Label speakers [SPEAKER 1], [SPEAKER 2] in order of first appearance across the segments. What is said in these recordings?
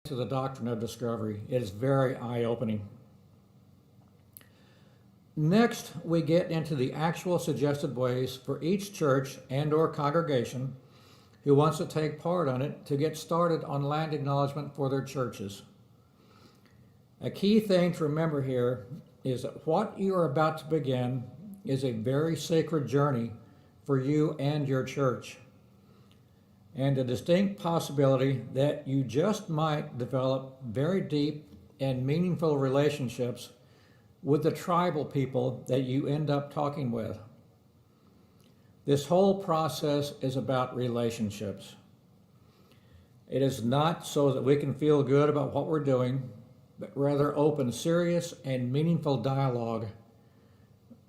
[SPEAKER 1] to the doctrine of discovery. It is very eye-opening. Next, we get into the actual suggested ways for each church and/or congregation who wants to take part on it to get started on land acknowledgement for their churches. A key thing to remember here is that what you are about to begin is a very sacred journey for you and your church, and a distinct possibility that you just might develop very deep and meaningful relationships with the tribal people that you end up talking with. This whole process is about relationships. It is not so that we can feel good about what we're doing, but rather open serious and meaningful dialogue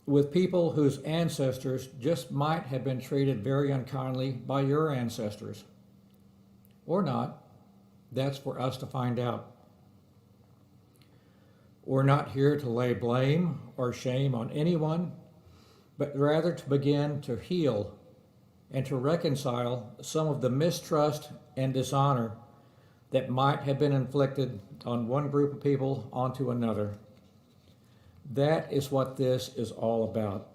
[SPEAKER 1] with people whose ancestors just might have been treated very unkindly by your ancestors. Or not. That's for us to find out. We're not here to lay blame or shame on anyone, but rather to begin to heal and to reconcile some of the mistrust and dishonor that might have been inflicted on one group of people onto another. That is what this is all about,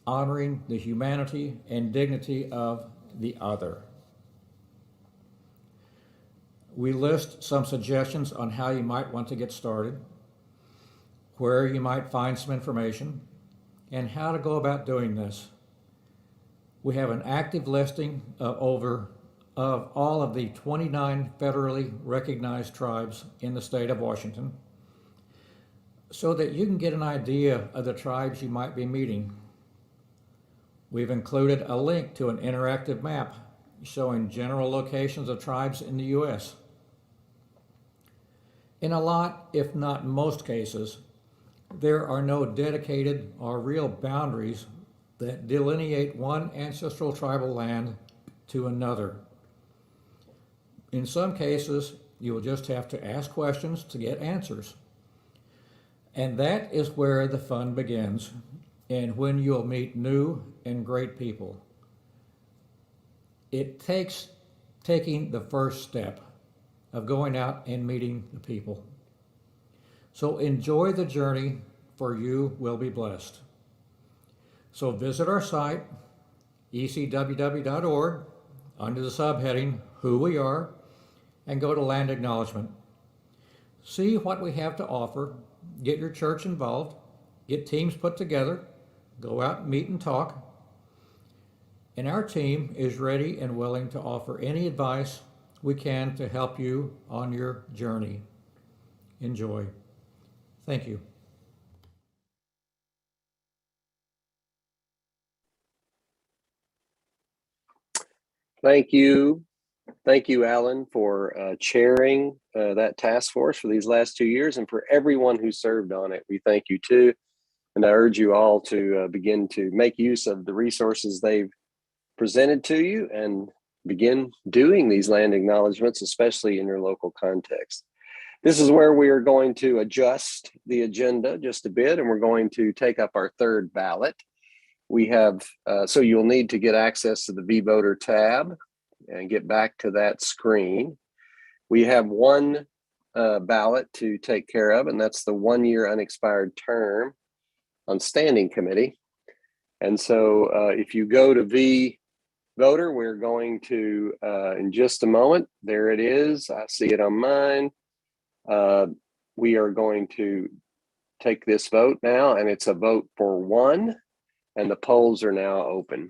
[SPEAKER 1] honoring the humanity and dignity of the other. We list some suggestions on how you might want to get started, where you might find some information, and how to go about doing this. We have an active listing of all of the 29 federally recognized tribes in the state of Washington, so that you can get an idea of the tribes you might be meeting. We've included a link to an interactive map showing general locations of tribes in the U.S. In a lot, if not most cases, there are no dedicated or real boundaries that delineate one ancestral tribal land to another. In some cases, you will just have to ask questions to get answers. And that is where the fun begins, and when you'll meet new and great people. It takes taking the first step of going out and meeting the people. So enjoy the journey, for you will be blessed. So visit our site, ecww.org, under the subheading, Who We Are, and go to Land Acknowledgement. See what we have to offer, get your church involved, get teams put together, go out and meet and talk. And our team is ready and willing to offer any advice we can to help you on your journey. Enjoy. Thank you.
[SPEAKER 2] Thank you. Thank you, Alan, for chairing that task force for these last 2 years, and for everyone who served on it. We thank you too. And I urge you all to begin to make use of the resources they've presented to you and begin doing these land acknowledgements, especially in your local context. This is where we are going to adjust the agenda just a bit, and we're going to take up our third ballot. We have, so you'll need to get access to the vVoter tab and get back to that screen. We have one ballot to take care of, and that's the 1-year unexpired term on standing committee. And so if you go to vVoter, we're going to, in just a moment, there it is. I see it on mine. We are going to take this vote now, and it's a vote for one, and the polls are now open.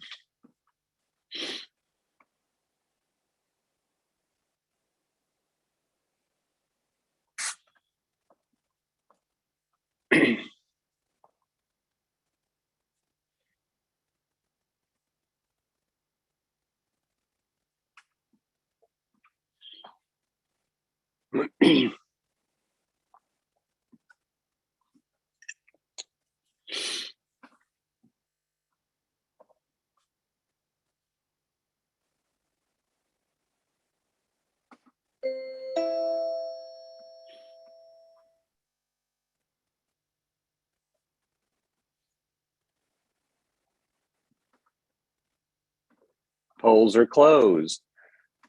[SPEAKER 2] Polls are closed.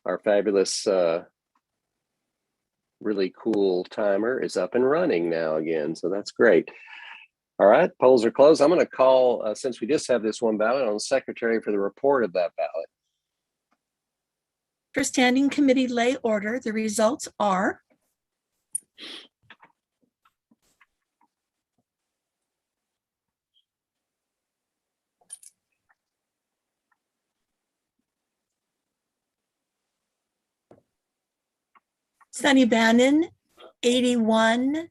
[SPEAKER 2] Our fabulous really cool timer is up and running now again. So that's great. All right, polls are closed. I'm going to call, since we just have this one ballot, on the secretary for the report of that ballot.
[SPEAKER 3] For Standing Committee lay order, the results are Sunny Bannon, 81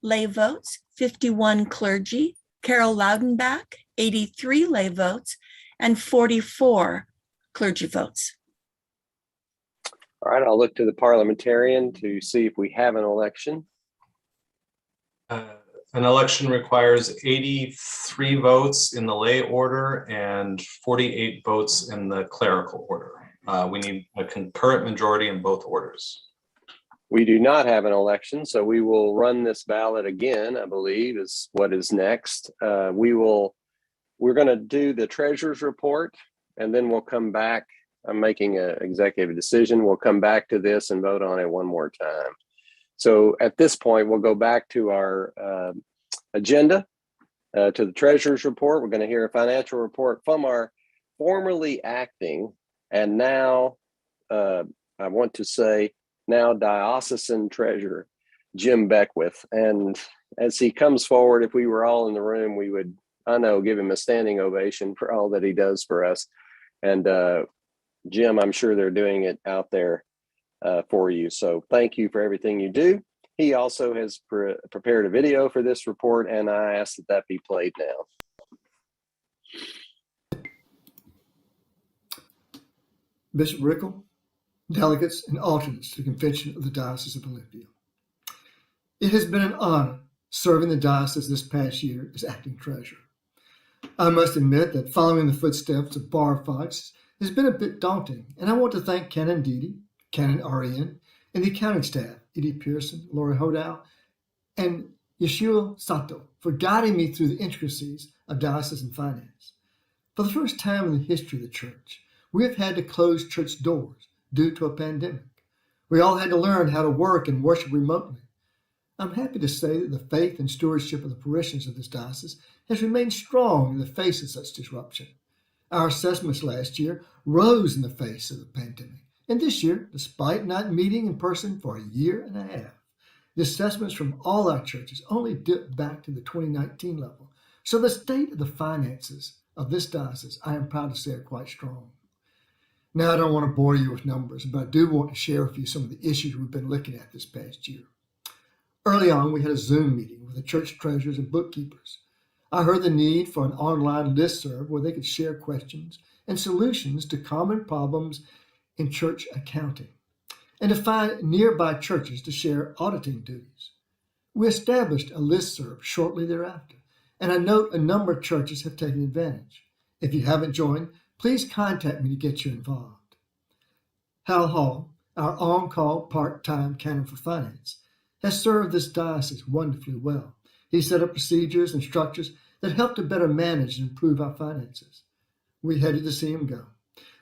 [SPEAKER 3] lay votes, 51 clergy. Carol Loudenbach, 83 lay votes, and 44 clergy votes.
[SPEAKER 2] All right, I'll look to the parliamentarian to see if we have an election.
[SPEAKER 4] An election requires 83 votes in the lay order and 48 votes in the clerical order. We need a concurrent majority in both orders.
[SPEAKER 2] We do not have an election, so we will run this ballot again, I believe, is what is next. We're going to do the treasurer's report, and then we'll come back. I'm making an executive decision. We'll come back to this and vote on it one more time. So at this point, we'll go back to our agenda, to the treasurer's report. We're going to hear a financial report from our formerly acting and now, I want to say, now diocesan treasurer, Jim Beckwith. And as he comes forward, if we were all in the room, we would, I know, give him a standing ovation for all that he does for us. And Jim, I'm sure they're doing it out there for you. So thank you for everything you do. He also has prepared a video for this report, and I ask that that be played now.
[SPEAKER 5] Bishop Rickle, delegates and alternates to the Convention of the Diocese of Olympia. It has been an honor serving the diocese this past year as acting treasurer. I must admit that following the footsteps of Barb Fox has been a bit daunting, and I want to thank Canon Dede, Canon RN, and the accounting staff, Edie Pearson, Lori Hodow, and Yeshua Sato, for guiding me through the intricacies of diocesan finance. For the first time in the history of the church, we have had to close church doors due to a pandemic. We all had to learn how to work and worship remotely. I'm happy to say that the faith and stewardship of the parishioners of this diocese has remained strong in the face of such disruption. Our assessments last year rose in the face of the pandemic. And this year, despite not meeting in person for a year and a half, the assessments from all our churches only dipped back to the 2019 level. So the state of the finances of this diocese, I am proud to say, are quite strong. Now, I don't want to bore you with numbers, but I do want to share with you some of the issues we've been looking at this past year. Early on, we had a Zoom meeting with the church treasurers and bookkeepers. I heard the need for an online listserv where they could share questions and solutions to common problems in church accounting, and to find nearby churches to share auditing duties. We established a listserv shortly thereafter, and I note a number of churches have taken advantage. If you haven't joined, please contact me to get you involved. Hal Hall, our on-call part-time canon for finance, has served this diocese wonderfully well. He set up procedures and structures that help to better manage and improve our finances. We hated to see him go.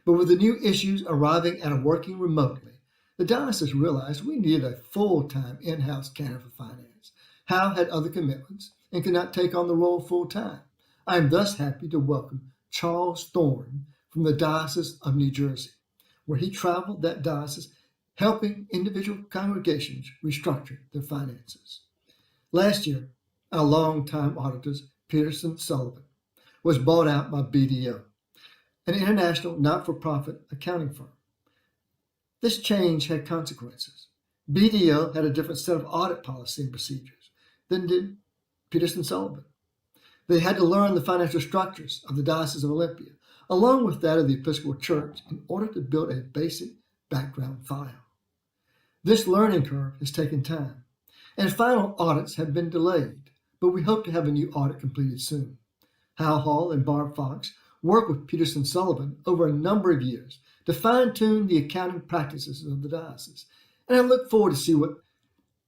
[SPEAKER 5] But with the new issues arriving and working remotely, the diocese realized we needed a full-time in-house canon for finance. Hal had other commitments and could not take on the role full-time. I am thus happy to welcome Charles Thorne from the Diocese of New Jersey, where he traveled that diocese helping individual congregations restructure their finances. Last year, our longtime auditors, Pearson Sullivan, was bought out by BDO, an international not-for-profit accounting firm. This change had consequences. BDO had a different set of audit policy and procedures than did Pearson Sullivan. They had to learn the financial structures of the Diocese of Olympia, along with that of the Episcopal Church, in order to build a basic background file. This learning curve has taken time, and final audits have been delayed, but we hope to have a new audit completed soon. Hal Hall and Barb Fox worked with Pearson Sullivan over a number of years to fine-tune the accounting practices of the diocese, and I look forward to see what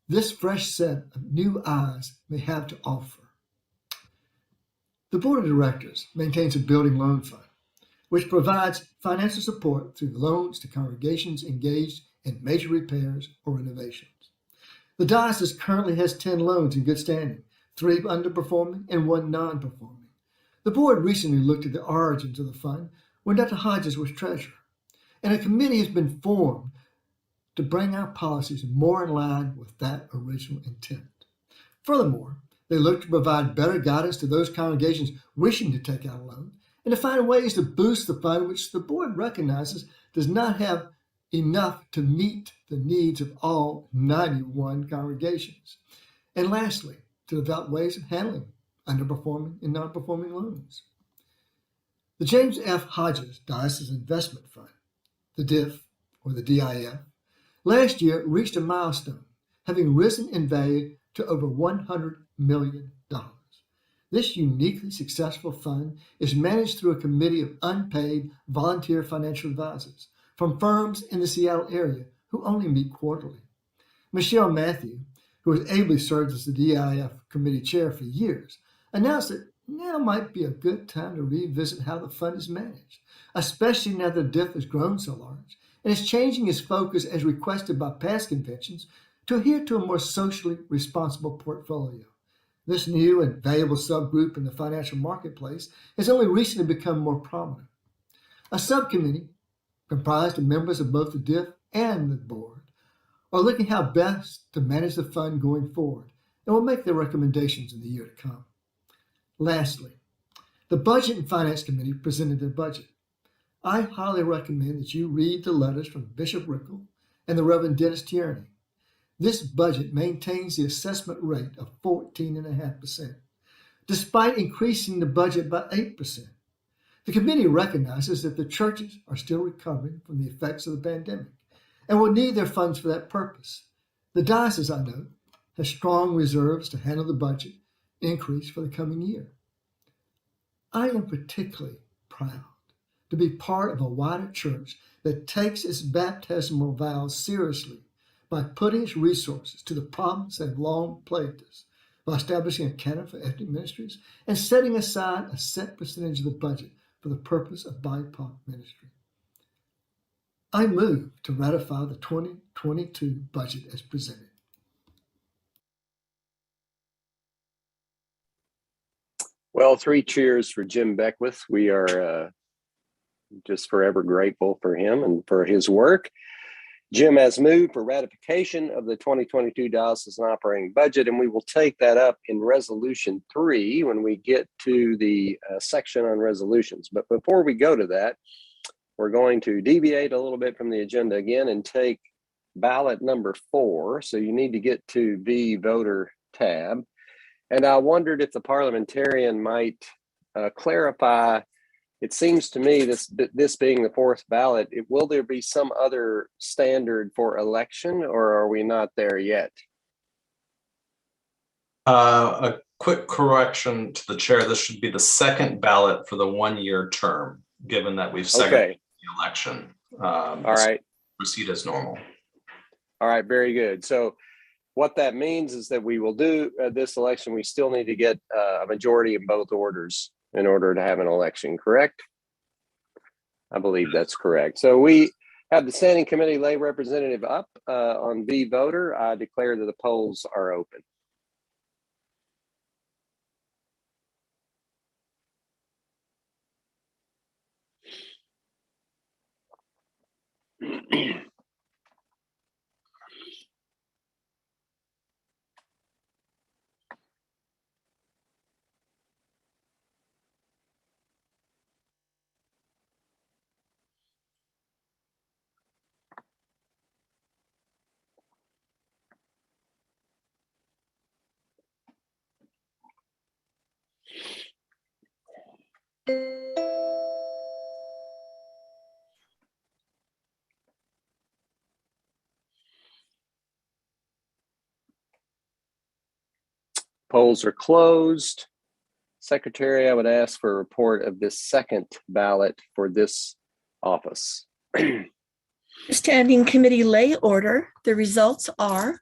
[SPEAKER 5] this fresh set of new eyes may have to offer. The Board of Directors maintains a building loan fund, which provides financial support through loans to congregations engaged in major repairs or renovations. The diocese currently has 10 loans in good standing, 3 underperforming and 1 non-performing. The board recently looked at the origins of the fund when Dr. Hodges was treasurer, and a committee has been formed to bring our policies more in line with that original intent. Furthermore, they look to provide better guidance to those congregations wishing to take out a loan and to find ways to boost the fund, which the board recognizes does not have enough to meet the needs of all 91 congregations. And lastly, to develop ways of handling underperforming and non-performing loans. The James F. Hodges Diocesan Investment Fund, the DIF, or the DIF, last year reached a milestone, having risen in value to over $100 million. This uniquely successful fund is managed through a committee of unpaid volunteer financial advisors from firms in the Seattle area who only meet quarterly. Michelle Matthew, who has ably served as the DIF committee chair for years, announced that now might be a good time to revisit how the fund is managed, especially now that the DIF has grown so large and is changing its focus as requested by past conventions to adhere to a more socially responsible portfolio. This new and valuable subgroup in the financial marketplace has only recently become more prominent. A subcommittee, comprised of members of both the DIF and the board, are looking how best to manage the fund going forward and will make their recommendations in the year to come. Lastly, the Budget and Finance Committee presented their budget. I highly recommend that you read the letters from Bishop Rickle and the Reverend Dennis Tierney. This budget maintains the assessment rate of 14.5%, despite increasing the budget by 8%. The committee recognizes that the churches are still recovering from the effects of the pandemic and will need their funds for that purpose. The diocese, I know, has strong reserves to handle the budget increase for the coming year. I am particularly proud to be part of a wider church that takes its baptismal vows seriously by putting its resources to the problems that have long plagued us, by establishing a canon for ethnic ministries and setting aside a set percentage of the budget for the purpose of BIPOC ministry. I move to ratify the 2022 budget as presented.
[SPEAKER 2] Well, 3 cheers for Jim Beckwith. We are just forever grateful for him and for his work. Jim has moved for ratification of the 2022 diocesan operating budget, and we will take that up in Resolution 3 when we get to the section on resolutions. But before we go to that, we're going to deviate a little bit from the agenda again and take ballot number 4. So you need to get to the voter tab. And I wondered if the parliamentarian might clarify. It seems to me this being the 4th ballot, will there be some other standard for election, or are we not there yet?
[SPEAKER 4] A quick correction to the chair. This should be the 2nd ballot for the 1-year term, given that we've segregated the election.
[SPEAKER 2] All right.
[SPEAKER 4] Proceed as normal.
[SPEAKER 2] All right, very good. So what that means is that we will do this election. We still need to get a majority in both orders in order to have an election, correct? I believe that's correct. So we have the standing committee lay representative up on the voter. I declare that the polls are open. Polls are closed. Secretary, I would ask for a report of this 2nd ballot for this office.
[SPEAKER 3] Standing committee lay order. The results are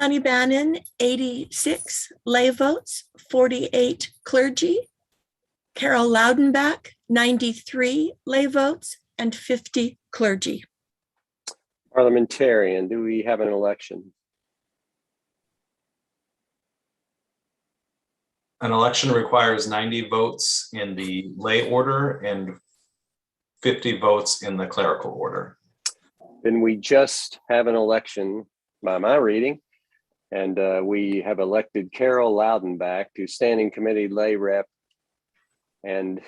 [SPEAKER 3] Sonny Bannon, 86 lay votes, 48 clergy. Carol Loudenbach, 93 lay votes and 50 clergy.
[SPEAKER 2] Parliamentarian, do we have an election?
[SPEAKER 4] An election requires 90 votes in the lay order and 50 votes in the clerical order.
[SPEAKER 2] Then we just have an election by my reading, and we have elected Carol Loudenbach to Standing Committee Lay Rep, and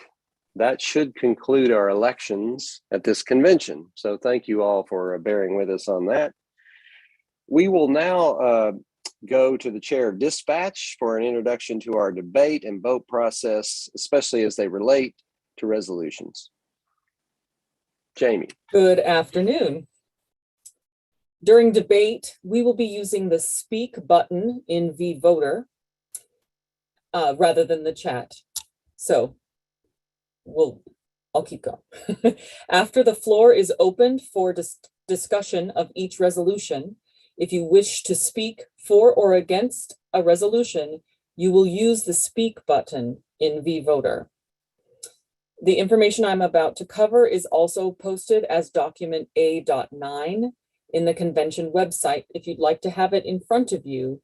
[SPEAKER 2] that should conclude our elections at this convention. So thank you all for bearing with us on that. We will now go to the chair of dispatch for an introduction to our debate and vote process, especially as they relate to resolutions. Jamie.
[SPEAKER 6] Good afternoon. During debate, we will be using the speak button in vVoter rather than the chat. So I'll keep going. After the floor is opened for discussion of each resolution, if you wish to speak for or against a resolution, you will use the speak button in vVoter. The information I'm about to cover is also posted as document A.9 in the convention website if you'd like to have it in front of you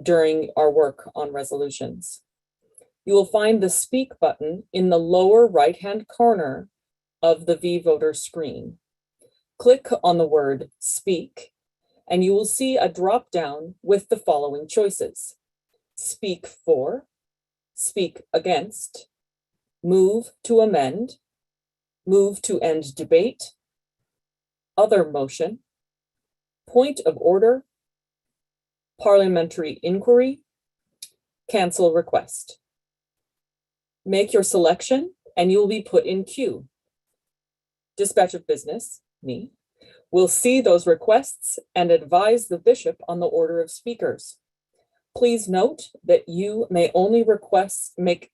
[SPEAKER 6] during our work on resolutions. You will find the speak button in the lower right-hand corner of the vVoter screen. Click on the word speak, and you will see a drop-down with the following choices: speak for, speak against, move to amend, move to end debate, other motion, point of order, parliamentary inquiry, cancel request. Make your selection and you will be put in queue. Dispatch of business, me, will see those requests and advise the bishop on the order of speakers. Please note that you may only make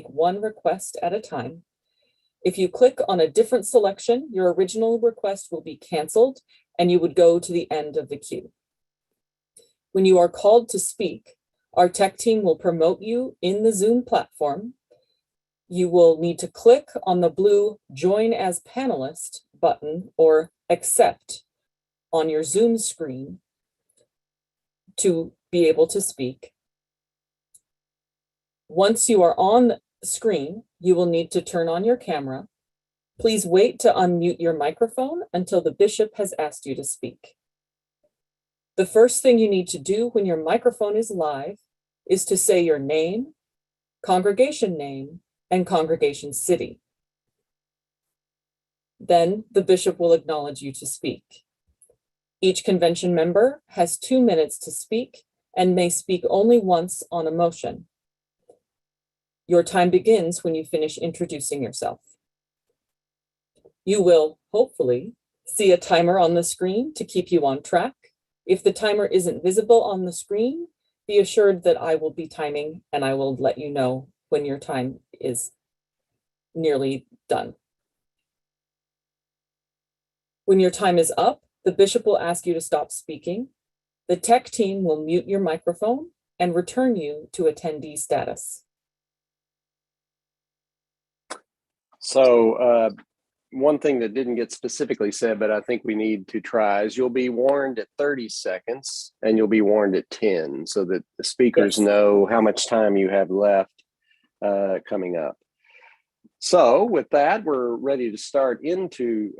[SPEAKER 6] one request at a time. If you click on a different selection, your original request will be canceled and you would go to the end of the queue. When you are called to speak, our tech team will promote you in the Zoom platform. You will need to click on the blue Join as Panelist button or Accept on your Zoom screen to be able to speak. Once you are on the screen, you will need to turn on your camera. Please wait to unmute your microphone until the bishop has asked you to speak. The first thing you need to do when your microphone is live is to say your name, congregation name, and congregation city. Then the bishop will acknowledge you to speak. Each convention member has 2 minutes to speak and may speak only once on a motion. Your time begins when you finish introducing yourself. You will, hopefully, see a timer on the screen to keep you on track. If the timer isn't visible on the screen, be assured that I will be timing and I will let you know when your time is nearly done. When your time is up, the bishop will ask you to stop speaking. The tech team will mute your microphone and return you to attendee status.
[SPEAKER 2] So one thing that didn't get specifically said, but I think we need to try, is you'll be warned at 30 seconds and you'll be warned at 10 so that the speakers know how much time you have left coming up. So with that, we're ready to start into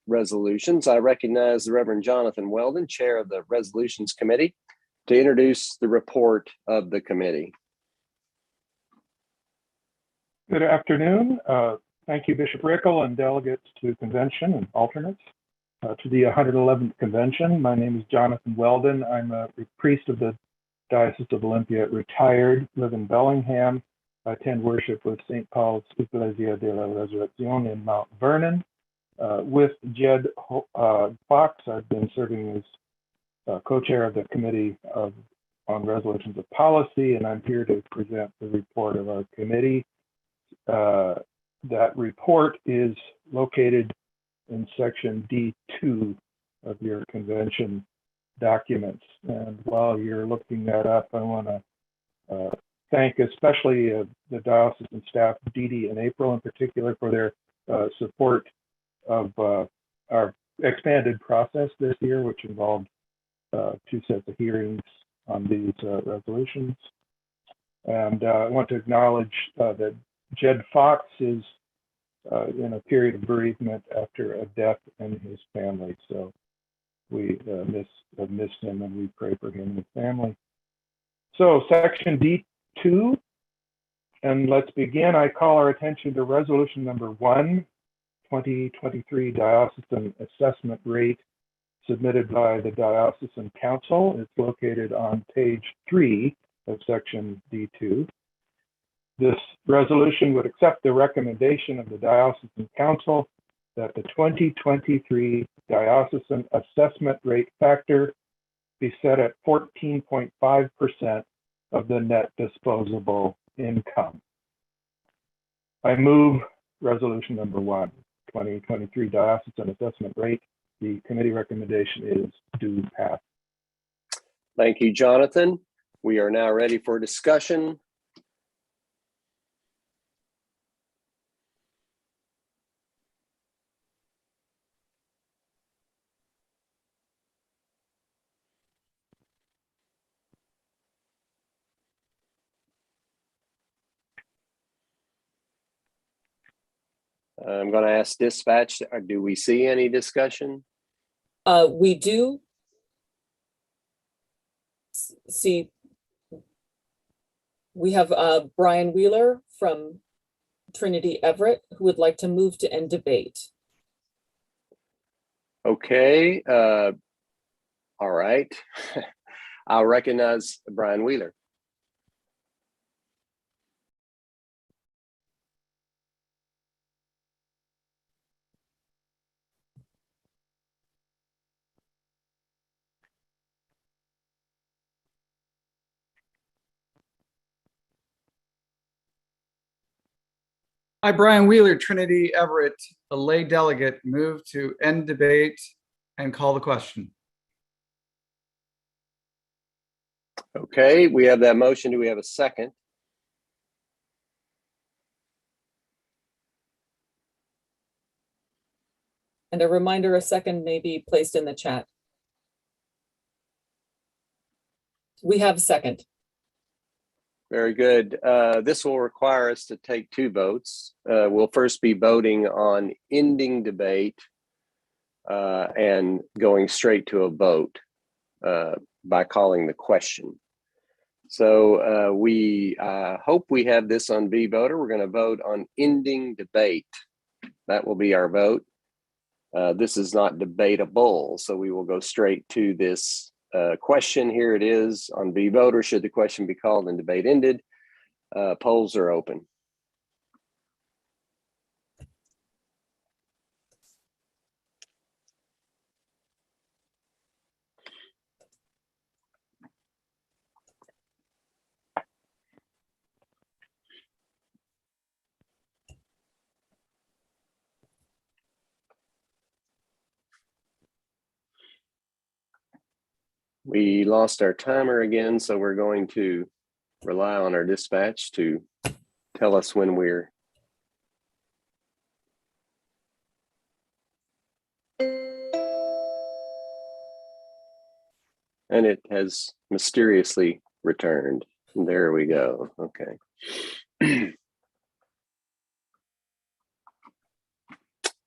[SPEAKER 2] resolutions. I recognize the Reverend Jonathan Weldon, Chair of the Resolutions Committee, to introduce the report of the committee.
[SPEAKER 7] Good afternoon. Thank you, Bishop Rickel and delegates to convention and alternates to the 111th convention. My name is Jonathan Weldon. I'm a priest of the Diocese of Olympia, retired, live in Bellingham. I attend worship with St. Paul's Iglesia de la Resurrección in Mount Vernon. With Jed Fox, I've been serving as co-chair of the Committee on Resolutions of Policy, and I'm here to present the report of our committee. That report is located in section D2 of your convention documents. And while you're looking that up, I want to thank especially the diocesan staff, Dee Dee and April in particular, for their support of our expanded process this year, which involved 2 sets of hearings on these resolutions. And I want to acknowledge that Jed Fox is in a period of bereavement after a death in his family. So we have missed him, and we pray for him and his family. So section D2, and let's begin. I call our attention to resolution number 1, 2023 Diocesan Assessment Rate, submitted by the Diocesan Council. It's located on page 3 of section D2. This resolution would accept the recommendation of the Diocesan Council that the 2023 Diocesan Assessment Rate factor be set at 14.5% of the net disposable income. I move resolution number 1, 2023 Diocesan Assessment Rate. The committee recommendation is to pass.
[SPEAKER 2] Thank you, Jonathan. We are now ready for discussion. I'm going to ask dispatch, do we see any discussion?
[SPEAKER 6] We do see, we have Brian Wheeler from Trinity Everett who would like to move to end debate.
[SPEAKER 2] Okay, all right. I'll recognize Brian Wheeler.
[SPEAKER 8] I, Brian Wheeler, Trinity Everett, a lay delegate, move to end debate and call the question.
[SPEAKER 2] Okay, we have that motion. Do we have a second?
[SPEAKER 6] And a reminder, a second may be placed in the chat. We have a second.
[SPEAKER 2] Very good. This will require us to take 2 votes. We'll first be voting on ending debate and going straight to a vote by calling the question. So we hope we have this on V-Voter. We're going to vote on ending debate. That will be our vote. This is not debatable, so we will go straight to this question. Here it is on V-Voter. Should the question be called and debate ended? Polls are open. We lost our timer again, so we're going to rely on our dispatch to tell us when we're and it has mysteriously returned. There we go. Okay.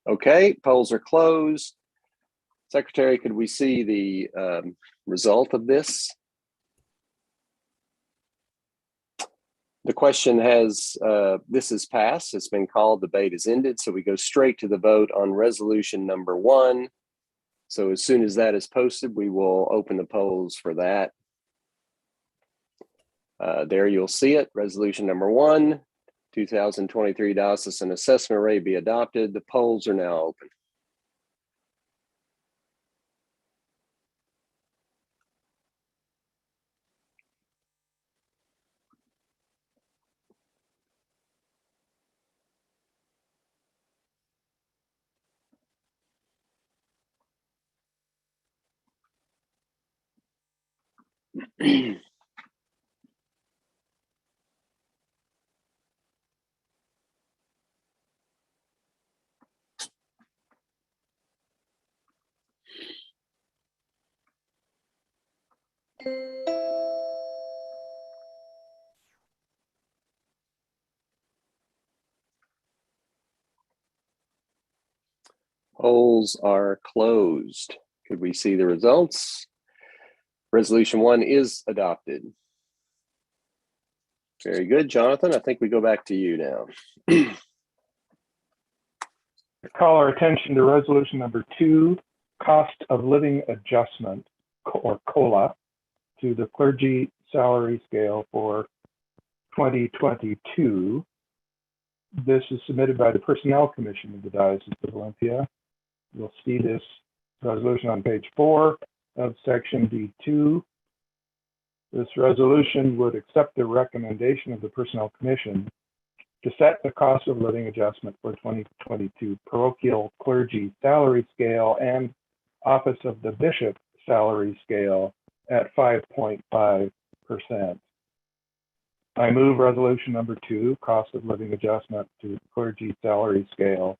[SPEAKER 2] Okay, polls are closed. Secretary, could we see the result of this? The question has, this is passed, it's been called, debate is ended, so we go straight to the vote on resolution number 1. So as soon as that is posted, we will open the polls for that. There you'll see it, resolution number 1, 2023 Diocesan Assessment Rate be adopted. The polls are now open. Polls are closed. Could we see the results? Resolution 1 is adopted. Very good, Jonathan. I think we go back to you now.
[SPEAKER 7] Call our attention to resolution number 2, cost of living adjustment, or COLA, to the clergy salary scale for 2022. This is submitted by the Personnel Commission of the Diocese of Olympia. You'll see this resolution on page 4 of section D2. This resolution would accept the recommendation of the Personnel Commission to set the cost of living adjustment for 2022 parochial clergy salary scale and Office of the Bishop salary scale at 5.5%. I move resolution number 2, cost of living adjustment to clergy salary scale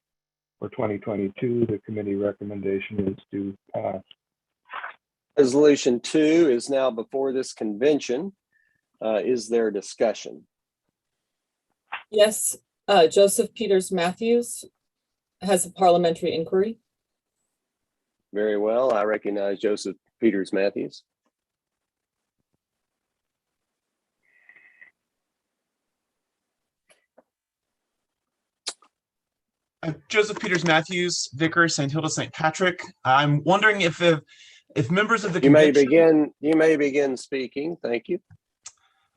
[SPEAKER 7] for 2022. The committee recommendation is to pass.
[SPEAKER 2] Resolution 2 is now before this convention. Is there discussion?
[SPEAKER 6] Yes, Joseph Peters Matthews has a parliamentary inquiry.
[SPEAKER 2] Very well. I recognize Joseph Peters Matthews.
[SPEAKER 9] Joseph Peters Matthews, Vicar, St. Hilda, St. Patrick. I'm wondering if members of the convention...
[SPEAKER 2] You may begin speaking. Thank you.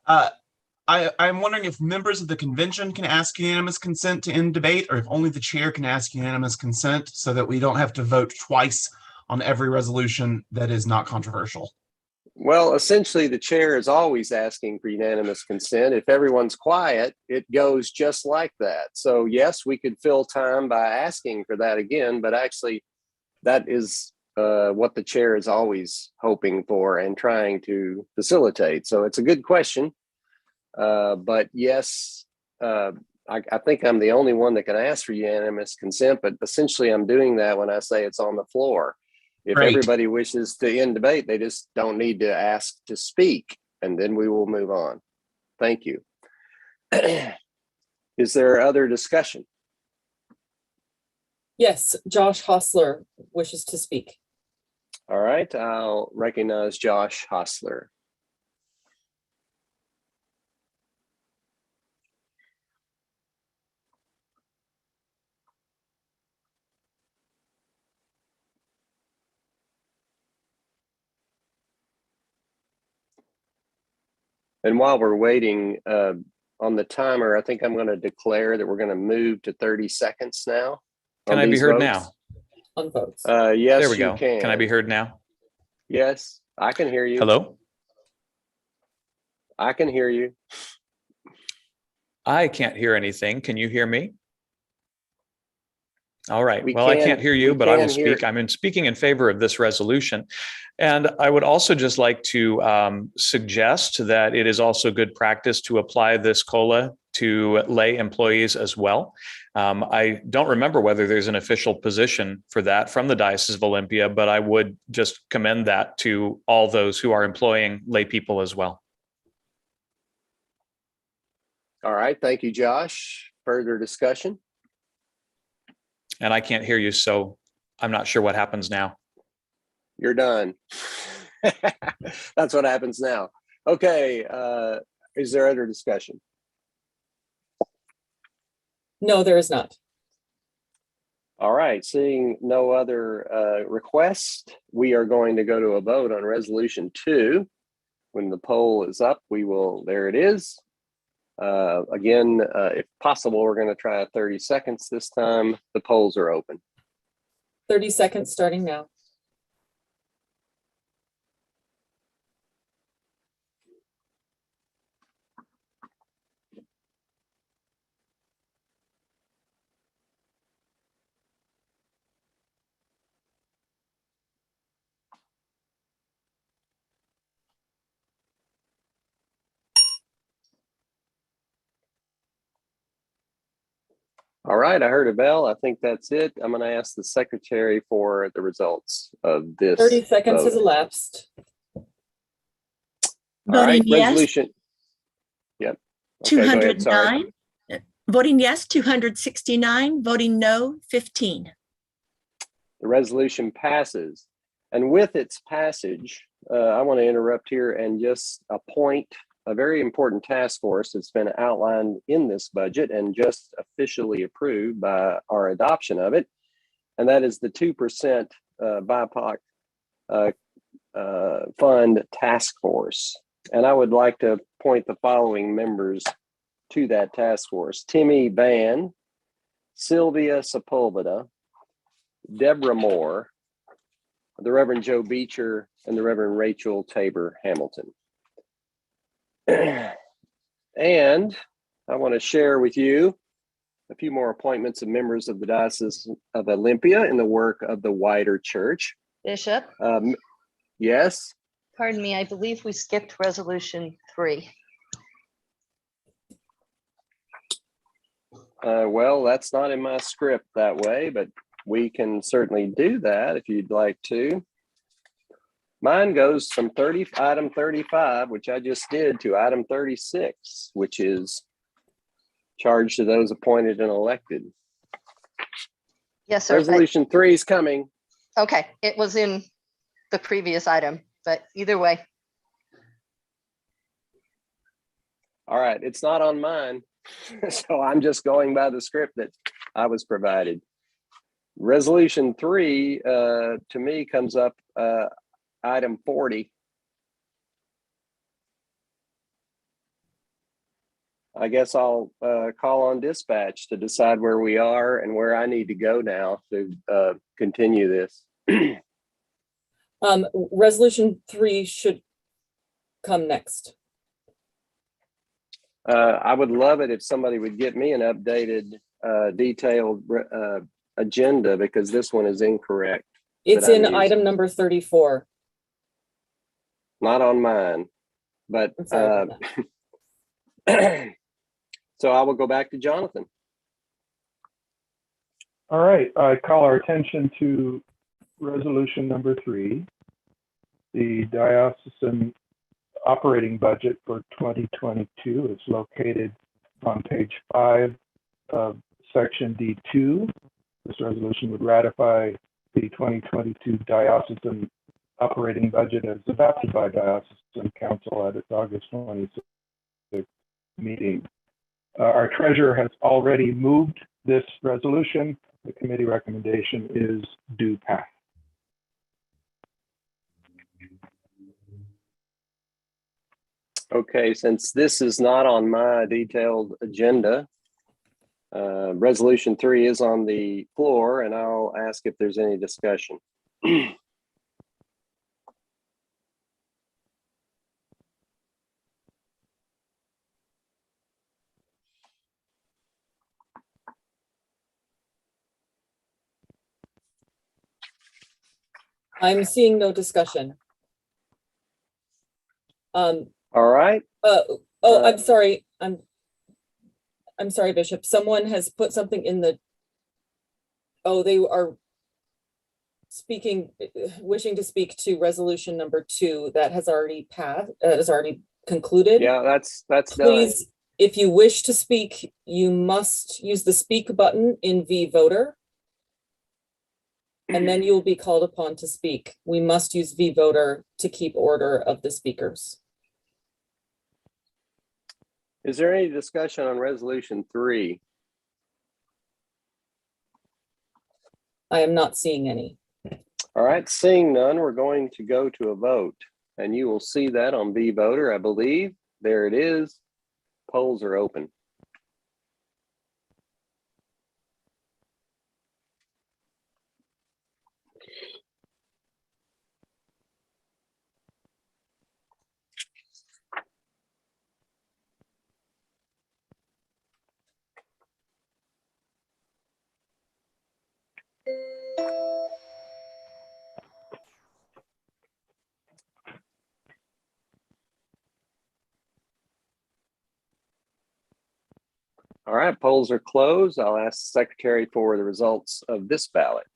[SPEAKER 9] I'm wondering if members of the convention can ask unanimous consent to end debate, or if only the chair can ask unanimous consent, so that we don't have to vote twice on every resolution that is not controversial.
[SPEAKER 2] Well, essentially, the chair is always asking for unanimous consent. If everyone's quiet, it goes just like that. So yes, we could fill time by asking for that again, but actually that is what the chair is always hoping for and trying to facilitate. So it's a good question. But yes, I think I'm the only one that can ask for unanimous consent, but essentially I'm doing that when I say it's on the floor. If
[SPEAKER 9] Great.
[SPEAKER 2] Everybody wishes to end debate, they just don't need to ask to speak, and then we will move on. Thank you. Is there other discussion?
[SPEAKER 6] Yes, Josh Hostler wishes to speak.
[SPEAKER 2] All right, I'll recognize Josh Hostler. And while we're waiting on the timer, I think I'm going to declare that we're going to move to 30 seconds now.
[SPEAKER 10] Can I be heard now?
[SPEAKER 6] On votes.
[SPEAKER 2] Yes,
[SPEAKER 10] There we go.
[SPEAKER 2] you can.
[SPEAKER 10] Can I be heard now?
[SPEAKER 2] Yes, I can hear you.
[SPEAKER 10] Hello?
[SPEAKER 2] I can hear you.
[SPEAKER 10] I can't hear anything. Can you hear me? All right.
[SPEAKER 2] We
[SPEAKER 10] Well, I
[SPEAKER 2] can-
[SPEAKER 10] can't hear you,
[SPEAKER 2] we
[SPEAKER 10] but I will
[SPEAKER 2] can hear-
[SPEAKER 10] speak. I'm speaking in favor of this resolution. And I would also just like to suggest that it is also good practice to apply this COLA to lay employees as well. I don't remember whether there's an official position for that from the Diocese of Olympia, but I would just commend that to all those who are employing lay people as well.
[SPEAKER 2] All right, thank you, Josh. Further discussion?
[SPEAKER 10] And I can't hear you, so I'm not sure what happens now.
[SPEAKER 2] You're done. That's what happens now. Okay, is there other discussion?
[SPEAKER 6] No, there is not.
[SPEAKER 2] All right, seeing no other requests, we are going to go to a vote on resolution 2. When the poll is up, we will, there it is. Again, if possible, we're going to try 30 seconds this time. The polls are open.
[SPEAKER 6] 30 seconds starting now.
[SPEAKER 2] All right, I heard a bell. I think that's it. I'm going to ask the secretary for the results of this
[SPEAKER 6] 30 seconds
[SPEAKER 2] vote.
[SPEAKER 6] has elapsed.
[SPEAKER 2] All right,
[SPEAKER 3] Voting yes,
[SPEAKER 2] resolution. Yep. Okay, go ahead. Sorry.
[SPEAKER 3] 209. Voting yes, 269. Voting no, 15.
[SPEAKER 2] The resolution passes. And with its passage, I want to interrupt here and just appoint a very important task force that's been outlined in this budget and just officially approved by our adoption of it. And that is the 2% BIPOC Fund Task Force. And I would like to appoint the following members to that task force: Timmy Van, Sylvia Sepulveda, Deborah Moore, the Reverend Joe Beecher, and the Reverend Rachel Tabor Hamilton. And I want to share with you a few more appointments of members of the Diocese of Olympia in the work of the wider church.
[SPEAKER 11] Bishop,
[SPEAKER 2] Yes.
[SPEAKER 11] pardon me, I believe we skipped resolution 3.
[SPEAKER 2] Well, that's not in my script that way, but we can certainly do that if you'd like to. Mine goes from item 35, which I just did, to item 36, which is charged to those appointed and elected.
[SPEAKER 11] Yes, sir.
[SPEAKER 2] Resolution 3 is coming.
[SPEAKER 11] Okay, it was in the previous item, but either way.
[SPEAKER 2] All right, it's not on mine, so I'm just going by the script that I was provided. Resolution 3 to me comes up item 40. I guess I'll call on dispatch to decide where we are and where I need to go now to continue this.
[SPEAKER 6] Resolution 3 should come next.
[SPEAKER 2] I would love it if somebody would get me an updated, detailed agenda, because this one is incorrect.
[SPEAKER 6] It's in item number 34.
[SPEAKER 2] Not on mine, but
[SPEAKER 6] I'm sorry about
[SPEAKER 2] so I will go back to Jonathan.
[SPEAKER 7] All right, I call our attention to resolution number 3, the diocesan operating budget for 2022 is located on page 5 of section D2. This resolution would ratify the 2022 diocesan operating budget as adopted by Diocesan Council at its August 26th meeting. Our treasurer has already moved this resolution. The committee recommendation is do pass.
[SPEAKER 2] Okay, since this is not on my detailed agenda, resolution 3 is on the floor, and I'll ask if there's any discussion.
[SPEAKER 6] I'm seeing no discussion.
[SPEAKER 2] All right.
[SPEAKER 6] I'm sorry. I'm sorry, Bishop. Someone has put something in the. Oh, they are speaking, wishing to speak to resolution number 2 that has already passed. Has already concluded.
[SPEAKER 2] Yeah, that's
[SPEAKER 6] Please,
[SPEAKER 2] done.
[SPEAKER 6] if you wish to speak, you must use the speak button in vVoter, and then you'll be called upon to speak. We must use vVoter to keep order of the speakers.
[SPEAKER 2] Is there any discussion on resolution 3?
[SPEAKER 6] I am not seeing any.
[SPEAKER 2] All right, seeing none, we're going to go to a vote, and you will see that on vVoter, I believe. There it is. Polls are open. All right, polls are closed. I'll ask the secretary for the results of this ballot.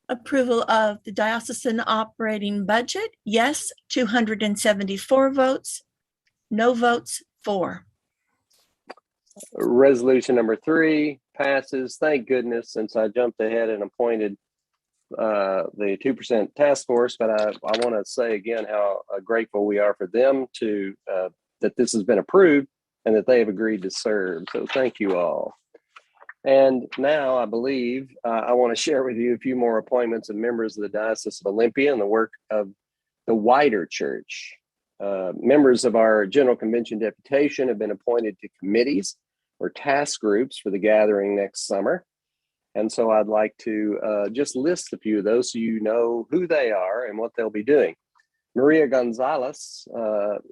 [SPEAKER 3] Approval of the diocesan operating budget, yes, 274 votes, no votes, 4.
[SPEAKER 2] Resolution number 3 passes. Thank goodness, since I jumped ahead and appointed the 2% task force, but I want to say again how grateful we are for them to that this has been approved and that they have agreed to serve. So thank you all. And now I believe I want to share with you a few more appointments of members of the Diocese of Olympia and the work of the wider church. Members of our General Convention deputation have been appointed to committees or task groups for the gathering next summer. And so I'd like to just list a few of those so you know who they are and what they'll be doing. Maria Gonzalez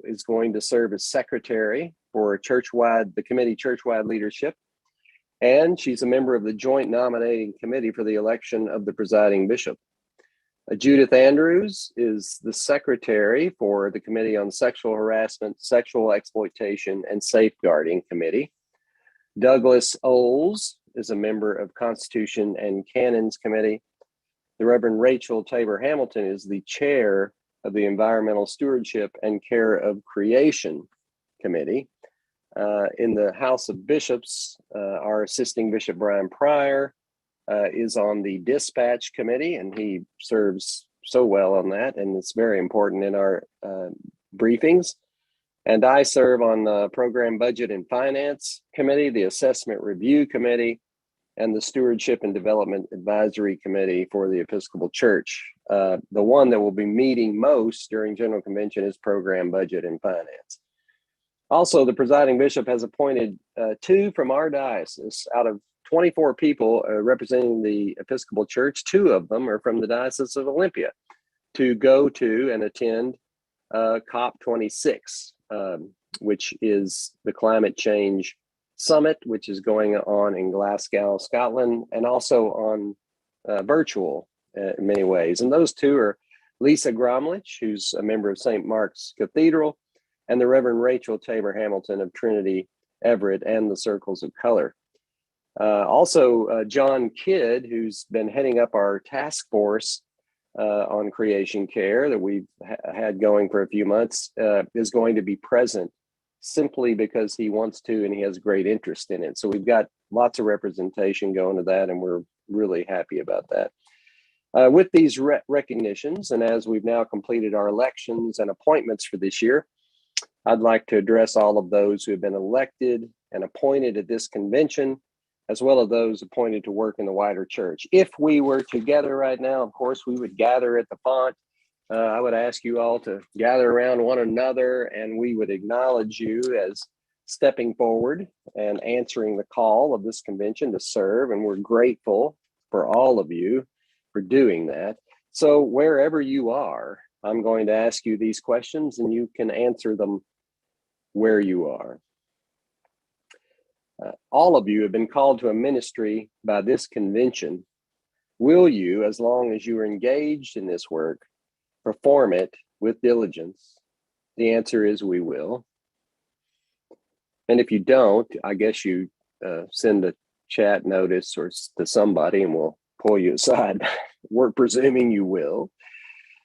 [SPEAKER 2] is going to serve as secretary for the committee churchwide leadership. And she's a member of the joint nominating committee for the election of the presiding bishop. Judith Andrews is the secretary for the Committee on Sexual Harassment, Sexual Exploitation, and Safeguarding Committee. Douglas Oles is a member of Constitution and Canons Committee. The Reverend Rachel Tabor Hamilton is the chair of the Environmental Stewardship and Care of Creation Committee. In the House of Bishops, our assisting Bishop Brian Pryor is on the Dispatch Committee, and he serves so well on that, and it's very important in our briefings. And I serve on the Program Budget and Finance Committee, the Assessment Review Committee, and the Stewardship and Development Advisory Committee for the Episcopal Church. The one that will be meeting most during General Convention is Program Budget and Finance. Also, the presiding bishop has appointed 2 from our diocese. Out of 24 people representing the Episcopal Church, 2 of them are from the Diocese of Olympia to go to and attend COP26, which is the climate change summit, which is going on in Glasgow, Scotland, and also on virtual in many ways. And those 2 are Lisa Gromlich, who's a member of St. Mark's Cathedral, and the Reverend Rachel Tabor Hamilton of Trinity Everett and the Circles of Color. Also, John Kidd, who's been heading up our task force on creation care that we've had going for a few months, is going to be present simply because he wants to and he has great interest in it. So we've got lots of representation going to that, and we're really happy about that. With these recognitions, and as we've now completed our elections and appointments for this year, I'd like to address all of those who have been elected and appointed at this convention, as well as those appointed to work in the wider church. If we were together right now, of course, we would gather at the font. I would ask you all to gather around one another, and we would acknowledge you as stepping forward and answering the call of this convention to serve. And we're grateful for all of you for doing that. So wherever you are, I'm going to ask you these questions, and you can answer them where you are. All of you have been called to a ministry by this convention. Will you, as long as you are engaged in this work, perform it with diligence? The answer is we will. And if you don't, I guess you send a chat notice or to somebody and we'll pull you aside. We're presuming you will.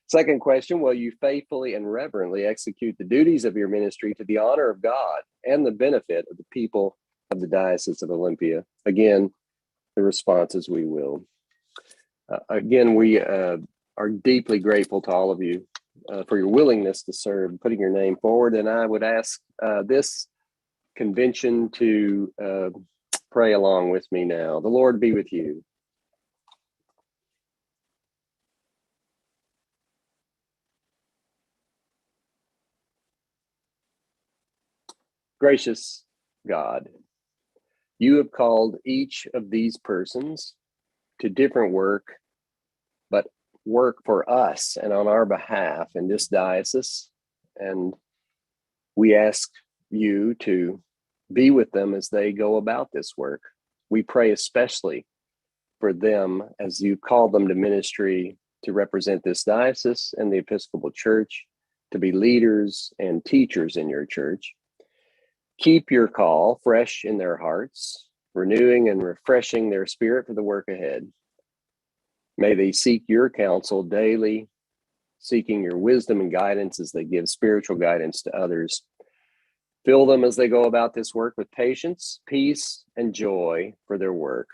[SPEAKER 2] Second question, will you faithfully and reverently execute the duties of your ministry to the honor of God and the benefit of the people of the Diocese of Olympia? Again, the response is we will. Again, we are deeply grateful to all of you for your willingness to serve, putting your name forward. And I would ask this convention to pray along with me now. The Lord be with you. Gracious God, you have called each of these persons to different work, but work for us and on our behalf in this diocese. And we ask you to be with them as they go about this work. We pray especially for them as you call them to ministry to represent this diocese and the Episcopal Church, to be leaders and teachers in your church. Keep your call fresh in their hearts, renewing and refreshing their spirit for the work ahead. May they seek your counsel daily, seeking your wisdom and guidance as they give spiritual guidance to others. Fill them as they go about this work with patience, peace, and joy for their work,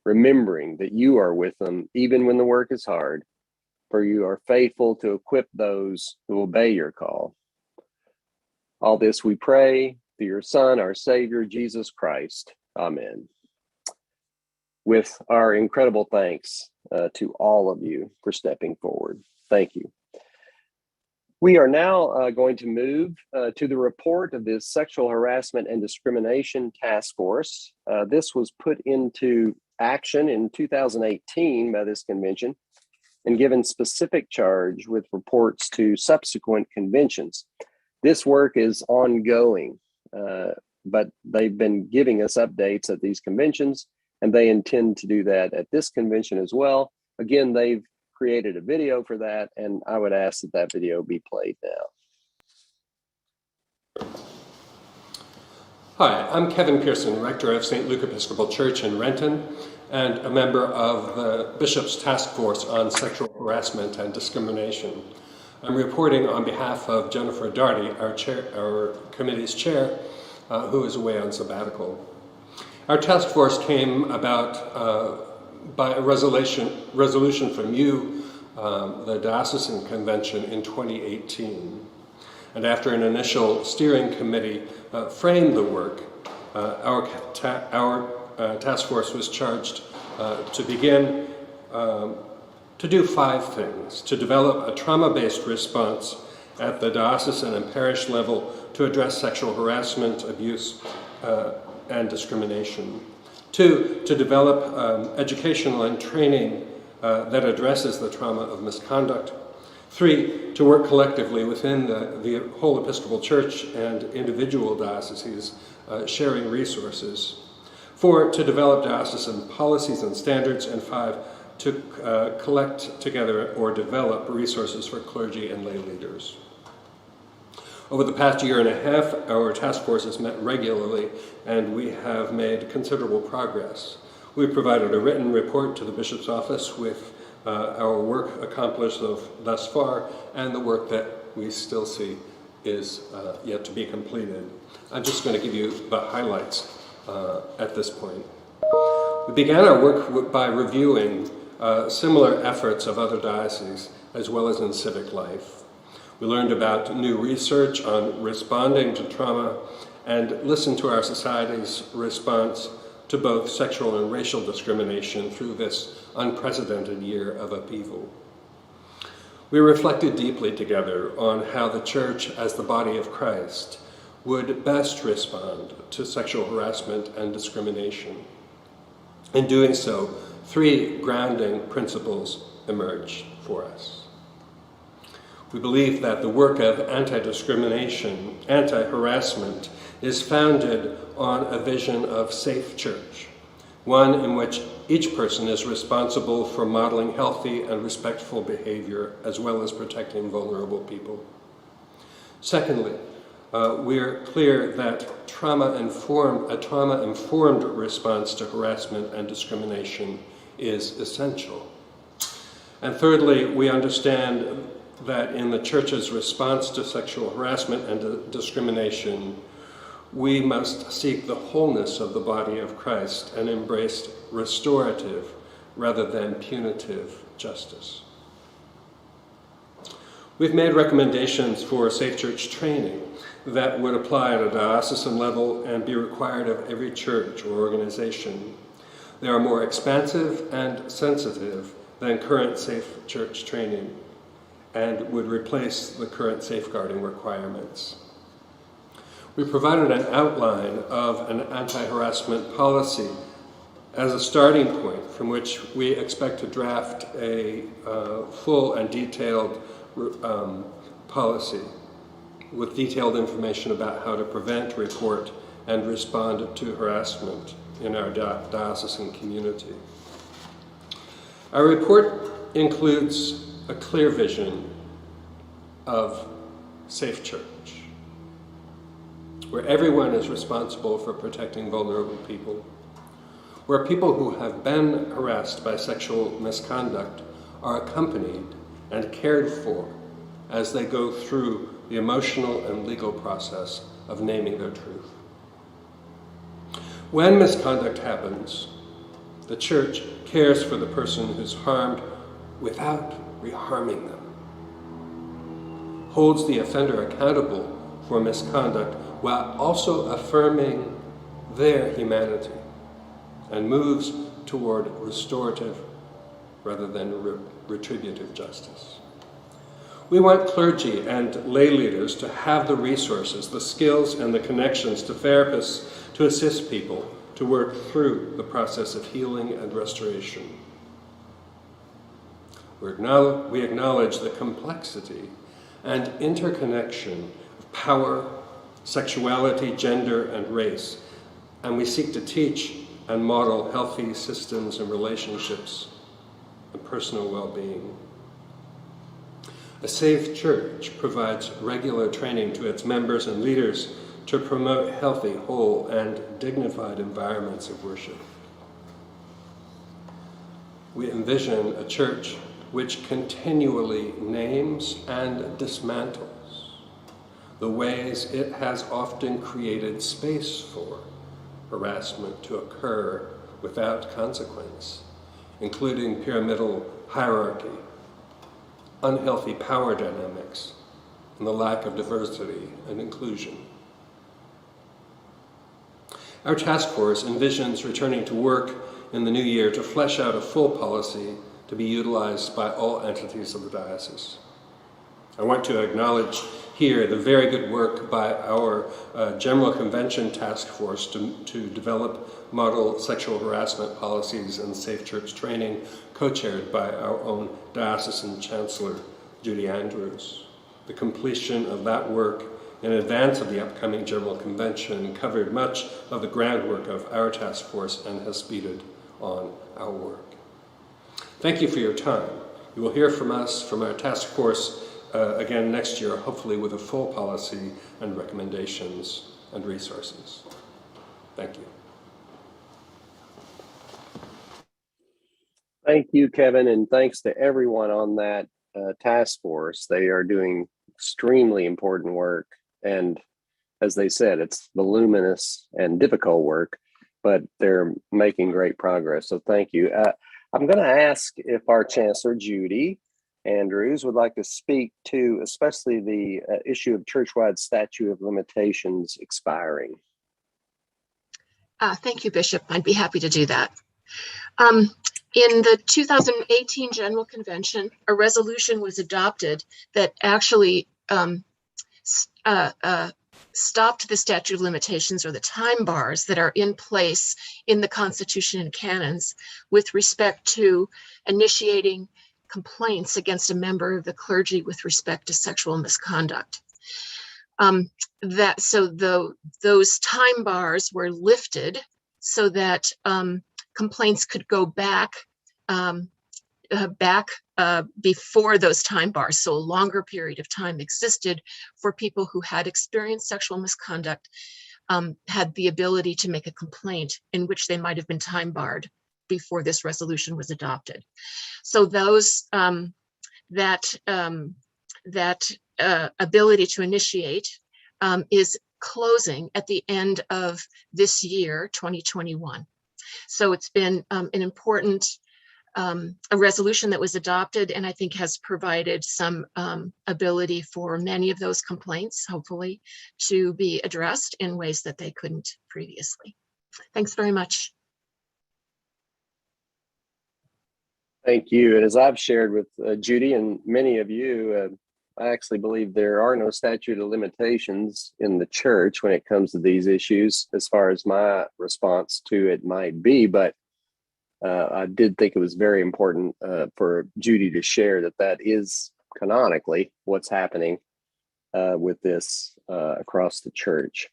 [SPEAKER 2] remembering that you are with them even when the work is hard, for you are faithful to equip those who obey your call. All this we pray through your Son, our Savior, Jesus Christ. Amen. With our incredible thanks to all of you for stepping forward. Thank you. We are now going to move to the report of this Sexual Harassment and Discrimination Task Force. This was put into action in 2018 by this convention and given specific charge with reports to subsequent conventions. This work is ongoing, but they've been giving us updates at these conventions, and they intend to do that at this convention as well. Again, they've created a video for that, and I would ask that that video be played now.
[SPEAKER 12] Hi, I'm Kevin Pearson, Rector of St. Luke Episcopal Church in Renton, and a member of the Bishop's Task Force on Sexual Harassment and Discrimination. I'm reporting on behalf of Jennifer Daugherty, our committee's chair, who is away on sabbatical. Our task force came about by a resolution from you, the Diocesan Convention in 2018. And after an initial steering committee framed the work, our task force was charged to begin to do 5 things: to develop a trauma-based response at the diocesan and parish level to address sexual harassment, abuse, and discrimination. 2, to develop educational and training that addresses the trauma of misconduct. 3, to work collectively within the whole Episcopal Church and individual dioceses, sharing resources. 4, to develop diocesan policies and standards. And 5, to collect together or develop resources for clergy and lay leaders. Over the past year and a half, our task force has met regularly, and we have made considerable progress. We've provided a written report to the Bishop's Office with our work accomplished thus far, and the work that we still see is yet to be completed. I'm just going to give you the highlights at this point. We began our work by reviewing similar efforts of other dioceses, as well as in civic life. We learned about new research on responding to trauma and listened to our society's response to both sexual and racial discrimination through this unprecedented year of upheaval. We reflected deeply together on how the Church, as the body of Christ, would best respond to sexual harassment and discrimination. In doing so, 3 grounding principles emerged for us. We believe that the work of anti-discrimination, anti-harassment is founded on a vision of safe church, one in which each person is responsible for modeling healthy and respectful behavior, as well as protecting vulnerable people. Secondly, we're clear that a trauma-informed response to harassment and discrimination is essential. And thirdly, we understand that in the Church's response to sexual harassment and discrimination, we must seek the wholeness of the body of Christ and embrace restorative rather than punitive justice. We've made recommendations for safe church training that would apply at a diocesan level and be required of every church or organization. They are more expansive and sensitive than current safe church training and would replace the current safeguarding requirements. We provided an outline of an anti-harassment policy as a starting point from which we expect to draft a full and detailed policy with detailed information about how to prevent, report, and respond to harassment in our diocesan community. Our report includes a clear vision of safe church. where everyone is responsible for protecting vulnerable people, where people who have been harassed by sexual misconduct are accompanied and cared for as they go through the emotional and legal process of naming their truth. When misconduct happens, the Church cares for the person who's harmed without reharming them, holds the offender accountable for misconduct while also affirming their humanity, and moves toward restorative rather than retributive justice. We want clergy and lay leaders to have the resources, the skills, and the connections to therapists to assist people to work through the process of healing and restoration. We acknowledge the complexity and interconnection of power, sexuality, gender, and race, and we seek to teach and model healthy systems and relationships and personal well-being. A safe church provides regular training to its members and leaders to promote healthy, whole, and dignified environments of worship. We envision a church which continually names and dismantles the ways it has often created space for harassment to occur without consequence, including pyramidal hierarchy, unhealthy power dynamics, and the lack of diversity and inclusion. Our task force envisions returning to work in the new year to flesh out a full policy to be utilized by all entities of the diocese. I want to acknowledge here the very good work by our General Convention task force to develop model sexual harassment policies and safe church training, co-chaired by our own Diocesan Chancellor, Judy Andrews. The completion of that work in advance of the upcoming General Convention covered much of the groundwork of our task force and has speeded on our work. Thank you for your time. You will hear from us, from our task force, again next year, hopefully with a full policy and recommendations and resources. Thank you.
[SPEAKER 2] Thank you, Kevin, and thanks to everyone on that task force. They are doing extremely important work, and as they said, it's voluminous and difficult work, but they're making great progress, so thank you. I'm going to ask if our Chancellor, Judy Andrews, would like to speak to especially the issue of church-wide statute of limitations expiring.
[SPEAKER 13] Thank you, Bishop. I'd be happy to do that. In the 2018 General Convention, a resolution was adopted that actually stopped the statute of limitations, or the time bars that are in place in the Constitution and canons with respect to initiating complaints against a member of the clergy with respect to sexual misconduct. Those time bars were lifted so that complaints could go back before those time bars. So a longer period of time existed for people who had experienced sexual misconduct, had the ability to make a complaint in which they might have been time barred before this resolution was adopted. So those that ability to initiate is closing at the end of this year, 2021. So it's been an important a resolution that was adopted, and I think has provided some ability for many of those complaints, hopefully, to be addressed in ways that they couldn't previously. Thanks very much.
[SPEAKER 2] Thank you. And as I've shared with Judy and many of you, I actually believe there are no statute of limitations in the church when it comes to these issues, as far as my response to it might be. But I did think it was very important for Judy to share that is canonically what's happening with this across the church.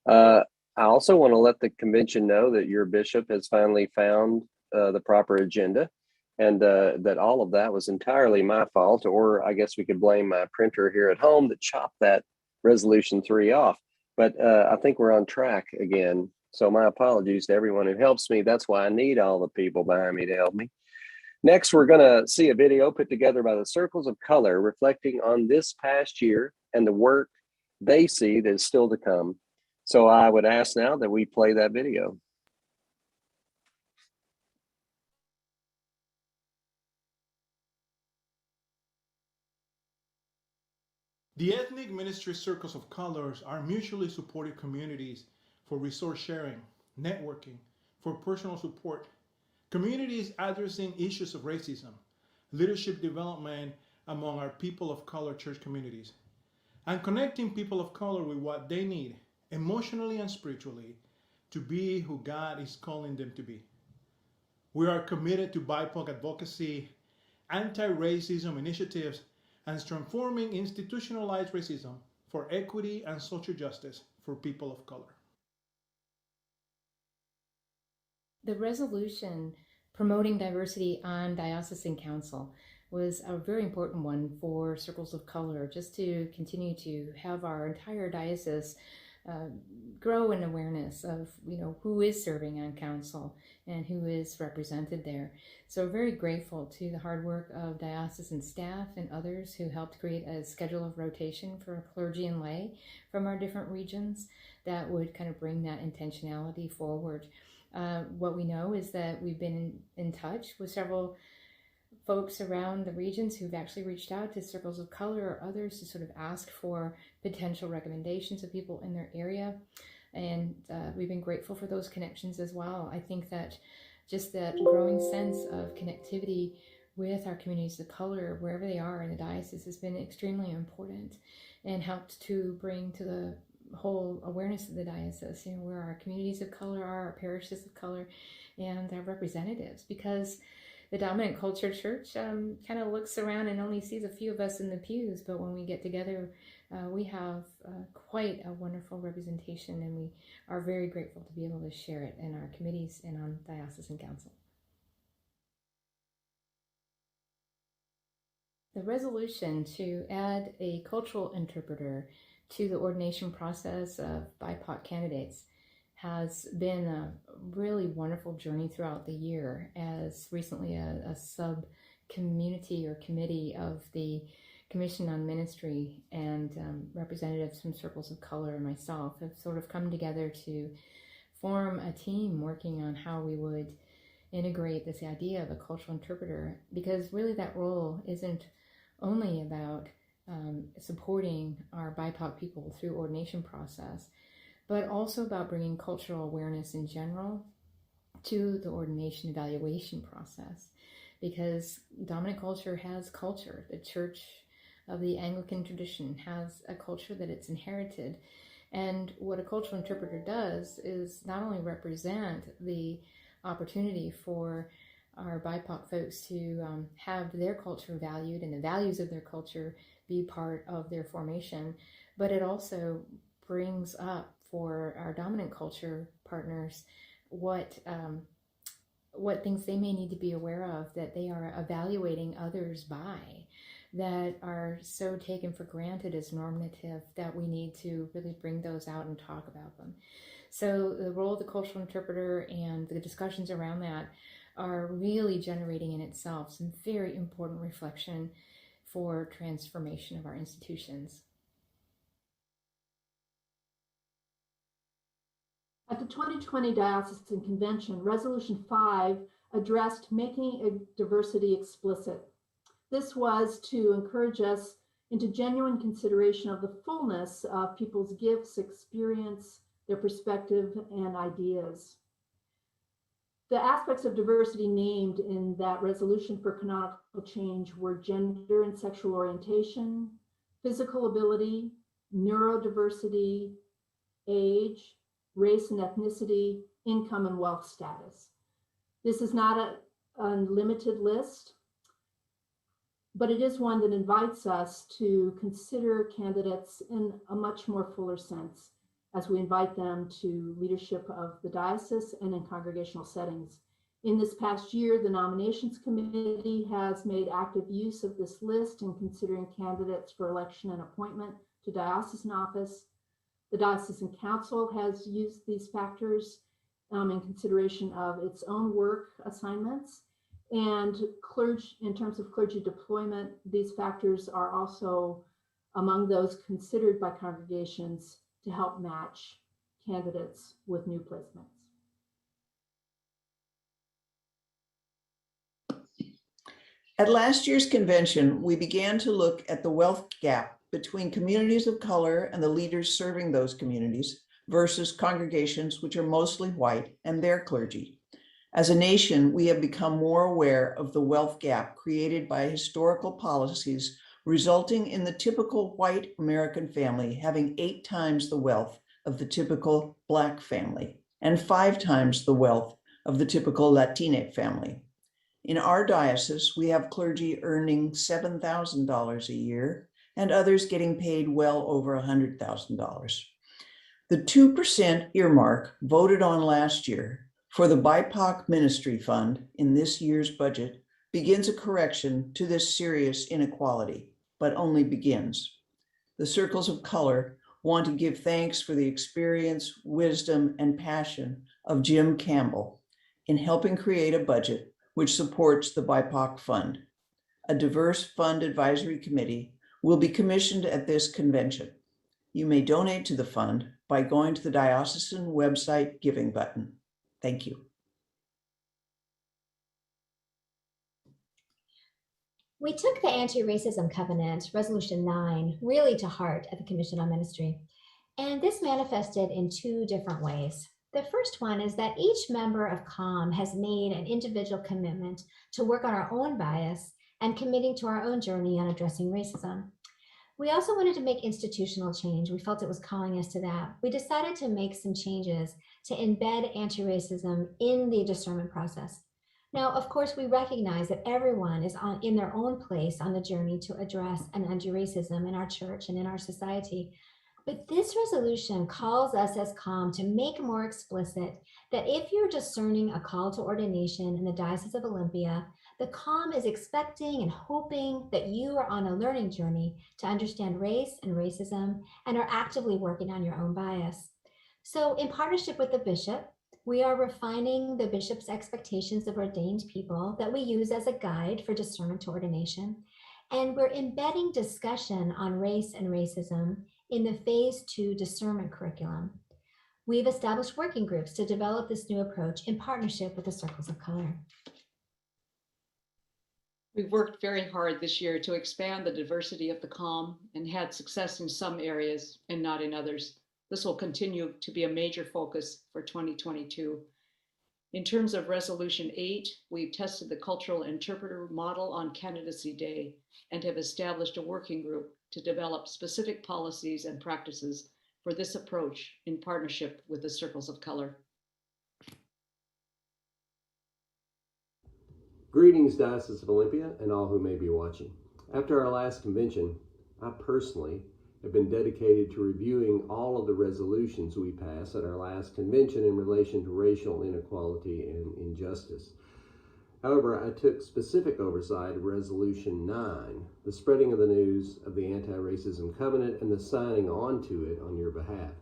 [SPEAKER 2] I also want to let the convention know that your bishop has finally found the proper agenda, and that all of that was entirely my fault, or I guess we could blame my printer here at home that chopped that resolution 3 off. But I think we're on track again. So my apologies to everyone who helps me. That's why I need all the people behind me to help me. Next, we're going to see a video put together by the Circles of Color reflecting on this past year and the work they see that is still to come. So I would ask now that we play that video.
[SPEAKER 14] The ethnic ministry circles of colors are mutually supportive communities for resource sharing, networking, for personal support, communities addressing issues of racism, leadership development among our people of color church communities, and connecting people of color with what they need emotionally and spiritually to be who God is calling them to be. We are committed to BIPOC advocacy, anti-racism initiatives, and transforming institutionalized racism for equity and social justice for people of color.
[SPEAKER 15] The resolution promoting diversity on Diocesan Council was a very important one for Circles of Color, just to continue to have our entire diocese grow in awareness of, who is serving on council and who is represented there. So very grateful to the hard work of diocesan staff and others who helped create a schedule of rotation for clergy and lay from our different regions that would kind of bring that intentionality forward. What we know is that we've been in touch with several folks around the regions who've actually reached out to Circles of Color or others to sort of ask for potential recommendations of people in their area. And we've been grateful for those connections as well. I think that just that growing sense of connectivity with our communities of color, wherever they are in the diocese, has been extremely important and helped to bring to the whole awareness of the diocese, where our communities of color are, our parishes of color, and our representatives, because the dominant culture church kind of looks around and only sees a few of us in the pews, but when we get together, we have quite a wonderful representation, and we are very grateful to be able to share it in our committees and on Diocesan Council. The resolution to add a cultural interpreter to the ordination process of BIPOC candidates has been a really wonderful journey throughout the year, as recently a sub-community or committee of the Commission on Ministry and representatives from Circles of Color and myself have sort of come together to form a team working on how we would integrate this idea of a cultural interpreter, because really that role isn't only about supporting our BIPOC people through ordination process, but also about bringing cultural awareness in general to the ordination evaluation process, because dominant culture has culture. The Church of the Anglican tradition has a culture that it's inherited. And what a cultural interpreter does is not only represent the opportunity for our BIPOC folks to have their culture valued and the values of their culture be part of their formation, but it also brings up for our dominant culture partners what things they may need to be aware of that they are evaluating others by, that are so taken for granted as normative, that we need to really bring those out and talk about them. So the role of the cultural interpreter and the discussions around that are really generating in itself some very important reflection for transformation of our institutions.
[SPEAKER 16] At the 2020 Diocesan Convention, Resolution 5 addressed making diversity explicit. This was to encourage us into genuine consideration of the fullness of people's gifts, experience, their perspective, and ideas. The aspects of diversity named in that resolution for canonical change were gender and sexual orientation, physical ability, neurodiversity, age, race and ethnicity, income and wealth status. This is not an unlimited list, but it is one that invites us to consider candidates in a much more fuller sense as we invite them to leadership of the diocese and in congregational settings. In this past year, the nominations committee has made active use of this list in considering candidates for election and appointment to diocesan office. The Diocesan Council has used these factors in consideration of its own work assignments. And clergy, in terms of clergy deployment, these factors are also among those considered by congregations to help match candidates with new placements.
[SPEAKER 17] At last year's convention, we began to look at the wealth gap between communities of color and the leaders serving those communities versus congregations which are mostly white and their clergy. As a nation, we have become more aware of the wealth gap created by historical policies resulting in the typical white American family having 8 times the wealth of the typical Black family and 5 times the wealth of the typical Latinx family. In our diocese, we have clergy earning $7,000 a year and others getting paid well over $100,000. The 2% earmark voted on last year for the BIPOC Ministry Fund in this year's budget begins a correction to this serious inequality, but only begins. The Circles of Color want to give thanks for the experience, wisdom, and passion of Jim Campbell in helping create a budget which supports the BIPOC Fund. A diverse fund advisory committee will be commissioned at this convention. You may donate to the fund by going to the diocesan website giving button. Thank you.
[SPEAKER 18] We took the Anti-Racism Covenant, Resolution 9, really to heart at the Commission on Ministry. And this manifested in 2 different ways. The first one is that each member of COM has made an individual commitment to work on our own bias and committing to our own journey on addressing racism. We also wanted to make institutional change. We felt it was calling us to that. We decided to make some changes to embed anti-racism in the discernment process. Now, of course, we recognize that everyone is in their own place on the journey to address and undo racism in our church and in our society. But this resolution calls us as COM to make more explicit that if you're discerning a call to ordination in the Diocese of Olympia, the COM is expecting and hoping that you are on a learning journey to understand race and racism and are actively working on your own bias. So in partnership with the bishop, we are refining the bishop's expectations of ordained people that we use as a guide for discernment to ordination. And we're embedding discussion on race and racism in the Phase 2 discernment curriculum. We've established working groups to develop this new approach in partnership with the Circles of Color.
[SPEAKER 19] We've worked very hard this year to expand the diversity of the COM and had success in some areas and not in others. This will continue to be a major focus for 2022. In terms of Resolution 8, we've tested the cultural interpreter model on Candidacy Day and have established a working group to develop specific policies and practices for this approach in partnership with the Circles of Color.
[SPEAKER 2] Greetings, Diocese of Olympia, and all who may be watching. After our last convention, I personally have been dedicated to reviewing all of the resolutions we passed at our last convention in relation to racial inequality and injustice. However, I took specific oversight of Resolution 9, the spreading of the news of the Anti-Racism Covenant and the signing on to it on your behalf.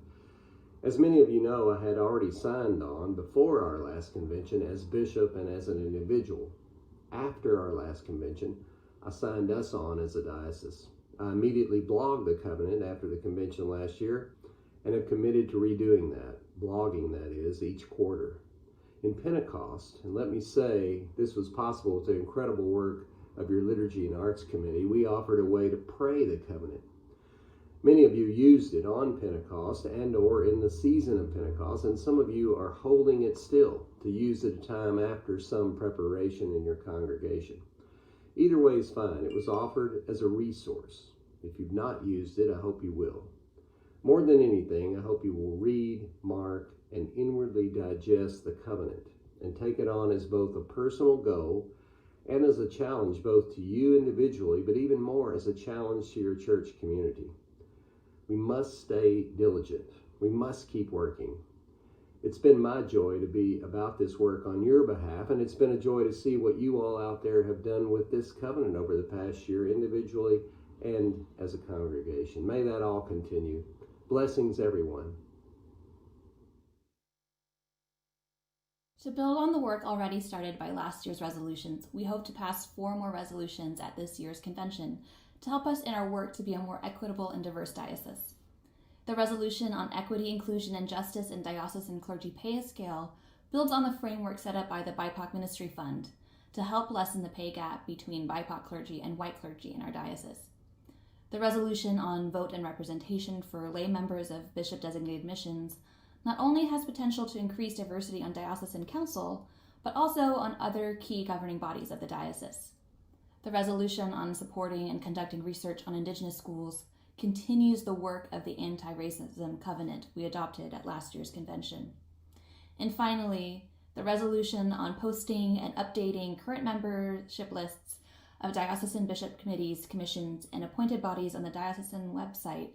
[SPEAKER 2] As many of you know, I had already signed on before our last convention as bishop and as an individual. After our last convention, I signed us on as a diocese. I immediately blogged the covenant after the convention last year and have committed to redoing that, blogging that is, each quarter. In Pentecost, and let me say this was possible with the incredible work of your Liturgy and Arts Committee, we offered a way to pray the covenant. Many of you used it on Pentecost and or in the season of Pentecost, and some of you are holding it still to use at a time after some preparation in your congregation. Either way is fine. It was offered as a resource. If you've not used it, I hope you will. More than anything, I hope you will read, mark, and inwardly digest the covenant and take it on as both a personal goal and as a challenge both to you individually, but even more as a challenge to your church community. We must stay diligent. We must keep working. It's been my joy to be about this work on your behalf, and it's been a joy to see what you all out there have done with this covenant over the past year, individually and as a congregation. May that all continue.
[SPEAKER 20] Blessings, everyone.
[SPEAKER 21] To build on the work already started by last year's resolutions, we hope to pass 4 more resolutions at this year's convention to help us in our work to be a more equitable and diverse diocese. The resolution on equity, inclusion, and justice in diocesan clergy pay scale builds on the framework set up by the BIPOC Ministry Fund to help lessen the pay gap between BIPOC clergy and white clergy in our diocese. The resolution on vote and representation for lay members of bishop-designated missions not only has potential to increase diversity on diocesan council, but also on other key governing bodies of the diocese. The resolution on supporting and conducting research on Indigenous schools continues the work of the Anti-Racism Covenant we adopted at last year's convention. And finally, the resolution on posting and updating current membership lists of diocesan bishop committees, commissions, and appointed bodies on the diocesan website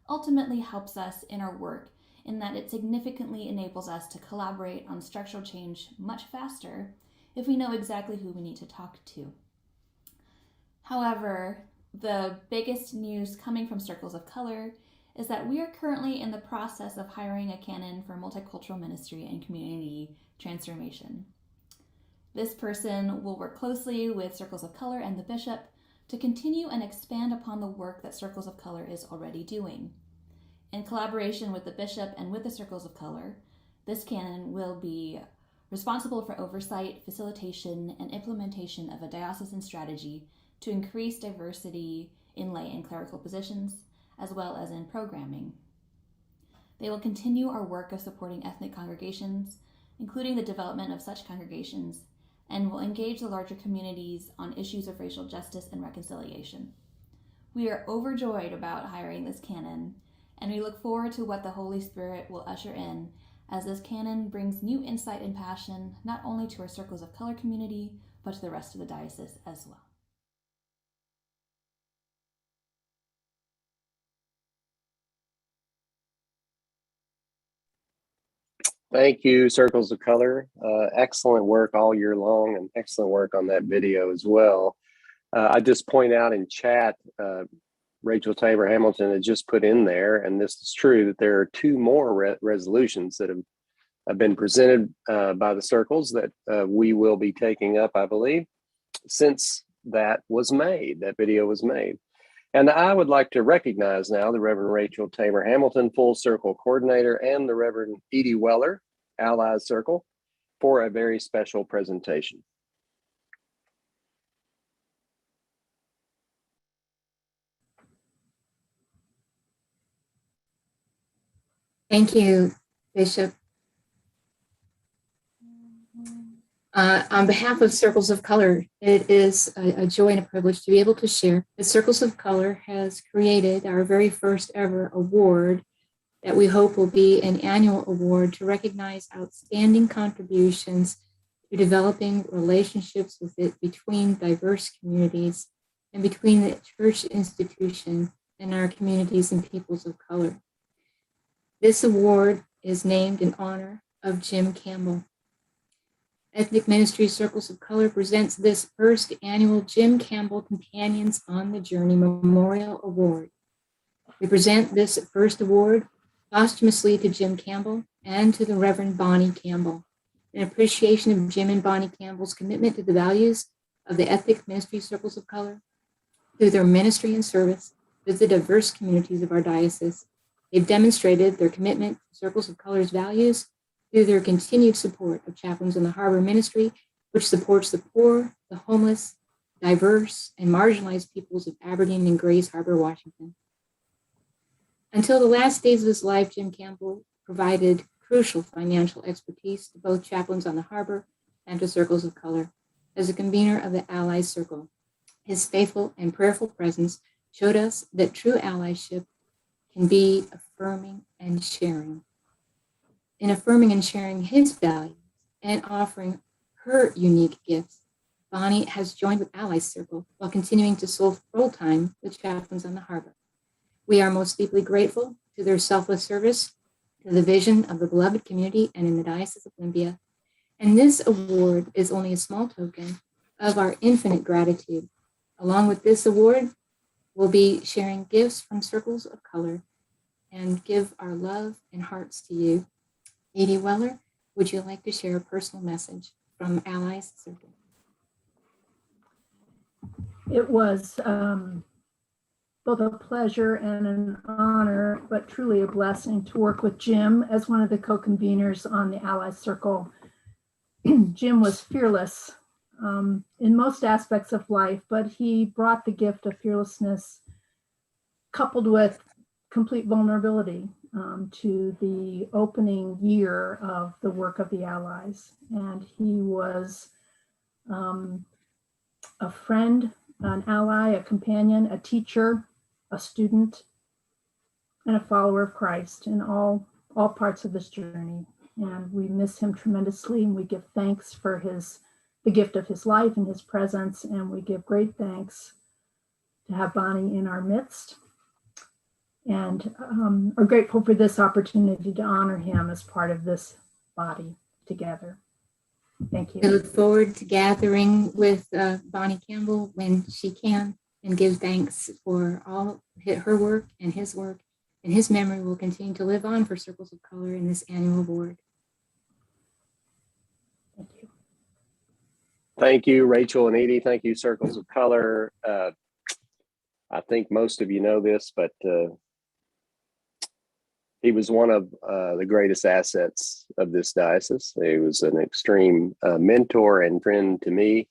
[SPEAKER 21] ultimately helps us in our work in that it significantly enables us to collaborate on structural change much faster if we know exactly who we need to talk to. However, the biggest news coming from Circles of Color is that we are currently in the process of hiring a canon for multicultural ministry and community transformation. This person will work closely with Circles of Color and the bishop to continue and expand upon the work that Circles of Color is already doing. In collaboration with the bishop and with the Circles of Color, this canon will be responsible for oversight, facilitation, and implementation of a diocesan strategy to increase diversity in lay and clerical positions, as well as in programming. They will continue our work of supporting ethnic congregations, including the development of such congregations, and will engage the larger communities on issues of racial justice and reconciliation. We are overjoyed about hiring this canon, and we look forward to what the Holy Spirit will usher in as this canon brings new insight and passion not only to our Circles of Color community, but to the rest of the diocese as well.
[SPEAKER 2] Thank you, Circles of Color. Excellent work all year long, and excellent work on that video as well. I just point out in chat, Rachel Tabor Hamilton had just put in there, and this is true, that there are 2 more resolutions that have been presented by the Circles that we will be taking up, I believe, since that video was made. And I would like to recognize now the Reverend Rachel Tabor Hamilton, Full Circle Coordinator, and the Reverend Edie Weller, Allies Circle, for a very special presentation.
[SPEAKER 15] Thank you, Bishop. On behalf of Circles of Color, it is a joy and a privilege to be able to share that Circles of Color has created our very first ever award that we hope will be an annual award to recognize outstanding contributions to developing relationships between diverse communities and between the church institution and our communities and peoples of color. This award is named in honor of Jim Campbell. Ethnic Ministry Circles of Color presents this first annual Jim Campbell Companions on the Journey Memorial Award. We present this first award posthumously to Jim Campbell and to the Reverend Bonnie Campbell, in appreciation of Jim and Bonnie Campbell's commitment to the values of the Ethnic Ministry Circles of Color. Through their ministry and service to the diverse communities of our diocese, they've demonstrated their commitment to Circles of Color's values through their continued support of Chaplains in the Harbor Ministry, which supports the poor, the homeless, diverse, and marginalized peoples of Aberdeen and Grays Harbor, Washington. Until the last days of his life, Jim Campbell provided crucial financial expertise to both Chaplains on the Harbor and to Circles of Color. As a convener of the Allies Circle, his faithful and prayerful presence showed us that true allyship can be affirming and sharing. In affirming and sharing his values and offering her unique gifts, Bonnie has joined with Allies Circle while continuing to serve full-time with Chaplains on the Harbor. We are most deeply grateful to their selfless service to the vision of the beloved community and in the Diocese of Olympia. And this award is only a small token of our infinite gratitude. Along with this award, we'll be sharing gifts from Circles of Color and give our love and hearts to you. Edie Weller, would you like to share a personal message from Allies Circle?
[SPEAKER 16] It was both a pleasure and an honor, but truly a blessing to work with Jim as one of the co-conveners on the Allies Circle. Jim was fearless in most aspects of life, but he brought the gift of fearlessness coupled with complete vulnerability to the opening year of the work of the Allies. And he was a friend, an ally, a companion, a teacher, a student, and a follower of Christ in all parts of this journey. And we miss him tremendously, and we give thanks for the gift of his life and his presence, and we give great thanks to have Bonnie in our midst, and are grateful for this opportunity to honor him as part of this body together. Thank you.
[SPEAKER 15] We look forward to gathering with Bonnie Campbell when she can, and give thanks for all her work, and his memory will continue to live on for Circles of Color in this annual board.
[SPEAKER 16] Thank you.
[SPEAKER 2] Thank you, Rachel and Edie. Thank you, Circles of Color. I think most of you know this, but he was one of the greatest assets of this diocese. He was an extreme mentor and friend to me,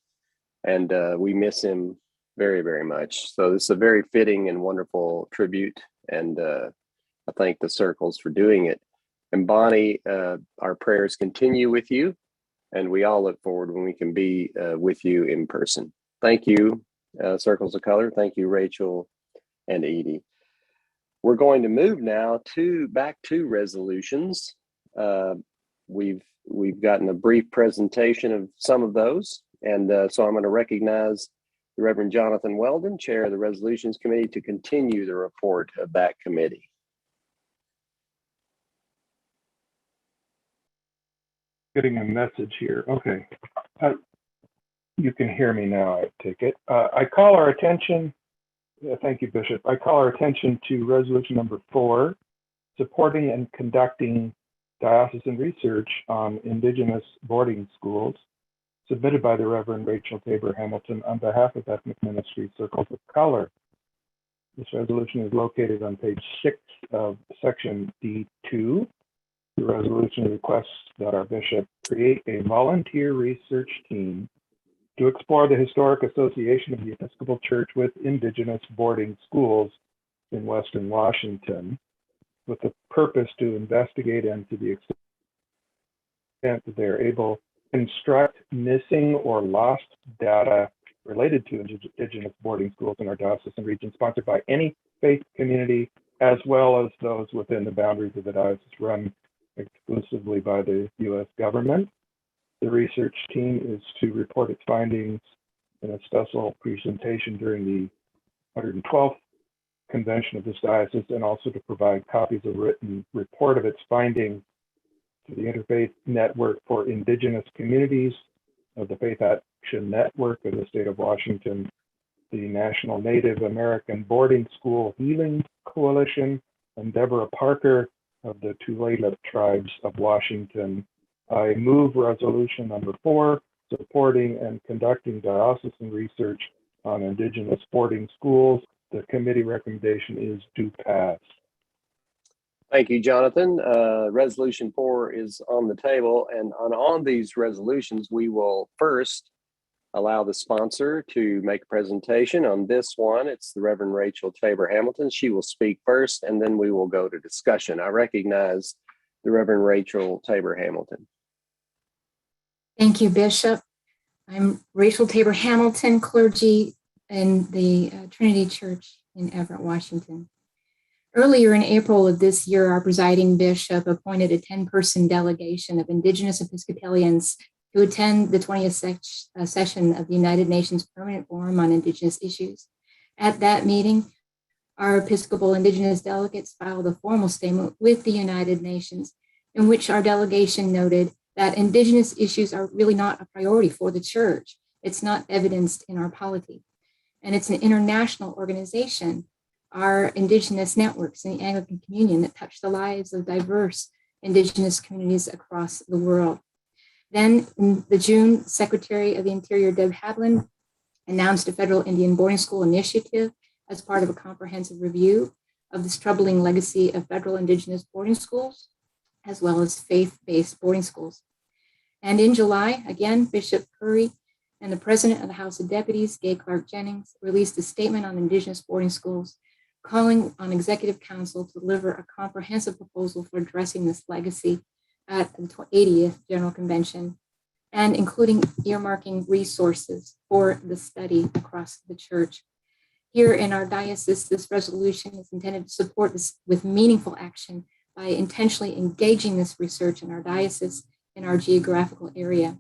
[SPEAKER 2] and we miss him very, very much. So this is a very fitting and wonderful tribute, and I thank the Circles for doing it. And Bonnie, our prayers continue with you, and we all look forward when we can be with you in person. Thank you, Circles of Color. Thank you, Rachel and Edie. We're going to move now back to resolutions. We've gotten a brief presentation of some of those, and so I'm going to recognize the Reverend Jonathan Weldon, Chair of the Resolutions Committee, to continue the report of that committee.
[SPEAKER 7] Getting a message here. Okay. You can hear me now, I take it. I call our attention, thank you, Bishop. I call our attention to resolution number 4, supporting and conducting diocesan research on Indigenous boarding schools, submitted by the Reverend Rachel Tabor Hamilton on behalf of Ethnic Ministry Circles of Color. This resolution is located on page 6 of section D2. The resolution requests that our bishop create a volunteer research team to explore the historic association of the Episcopal Church with Indigenous boarding schools in Western Washington, with the purpose to investigate and, to the extent that they're able, construct missing or lost data related to Indigenous boarding schools in our diocesan region, sponsored by any faith community, as well as those within the boundaries of the diocese, run exclusively by the U.S. government. The research team is to report its findings in a special presentation during the 112th convention of this diocese, and also to provide copies of a written report of its findings to the Interfaith Network for Indigenous Communities of the Faith Action Network of the state of Washington, the National Native American Boarding School Healing Coalition, and Deborah Parker of the Tulalip Tribes of Washington. I move resolution number 4, supporting and conducting diocesan research on Indigenous boarding schools. The committee recommendation is to pass.
[SPEAKER 2] Thank you, Jonathan. Resolution 4 is on the table, and on these resolutions, we will first allow the sponsor to make a presentation. On this one, it's the Reverend Rachel Tabor Hamilton. She will speak first, and then we will go to discussion. I recognize the Reverend Rachel Tabor Hamilton.
[SPEAKER 15] Thank you, Bishop. I'm Rachel Tabor Hamilton, clergy in the Trinity Church in Everett, Washington. Earlier in April of this year, our presiding bishop appointed a 10-person delegation of Indigenous Episcopalians to attend the 20th session of the United Nations Permanent Forum on Indigenous Issues. At that meeting, our Episcopal Indigenous delegates filed a formal statement with the United Nations, in which our delegation noted that Indigenous issues are really not a priority for the Church. It's not evidenced in our polity. And it's an international organization
[SPEAKER 20] our Indigenous networks in the Anglican Communion that touch the lives of diverse Indigenous communities across the world. Then in the June, Secretary of the Interior, Deb Hadlin, announced a federal Indian boarding school initiative as part of a comprehensive review of this troubling legacy of federal Indigenous boarding schools, as well as faith-based boarding schools. And in July, again, Bishop Curry and the President of the House of Deputies, Gay Clark Jennings, released a statement on Indigenous boarding schools, calling on Executive Council to deliver a comprehensive proposal for addressing this legacy at the 80th General Convention, and including earmarking resources for the study across the church. Here in our diocese, this resolution is intended to support this with meaningful action by intentionally engaging this research in our diocese in our geographical area.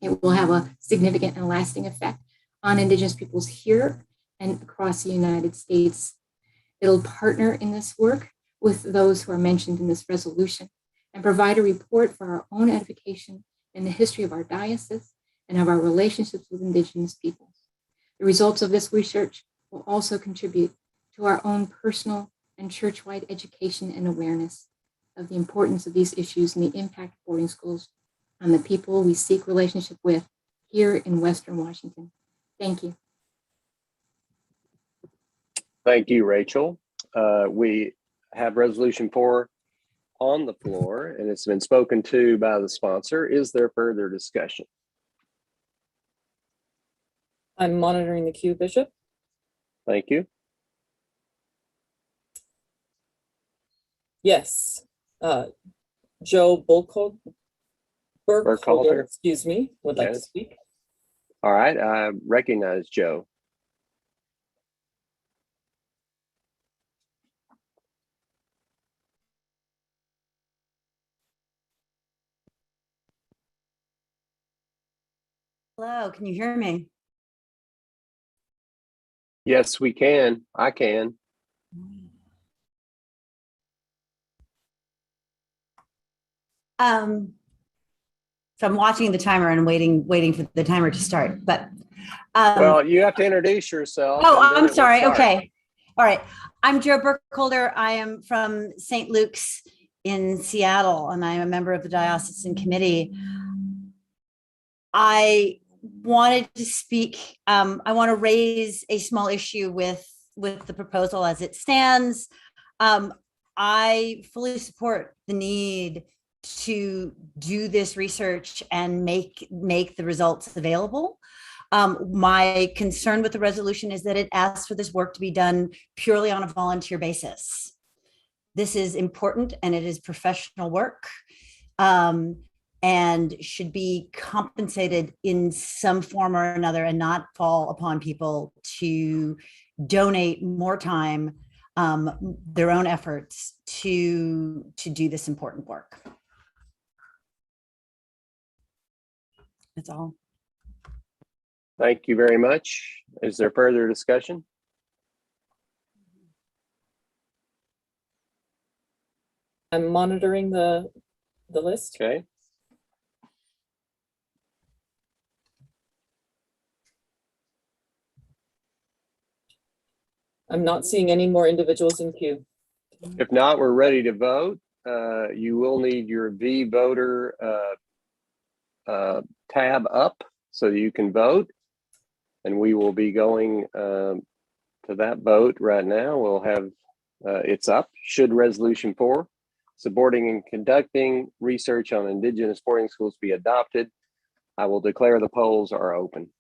[SPEAKER 20] It will have a significant and lasting effect on Indigenous peoples here and across the United States. It'll partner in this work with those who are mentioned in this resolution and provide a report for our own edification in the history of our diocese and of our relationships with Indigenous peoples. The results of this research will also contribute to our own personal and church-wide education and awareness of the importance of these issues and the impact of boarding schools on the people we seek relationship with here in Western Washington. Thank you.
[SPEAKER 2] Thank you, Rachel. We have resolution 4 on the floor, and it's been spoken to by the sponsor. Is there further discussion?
[SPEAKER 6] I'm monitoring the queue, Bishop.
[SPEAKER 2] Thank you.
[SPEAKER 6] Yes. Joe Burkholder, excuse me, would like to speak.
[SPEAKER 2] All right, I recognize Joe.
[SPEAKER 22] Hello, can you hear me?
[SPEAKER 2] Yes, we can. I can.
[SPEAKER 22] So I'm watching the timer and waiting for the timer to start. But
[SPEAKER 2] well, you have to introduce yourself.
[SPEAKER 22] Oh, I'm sorry. Okay. All right. I'm Joe Burkholder. I am from St. Luke's in Seattle, and I'm a member of the Diocesan Committee. I wanted to speak. I want to raise a small issue with the proposal as it stands. I fully support the need to do this research and make the results available. My concern with the resolution is that it asks for this work to be done purely on a volunteer basis. This is important and it is professional work, and should be compensated in some form or another and not fall upon people to donate more time, their own efforts to do this important work. That's all.
[SPEAKER 2] Thank you very much. Is there further discussion?
[SPEAKER 6] I'm monitoring the list.
[SPEAKER 2] Okay.
[SPEAKER 6] I'm not seeing any more individuals in queue.
[SPEAKER 2] If not, we're ready to vote. You will need your V voter tab up so you can vote. And we will be going to that vote right now. We'll have it's up. Should resolution 4, supporting and conducting research on Indigenous boarding schools, be adopted, I will declare the polls are open.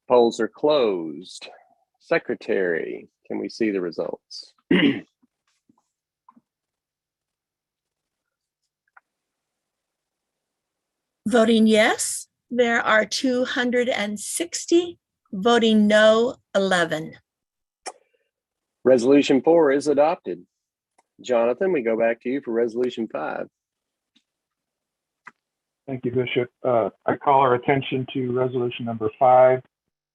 [SPEAKER 2] Polls are closed. Secretary, can we see the results?
[SPEAKER 3] Voting yes, there are 260. Voting no, 11.
[SPEAKER 2] Resolution 4 is adopted. Jonathan, we go back to you for Resolution 5.
[SPEAKER 7] Thank you, Bishop. I call our attention to resolution number 5,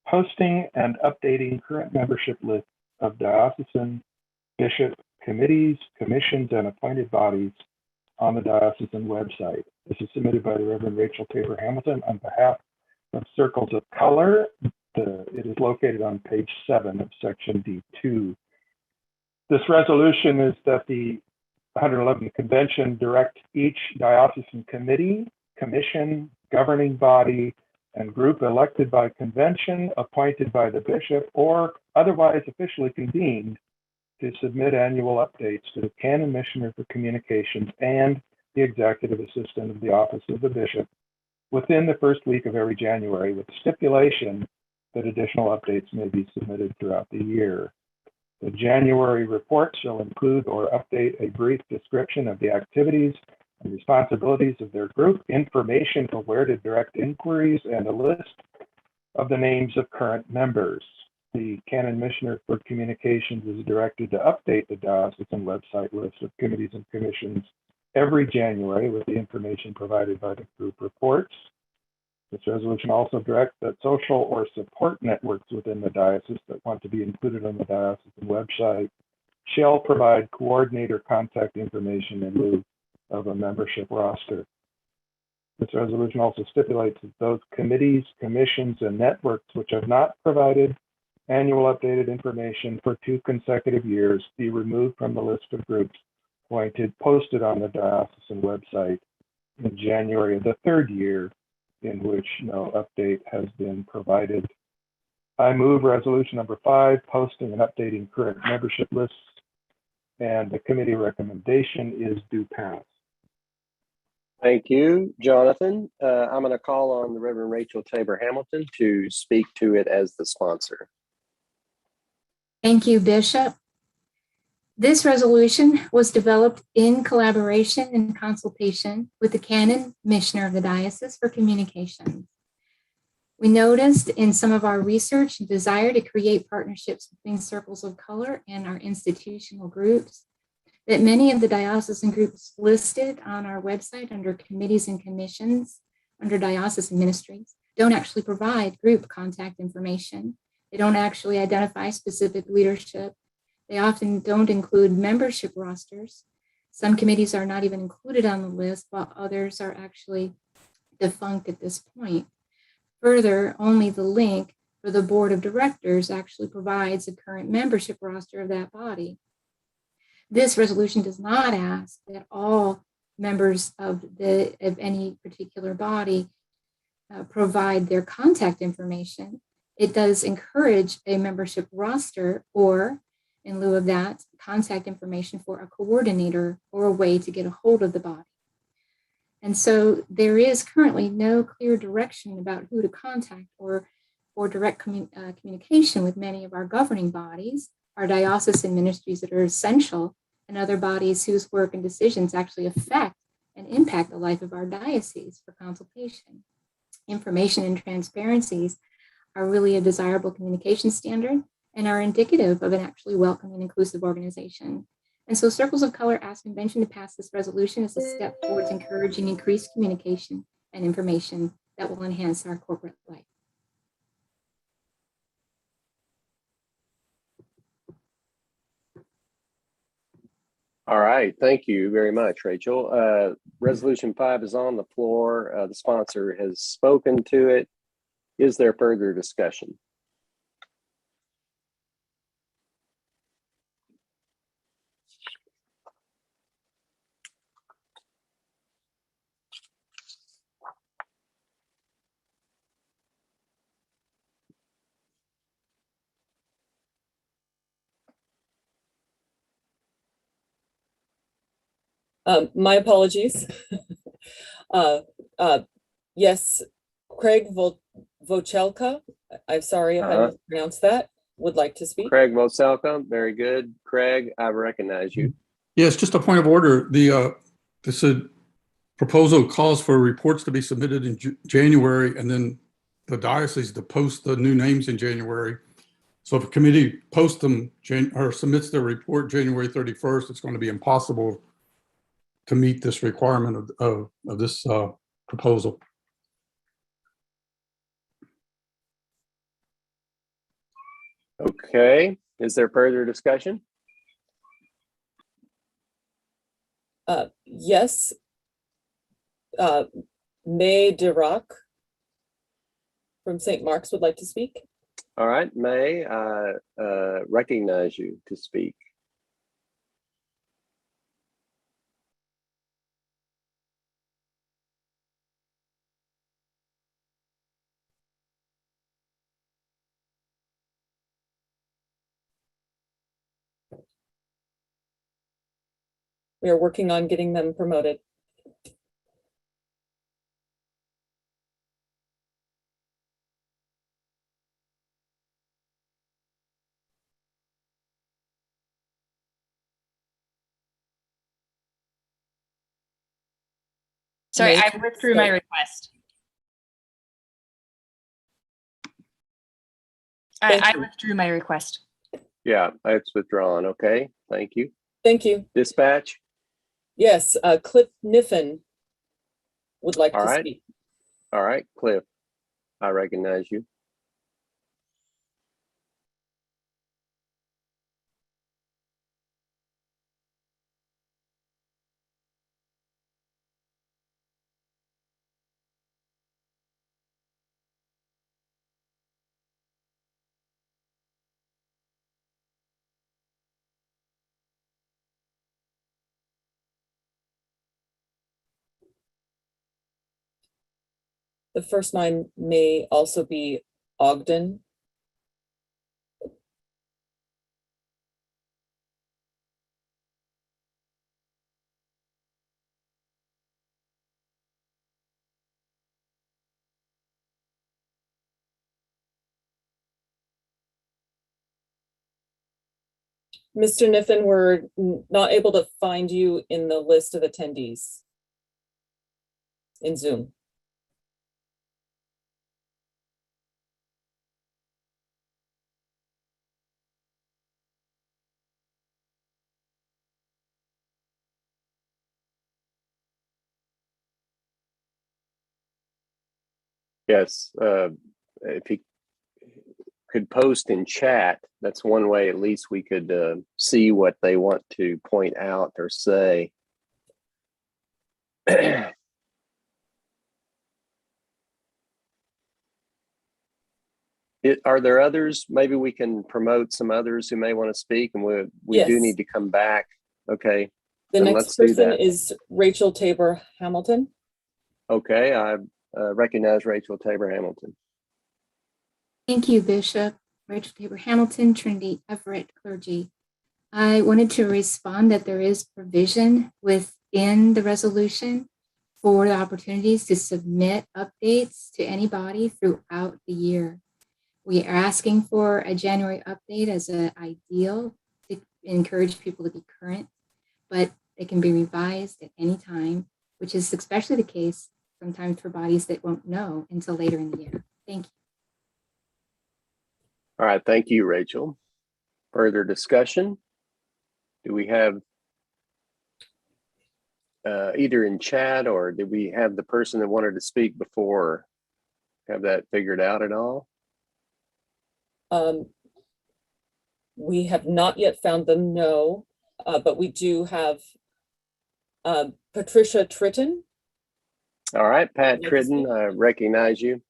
[SPEAKER 7] posting and updating current membership list of diocesan bishop committees, commissions, and appointed bodies on the diocesan website. This is submitted by the Reverend Rachel Tabor Hamilton on behalf of Circles of Color. It is located on page 7 of section D2. This resolution is that the 111th Convention direct each diocesan committee, commission, governing body, and group elected by convention, appointed by the bishop, or otherwise officially convened to submit annual updates to the Canon Missioner for Communications and the Executive Assistant of the Office of the Bishop within the first week of every January, with stipulation that additional updates may be submitted throughout the year. The January report shall include or update a brief description of the activities and responsibilities of their group, information for where to direct inquiries, and a list of the names of current members. The Canon Missioner for Communications is directed to update the diocesan website list of committees and commissions every January with the information provided by the group reports. This resolution also directs that social or support networks within the diocese that want to be included on the diocesan website shall provide coordinator contact information in lieu of a membership roster. This resolution also stipulates that those committees, commissions, and networks which have not provided annual updated information for 2 consecutive years be removed from the list of groups posted on the diocesan website in January of the 3rd year in which no update has been provided. I move resolution number 5, posting and updating current membership lists, and the committee recommendation is do pass.
[SPEAKER 2] Thank you, Jonathan. I'm going to call on the Reverend Rachel Tabor Hamilton to speak to it as the sponsor.
[SPEAKER 20] Thank you, Bishop. This resolution was developed in collaboration and consultation with the Canon Missioner of the Diocese for Communications. We noticed in some of our research a desire to create partnerships between Circles of Color and our institutional groups, that many of the diocesan groups listed on our website under committees and commissions under diocesan ministries don't actually provide group contact information. They don't actually identify specific leadership. They often don't include membership rosters. Some committees are not even included on the list, while others are actually defunct at this point. Further, only the link for the board of directors actually provides a current membership roster of that body. This resolution does not ask that all members of any particular body provide their contact information. It does encourage a membership roster, or in lieu of that, contact information for a coordinator or a way to get a hold of the body. And so there is currently no clear direction about who to contact or direct communication with many of our governing bodies, our diocesan ministries that are essential, and other bodies whose work and decisions actually affect and impact the life of our diocese for consultation. Information and transparencies are really a desirable communication standard and are indicative of an actually welcoming and inclusive organization. And so Circles of Color ask Convention to pass this resolution as a step towards encouraging increased communication and information that will enhance our corporate life.
[SPEAKER 2] All right, thank you very much, Rachel. Resolution 5 is on the floor. The sponsor has spoken to it. Is there further discussion?
[SPEAKER 6] My apologies. Yes, Craig Vochelka, I'm sorry if I mispronounced that, would like to speak.
[SPEAKER 2] Craig Vochelka, very good. Craig, I recognize you.
[SPEAKER 1] Yes, just a point of order. This proposal calls for reports to be submitted in January, and then the diocese to post the new names in January. So if a committee posts them or submits their report January 31st, it's going to be impossible to meet this requirement of this proposal.
[SPEAKER 2] Okay, is there further discussion?
[SPEAKER 6] Yes. May Dirac from St. Mark's would like to speak.
[SPEAKER 2] All right, May, I recognize you to speak.
[SPEAKER 6] We are working on getting them promoted.
[SPEAKER 4] Sorry,
[SPEAKER 6] May,
[SPEAKER 4] I withdrew my request. I withdrew my request.
[SPEAKER 2] Yeah, it's withdrawn. Okay, thank you.
[SPEAKER 6] Thank you.
[SPEAKER 2] Dispatch.
[SPEAKER 6] Yes, Cliff Niffen would like
[SPEAKER 2] All
[SPEAKER 6] to
[SPEAKER 2] right.
[SPEAKER 6] speak.
[SPEAKER 2] All right, Cliff, I recognize you.
[SPEAKER 6] The first name may also be Ogden. Mr. Niffen, we're not able to find you in the list of attendees in Zoom.
[SPEAKER 2] Yes, if he could post in chat, that's one way at least we could see what they want to point out or say. Are there others? Maybe we can promote some others who may want to speak, and we do
[SPEAKER 6] Yes.
[SPEAKER 2] need to come back. Okay.
[SPEAKER 6] The
[SPEAKER 2] then
[SPEAKER 6] next
[SPEAKER 2] let's do
[SPEAKER 6] person
[SPEAKER 2] that.
[SPEAKER 6] is Rachel Tabor Hamilton.
[SPEAKER 2] Okay, I recognize Rachel Tabor Hamilton.
[SPEAKER 20] Thank you, Bishop. Rachel Tabor Hamilton, Trinity Everett Clergy. I wanted to respond that there is provision within the resolution for the opportunities to submit updates to anybody throughout the year. We are asking for a January update as an ideal to encourage people to be current, but it can be revised at any time, which is especially the case sometimes for bodies that won't know until later in the year. Thank you.
[SPEAKER 2] All right, thank you, Rachel. Further discussion? Do we have either in chat, or did we have the person that wanted to speak before have that figured out at all?
[SPEAKER 6] We have not yet found them, no, but we do have Patricia Tritton.
[SPEAKER 2] All right, Pat
[SPEAKER 6] Like to
[SPEAKER 2] Tritton, I recognize you.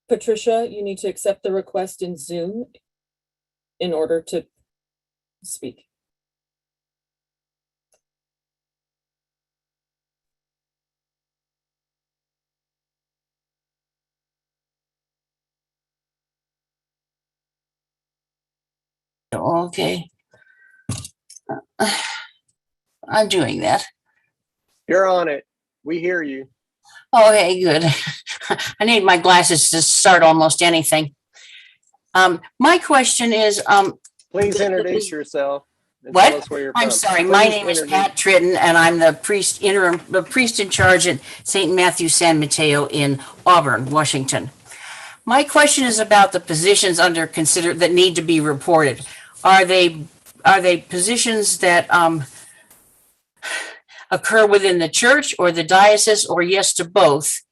[SPEAKER 6] Patricia, you need to accept the request in Zoom in order to speak.
[SPEAKER 5] Okay. I'm doing that.
[SPEAKER 2] You're on it. We hear you.
[SPEAKER 5] Okay, good. I need my glasses to start almost anything. My question is,
[SPEAKER 2] Please introduce yourself. And
[SPEAKER 5] what?
[SPEAKER 2] Tell us where you're
[SPEAKER 5] I'm
[SPEAKER 2] from.
[SPEAKER 5] sorry.
[SPEAKER 2] Please
[SPEAKER 5] My name is
[SPEAKER 2] introduce-
[SPEAKER 5] Pat Tritton, and I'm the priest in charge at St. Matthew San Mateo in Auburn, Washington. My question is about the positions under consider that need to be reported. Are they positions that occur within the church or the diocese, or yes to both?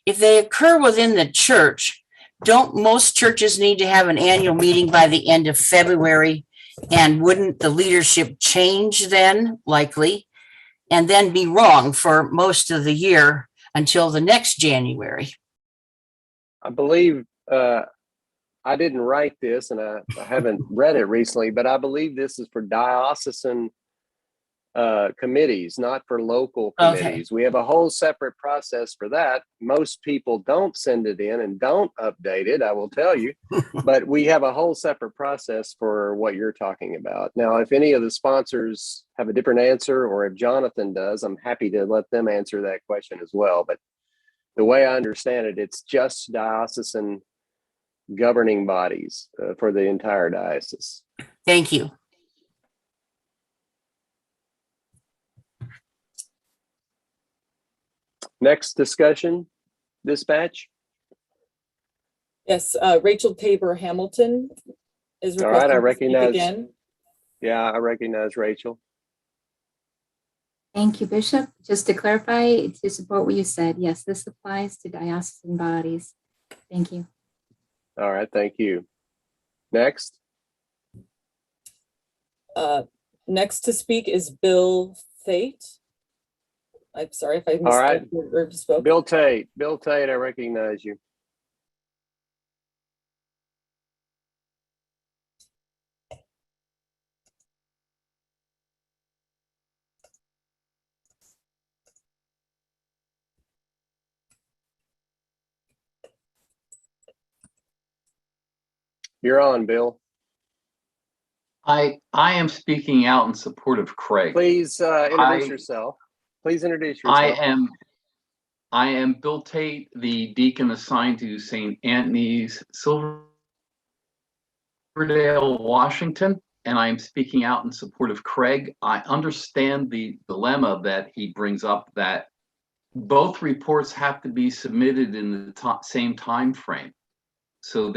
[SPEAKER 5] If they occur within the church, don't most churches need to have an annual meeting by the end of February? And wouldn't the leadership change then, likely, and then be wrong for most of the year until the next January?
[SPEAKER 2] I believe I didn't write this, and I haven't read it recently, but I believe this is for diocesan committees, not for local committees. We have a whole separate process for that. Most people don't send it in and don't update it, I will tell you, but we have a whole separate process for what you're talking about. Now, if any of the sponsors have a different answer, or if Jonathan does, I'm happy to let them answer that question as well. But the way I understand it, it's just diocesan governing bodies for the entire diocese.
[SPEAKER 5] Thank you.
[SPEAKER 2] Next discussion, dispatch.
[SPEAKER 6] Yes, Rachel Tabor Hamilton is
[SPEAKER 2] All right, I
[SPEAKER 6] requesting to speak
[SPEAKER 2] recognize.
[SPEAKER 6] again.
[SPEAKER 2] Yeah, I recognize Rachel.
[SPEAKER 20] Thank you, Bishop. Just to clarify, to support what you said, yes, this applies to diocesan bodies. Thank you.
[SPEAKER 2] All right, thank you. Next.
[SPEAKER 6] Next to speak is Bill Tate. I'm sorry if I
[SPEAKER 2] All right.
[SPEAKER 6] missed or spoke.
[SPEAKER 2] Bill Tate. Bill Tate, I recognize you. You're on, Bill.
[SPEAKER 8] I am speaking out in support of Craig.
[SPEAKER 2] Please introduce yourself. Please introduce yourself.
[SPEAKER 8] I am Bill Tate, the deacon assigned to St. Anthony's, Silverdale, Washington, and I am speaking out in support of Craig. I understand the dilemma that he brings up, that both reports have to be submitted in the same time frame. So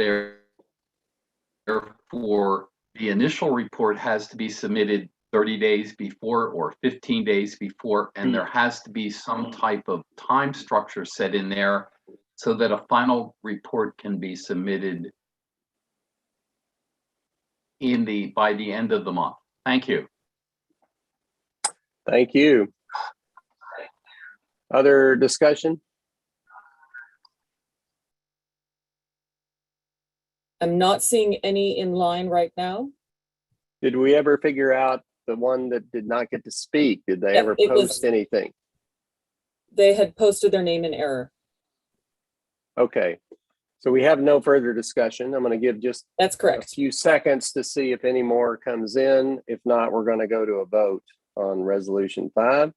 [SPEAKER 8] therefore, the initial report has to be submitted 30 days before or 15 days before, and there has to be some type of time structure set in there so that a final report can be submitted by the end of the month. Thank you.
[SPEAKER 2] Thank you. Other discussion?
[SPEAKER 6] I'm not seeing any in line right now.
[SPEAKER 2] Did we ever figure out the one that did not get to speak? Did they ever post anything?
[SPEAKER 6] They had posted their name in error.
[SPEAKER 2] Okay, so we have no further discussion. I'm going to give just
[SPEAKER 6] That's correct.
[SPEAKER 2] a few seconds to see if any more comes in. If not, we're going to go to a vote on Resolution 5.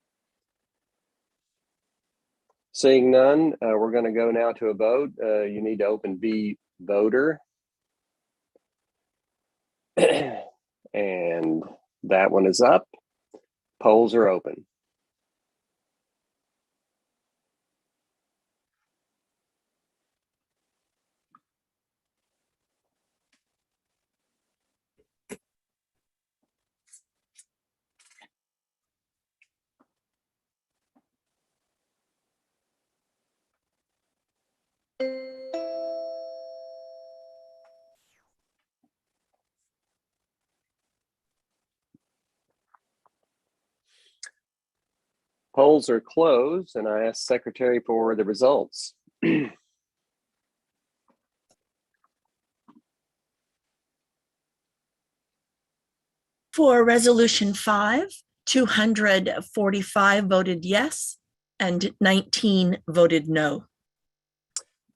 [SPEAKER 2] Seeing none, we're going to go now to a vote. You need to open Be Voter. And that one is up. Polls are open. Polls are closed, and I ask Secretary for the results.
[SPEAKER 3] For Resolution 5, 245 voted yes and 19 voted no.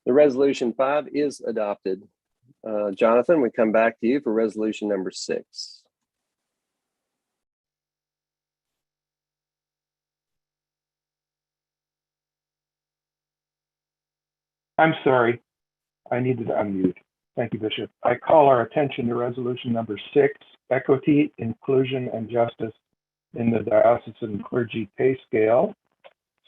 [SPEAKER 2] The Resolution 5 is adopted. Jonathan, we come back to you for resolution number 6.
[SPEAKER 7] I'm sorry, I needed to unmute. Thank you, Bishop. I call our attention to resolution number 6, equity, inclusion, and justice in the diocesan clergy pay scale,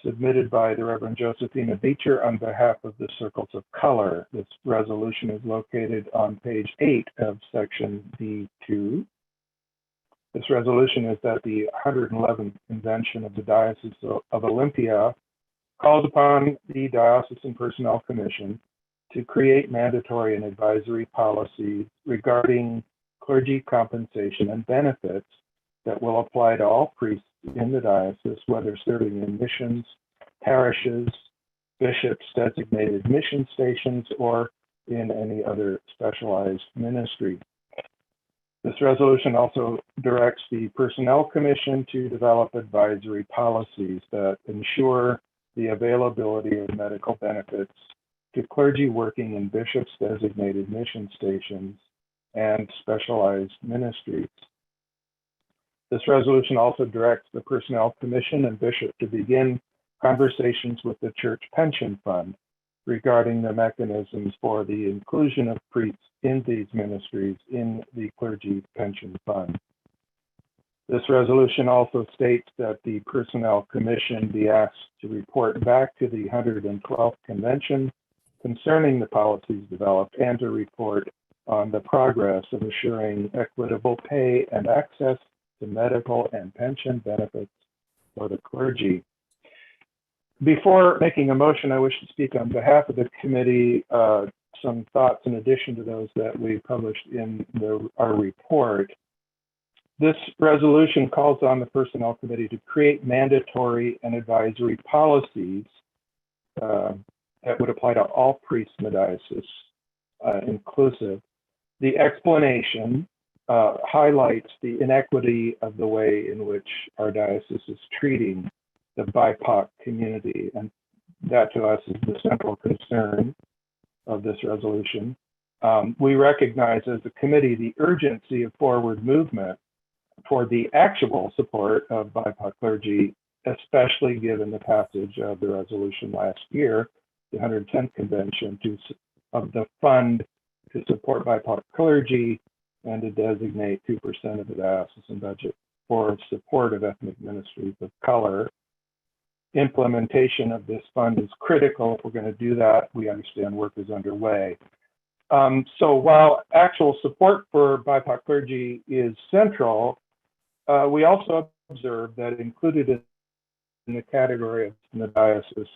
[SPEAKER 7] submitted by the Reverend Josephina Beecher on behalf of the Circles of Color. This resolution is located on page 8 of section D2. This resolution is that the 111th Convention of the Diocese of Olympia calls upon the Diocesan Personnel Commission to create mandatory and advisory policies regarding clergy compensation and benefits that will apply to all priests in the diocese, whether serving in missions, parishes, bishops, designated mission stations, or in any other specialized ministry. This resolution also directs the Personnel Commission to develop advisory policies that ensure the availability of medical benefits to clergy working in bishops' designated mission stations and specialized ministries. This resolution also directs the Personnel Commission and Bishop to begin conversations with the Church Pension Fund regarding the mechanisms for the inclusion of priests in these ministries in the Clergy Pension Fund. This resolution also states that the Personnel Commission be asked to report back to the 112th Convention concerning the policies developed and to report on the progress of assuring equitable pay and access to medical and pension benefits for the clergy. Before making a motion, I wish to speak on behalf of the committee, some thoughts in addition to those that we published in our report. This resolution calls on the Personnel Committee to create mandatory and advisory policies that would apply to all priests in the diocese, inclusive. The explanation highlights the inequity of the way in which our diocese is treating the BIPOC community, and that to us is the central concern of this resolution. We recognize as a committee the urgency of forward movement for the actual support of BIPOC clergy, especially given the passage of the resolution last year, the 110th Convention, of the fund to support BIPOC clergy and to designate 2% of the diocesan budget for support of ethnic ministries of color. Implementation of this fund is critical. If we're going to do that, we understand work is underway. So while actual support for BIPOC clergy is central, we also observe that included in the category of the diocese,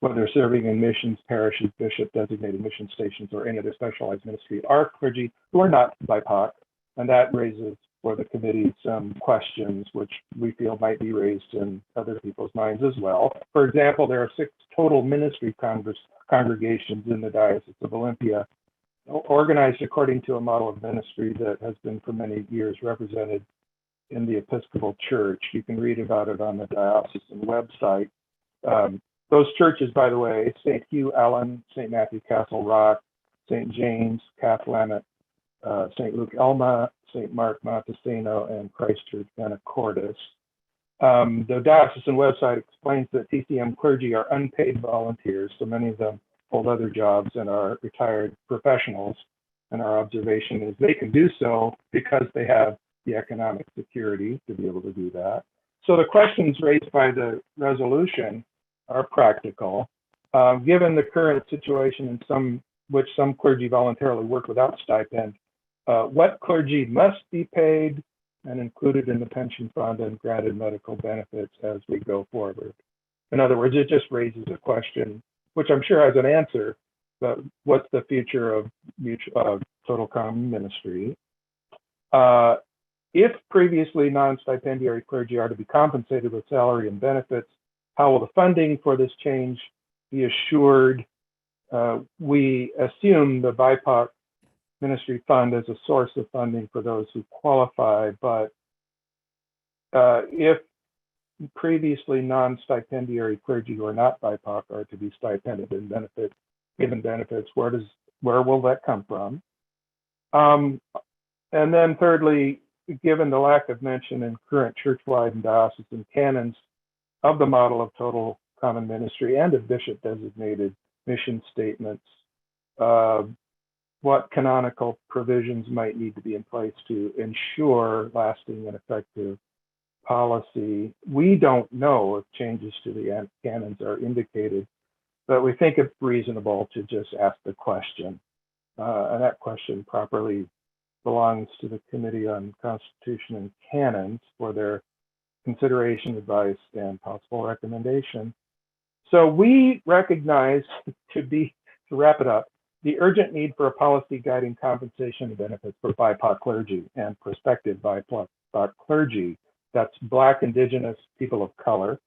[SPEAKER 7] whether serving in missions, parishes, bishop designated mission stations, or any other specialized ministry, are clergy who are not BIPOC, and that raises for the committee some questions which we feel might be raised in other people's minds as well. For example, there are 6 total ministry congregations in the Diocese of Olympia, organized according to a model of ministry that has been for many years represented in the Episcopal Church. You can read about it on the diocesan website. Those churches, by the way, St. Hugh Allen, St. Matthew Castle Rock, St. James, Cathlamet, St. Luke Elma, St. Mark Montesano, and Christchurch Anacortes. The diocesan website explains that TCM clergy are unpaid volunteers, so many of them hold other jobs and are retired professionals. And our observation is they can do so because they have the economic security to be able to do that. So the questions raised by the resolution are practical. Given the current situation in which some clergy voluntarily work without stipend, what clergy must be paid and included in the pension fund and granted medical benefits as we go forward? In other words, it just raises a question, which I'm sure has an answer, but what's the future of total common ministry? If previously non-stipendiary clergy are to be compensated with salary and benefits, how will the funding for this change be assured? We assume the BIPOC Ministry Fund as a source of funding for those who qualify, but if previously non-stipendiary clergy who are not BIPOC are to be stipended and given benefits, where will that come from? And then thirdly, given the lack of mention in current churchwide and diocesan canons of the model of total common ministry and of bishop designated mission statements, what canonical provisions might need to be in place to ensure lasting and effective policy. We don't know if changes to the canons are indicated, but we think it's reasonable to just ask the question. And that question properly belongs to the Committee on Constitution and Canons for their consideration, advice, and possible recommendation. So we recognize, to wrap it up, the urgent need for a policy guiding compensation and benefits for BIPOC clergy and prospective BIPOC clergy. That's Black, Indigenous, people of color.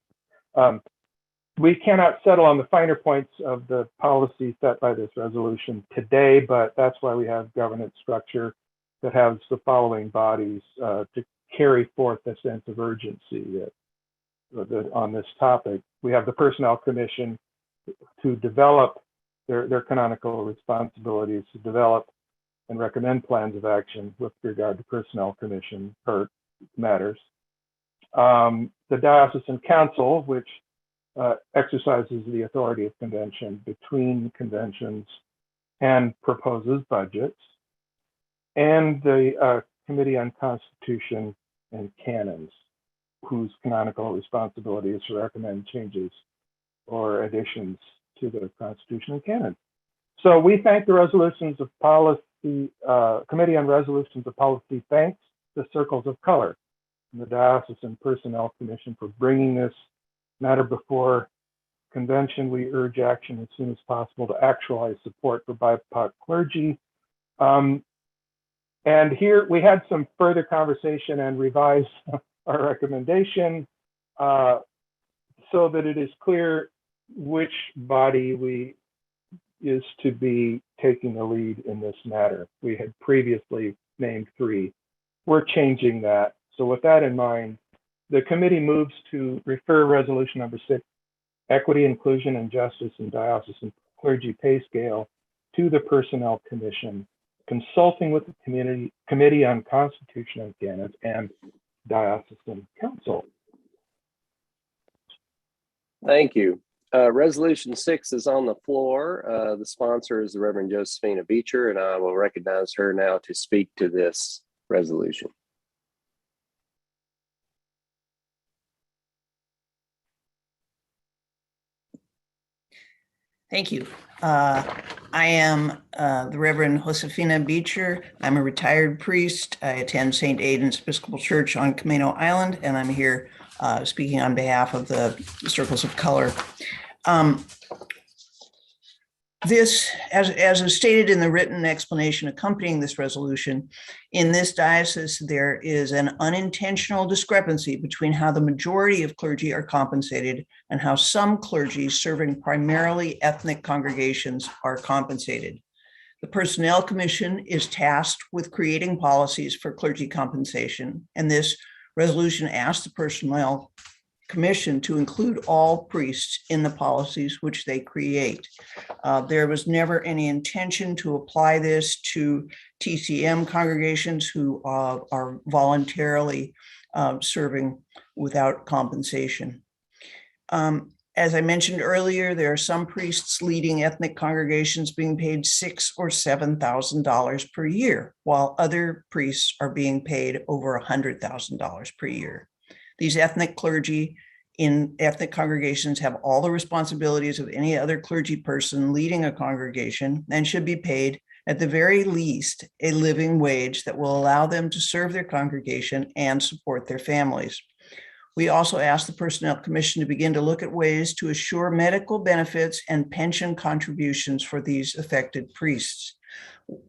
[SPEAKER 7] We cannot settle on the finer points of the policy set by this resolution today, but that's why we have governance structure that has the following bodies to carry forth a sense of urgency on this topic. We have the Personnel Commission to develop their canonical responsibilities, to develop and recommend plans of action with regard to Personnel Commission matters. The Diocesan Council, which exercises the authority of convention between conventions and proposes budgets, and the Committee on Constitution and Canons, whose canonical responsibility is to recommend changes or additions to the Constitution and Canons. So we thank the Resolutions of Policy, Committee on Resolutions of Policy thanks the Circles of Color and the Diocesan Personnel Commission for bringing this matter before convention. We urge action as soon as possible to actualize support for BIPOC clergy. And here we had some further conversation and revised our recommendation so that it is clear which body is to be taking the lead in this matter. We had previously named 3. We're changing that. So with that in mind, the committee moves to refer resolution number 6, Equity, Inclusion, and Justice in Diocesan Clergy Pay Scale, to the Personnel Commission, consulting with the Committee on Constitution and Canons and Diocesan Council.
[SPEAKER 2] Thank you. Resolution 6 is on the floor. The sponsor is the Reverend Josephina Beecher, and I will recognize her now to speak to this resolution.
[SPEAKER 17] Thank you. I am the Reverend Josephina Beecher. I'm a retired priest. I attend St. Aidan's Episcopal Church on Camino Island, and I'm here speaking on behalf of the Circles of Color. This, as is stated in the written explanation accompanying this resolution, in this diocese, there is an unintentional discrepancy between how the majority of clergy are compensated and how some clergy serving primarily ethnic congregations are compensated. The Personnel Commission is tasked with creating policies for clergy compensation, and this resolution asks the Personnel Commission to include all priests in the policies which they create. There was never any intention to apply this to TCM congregations who are voluntarily serving without compensation. As I mentioned earlier, there are some priests leading ethnic congregations being paid $6,000 or $7,000 per year, while other priests are being paid over $100,000 per year. These ethnic clergy in ethnic congregations have all the responsibilities of any other clergy person leading a congregation and should be paid, at the very least, a living wage that will allow them to serve their congregation and support their families. We also asked the Personnel Commission to begin to look at ways to assure medical benefits and pension contributions for these affected priests.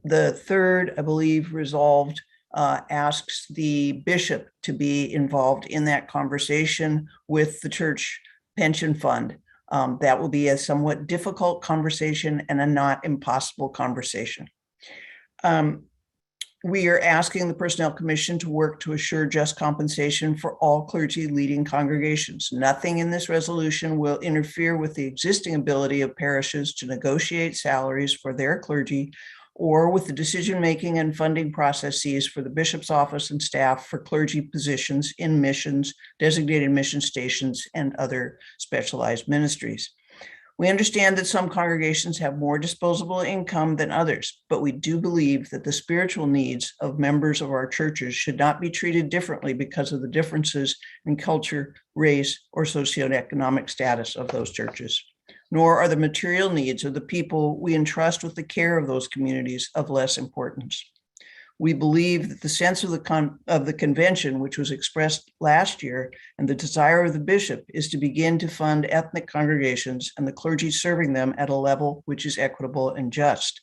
[SPEAKER 17] The third, I believe, resolved asks the bishop to be involved in that conversation with the church pension fund. That will be a somewhat difficult conversation and a not impossible conversation. We are asking the Personnel Commission to work to assure just compensation for all clergy leading congregations. Nothing in this resolution will interfere with the existing ability of parishes to negotiate salaries for their clergy or with the decision-making and funding processes for the bishop's office and staff for clergy positions in missions, designated mission stations, and other specialized ministries. We understand that some congregations have more disposable income than others, but we do believe that the spiritual needs of members of our churches should not be treated differently because of the differences in culture, race, or socioeconomic status of those churches. Nor are the material needs of the people we entrust with the care of those communities of less importance. We believe that the sense of the convention, which was expressed last year, and the desire of the bishop is to begin to fund ethnic congregations and the clergy serving them at a level which is equitable and just.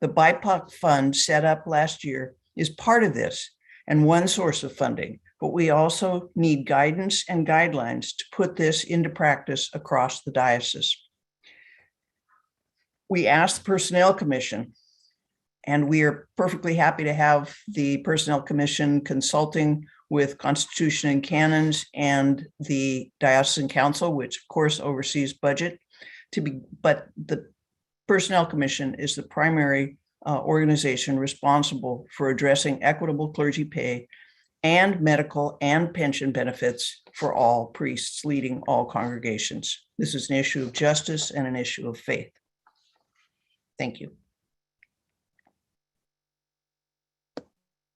[SPEAKER 17] The BIPOC fund set up last year is part of this and one source of funding, but we also need guidance and guidelines to put this into practice across the diocese. We asked the Personnel Commission, and we are perfectly happy to have the Personnel Commission consulting with Constitution and Canons and the Diocesan Council, which of course oversees budget, but the Personnel Commission is the primary organization responsible for addressing equitable clergy pay and medical and pension benefits for all priests leading all congregations. This is an issue of justice and an issue of faith. Thank you.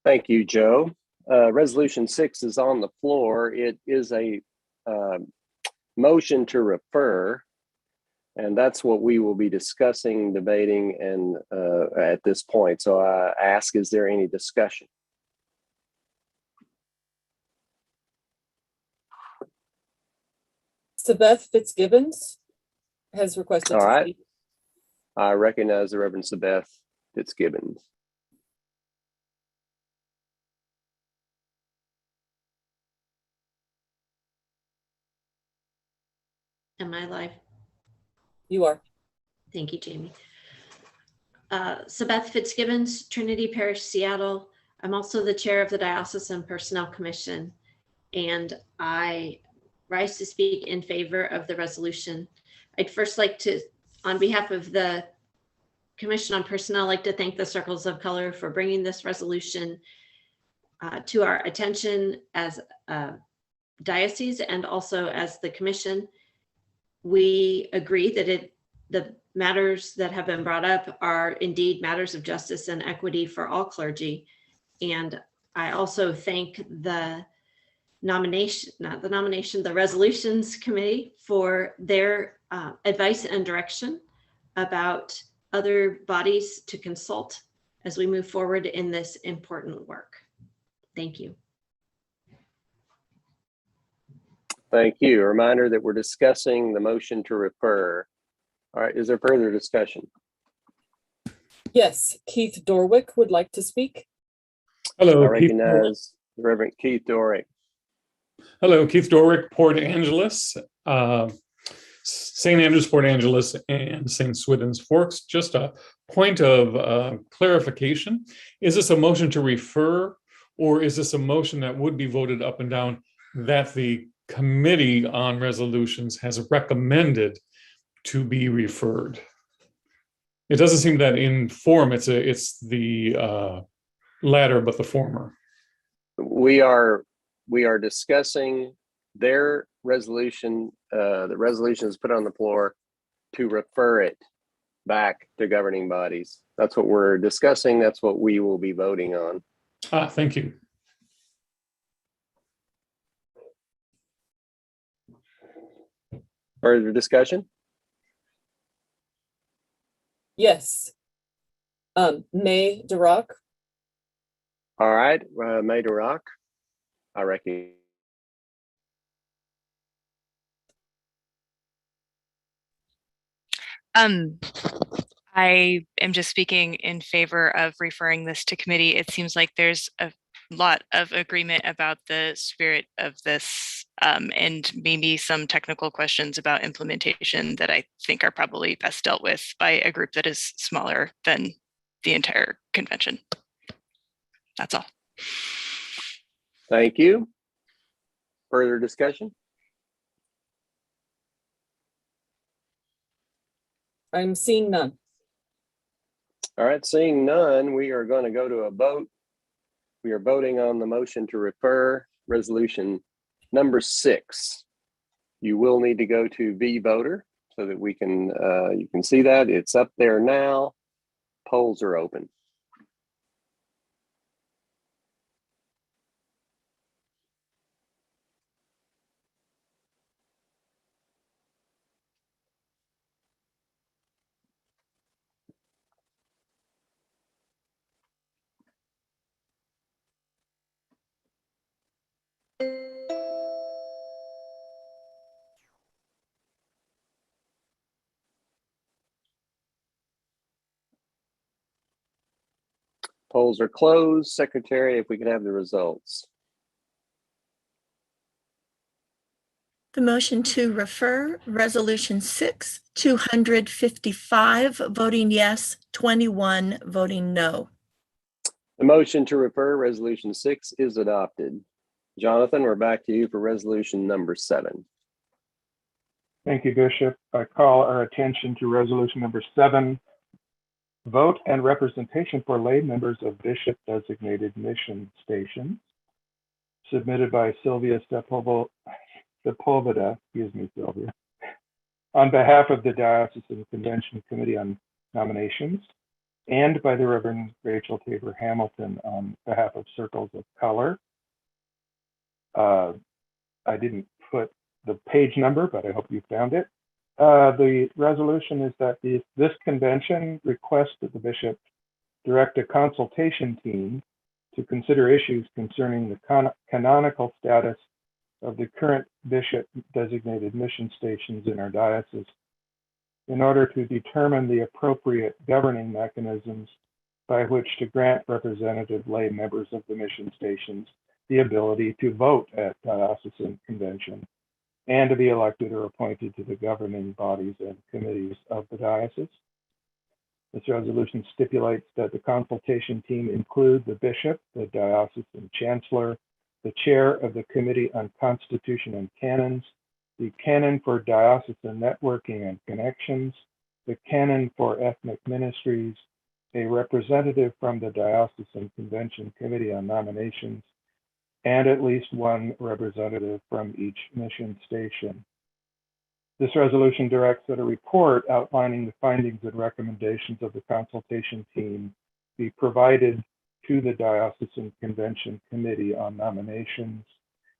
[SPEAKER 2] Thank you, Joe. Resolution 6 is on the floor. It is a motion to refer, and that's what we will be discussing, debating, and at this point. So I ask, is there any discussion?
[SPEAKER 6] Sabeth Fitzgibbons has requested
[SPEAKER 2] All
[SPEAKER 6] to
[SPEAKER 2] right.
[SPEAKER 6] speak.
[SPEAKER 2] I recognize the Reverend Sabeth Fitzgibbons.
[SPEAKER 9] Am I live?
[SPEAKER 6] You are.
[SPEAKER 9] Thank you, Jamie. Sabeth Fitzgibbons, Trinity Parish, Seattle. I'm also the chair of the Diocesan Personnel Commission, and I rise to speak in favor of the resolution. I'd first like to, on behalf of the Commission on Personnel, like to thank the Circles of Color for bringing this resolution to our attention as a diocese and also as the Commission. We agree that the matters that have been brought up are indeed matters of justice and equity for all clergy. And I also thank the the Resolutions Committee for their advice and direction about other bodies to consult as we move forward in this important work. Thank you.
[SPEAKER 2] Thank you. A reminder that we're discussing the motion to refer. All right, is there further discussion?
[SPEAKER 6] Yes, Keith Dorwick would like to speak.
[SPEAKER 1] Hello,
[SPEAKER 2] I recognize the Reverend Keith Dorwick.
[SPEAKER 1] Hello, Keith Dorwick, Port Angeles, St. Andrews, Port Angeles, and St. Swithin's Forks. Just a point of clarification. Is this a motion to refer, or is this a motion that would be voted up and down that the Committee on Resolutions has recommended to be referred? It doesn't seem that in form it's the latter, but the former.
[SPEAKER 2] We are discussing their resolution. The resolution is put on the floor to refer it back to governing bodies. That's what we're discussing. That's what we will be voting on.
[SPEAKER 1] Thank you.
[SPEAKER 2] Further discussion?
[SPEAKER 6] Yes. May Durack.
[SPEAKER 2] All right, May Durack, I reckon.
[SPEAKER 10] I am just speaking in favor of referring this to committee. It seems like there's a lot of agreement about the spirit of this and maybe some technical questions about implementation that I think are probably best dealt with by a group that is smaller than the entire convention. That's all.
[SPEAKER 2] Thank you. Further discussion?
[SPEAKER 6] I'm seeing none.
[SPEAKER 2] All right, seeing none, we are going to go to a vote. We are voting on the motion to refer resolution number 6. You will need to go to vVoter so that we can you can see that. It's up there now. Polls are open. Polls are closed. Secretary, if we could have the results.
[SPEAKER 3] The motion to refer resolution 6, 255 voting yes, 21 voting no.
[SPEAKER 2] The motion to refer resolution 6 is adopted. Jonathan, we're back to you for resolution number 7.
[SPEAKER 7] Thank you, Bishop. I call our attention to resolution number 7, vote and representation for lay members of bishop designated mission stations, submitted by Sylvia Sepulveda, Sylvia, on behalf of the Diocesan Convention Committee on Nominations, and by the Reverend Rachel Tabor Hamilton on behalf of Circles of Color. I didn't put the page number, but I hope you found it. The resolution is that this convention requests that the bishop direct a consultation team to consider issues concerning the canonical status of the current bishop designated mission stations in our diocese in order to determine the appropriate governing mechanisms by which to grant representative lay members of the mission stations the ability to vote at diocesan convention and to be elected or appointed to the governing bodies and committees of the diocese. This resolution stipulates that the consultation team include the bishop, the diocesan chancellor, the chair of the Committee on Constitution and Canons, the canon for diocesan networking and connections, the canon for ethnic ministries, a representative from the Diocesan Convention Committee on Nominations, and at least one representative from each mission station. This resolution directs that a report outlining the findings and recommendations of the consultation team be provided to the Diocesan Convention Committee on Nominations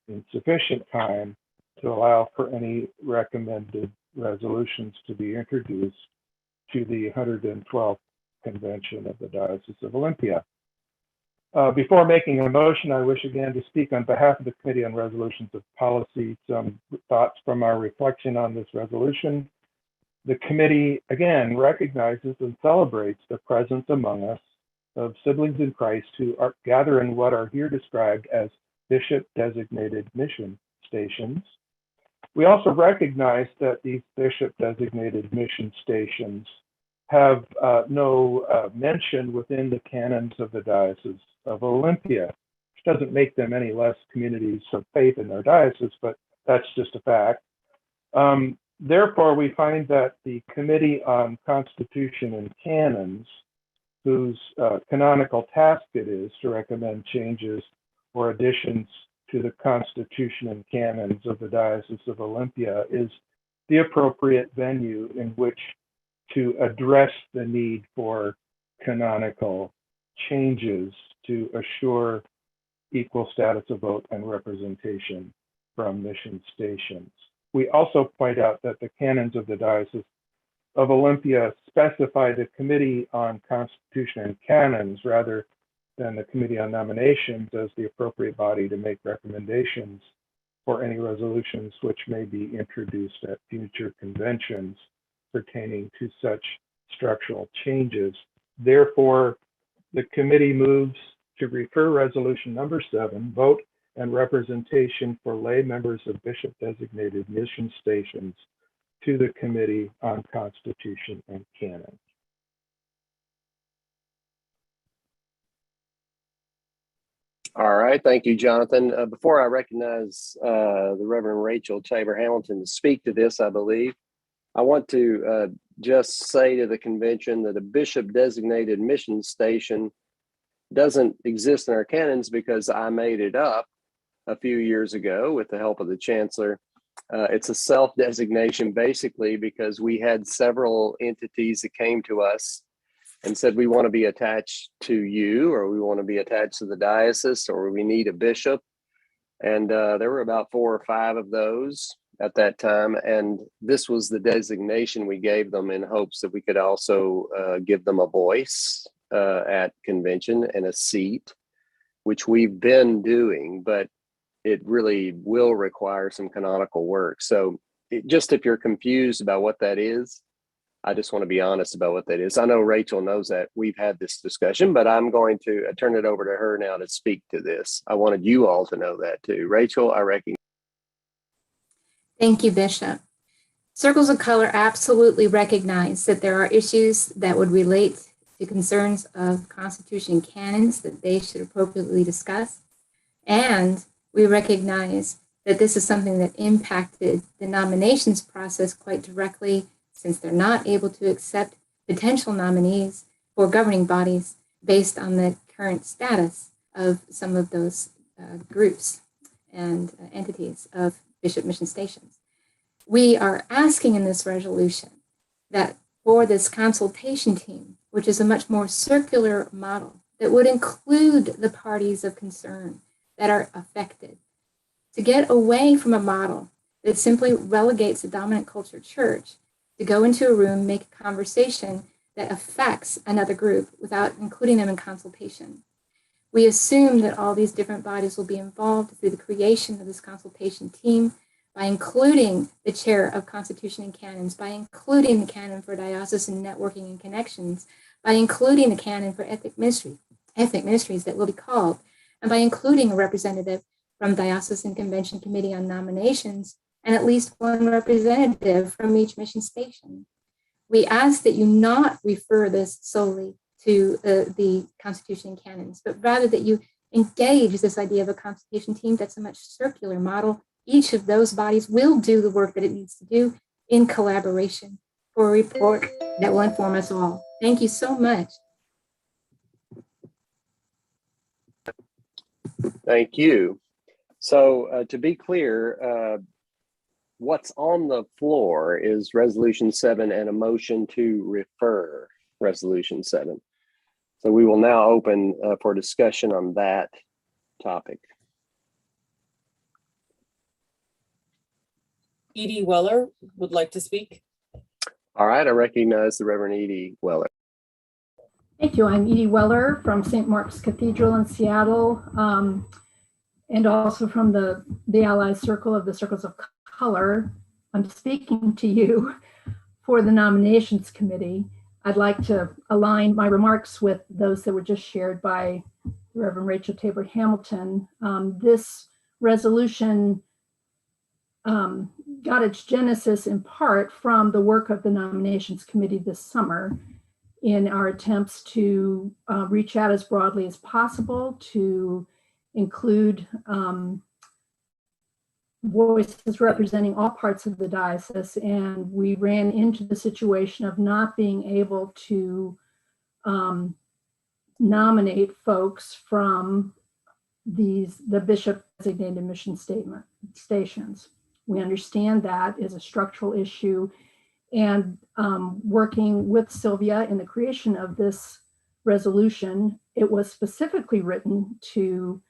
[SPEAKER 7] in sufficient time to allow for any recommended resolutions to be introduced to the 112th Convention of the Diocese of Olympia. Before making a motion, I wish again to speak on behalf of the Committee on Resolutions of Policy, some thoughts from our reflection on this resolution. The committee again recognizes and celebrates the presence among us of siblings in Christ who gather in what are here described as bishop-designated mission stations. We also recognize that these bishop-designated mission stations have no mention within the canons of the Diocese of Olympia, which doesn't make them any less communities of faith in their diocese, but that's just a fact. Therefore, we find that the Committee on Constitution and Canons, whose canonical task it is to recommend changes or additions to the Constitution and Canons of the Diocese of Olympia, is the appropriate venue in which to address the need for canonical changes to assure equal status of vote and representation from mission stations. We also point out that the canons of the Diocese of Olympia specify the Committee on Constitution and Canons rather than the Committee on Nominations as the appropriate body to make recommendations for any resolutions which may be introduced at future conventions pertaining to such structural changes. Therefore, the committee moves to refer resolution number 7, vote and representation for lay members of bishop-designated mission stations, to the Committee on Constitution and Canons.
[SPEAKER 2] All right, thank you, Jonathan. Before I recognize the Reverend Rachel Tabor Hamilton to speak to this, I believe, I want to just say to the convention that a bishop designated mission station doesn't exist in our canons because I made it up a few years ago with the help of the chancellor. It's a self-designation basically because we had several entities that came to us and said, we want to be attached to you, or we want to be attached to the diocese, or we need a bishop. And there were about 4 or 5 of those at that time. And this was the designation we gave them in hopes that we could also give them a voice at convention and a seat, which we've been doing, but it really will require some canonical work. So just if you're confused about what that is, I just want to be honest about what that is. I know Rachel knows that we've had this discussion, but I'm going to turn it over to her now to speak to this. I wanted you all to know that too. Rachel, I reckon.
[SPEAKER 20] Thank you, Bishop. Circles of Color absolutely recognize that there are issues that would relate to concerns of Constitution canons that they should appropriately discuss. And we recognize that this is something that impacted the nominations process quite directly, since they're not able to accept potential nominees for governing bodies based on the current status of some of those groups and entities of bishop mission stations. We are asking in this resolution that for this consultation team, which is a much more circular model that would include the parties of concern that are affected, to get away from a model that simply relegates the dominant culture church to go into a room, make a conversation that affects another group without including them in consultation. We assume that all these different bodies will be involved through the creation of this consultation team by including the chair of Constitution and Canons, by including the canon for diocesan networking and connections, by including the canon for ethnic ministries that will be called, and by including a representative from Diocesan Convention Committee on Nominations and at least one representative from each mission station. We ask that you not refer this solely to the Constitution and canons, but rather that you engage this idea of a consultation team that's a much circular model. Each of those bodies will do the work that it needs to do in collaboration for a report that will inform us all. Thank you so much.
[SPEAKER 2] Thank you. So to be clear, what's on the floor is Resolution 7 and a motion to refer Resolution 7. So we will now open for discussion on that topic.
[SPEAKER 6] Edie Weller would like to speak.
[SPEAKER 2] All right, I recognize the Reverend Edie Weller.
[SPEAKER 16] Thank you. I'm Edie Weller from St. Mark's Cathedral in Seattle, and also from the Allied Circle of the Circles of Color. I'm speaking to you for the Nominations Committee. I'd like to align my remarks with those that were just shared by Reverend Rachel Tabor Hamilton. This resolution got its genesis in part from the work of the Nominations Committee this summer in our attempts to reach out as broadly as possible to include voices representing all parts of the diocese, and we ran into the situation of not being able to nominate folks from the bishop designated mission stations. We understand that is a structural issue, and working with Sylvia in the creation of this resolution, it was specifically written to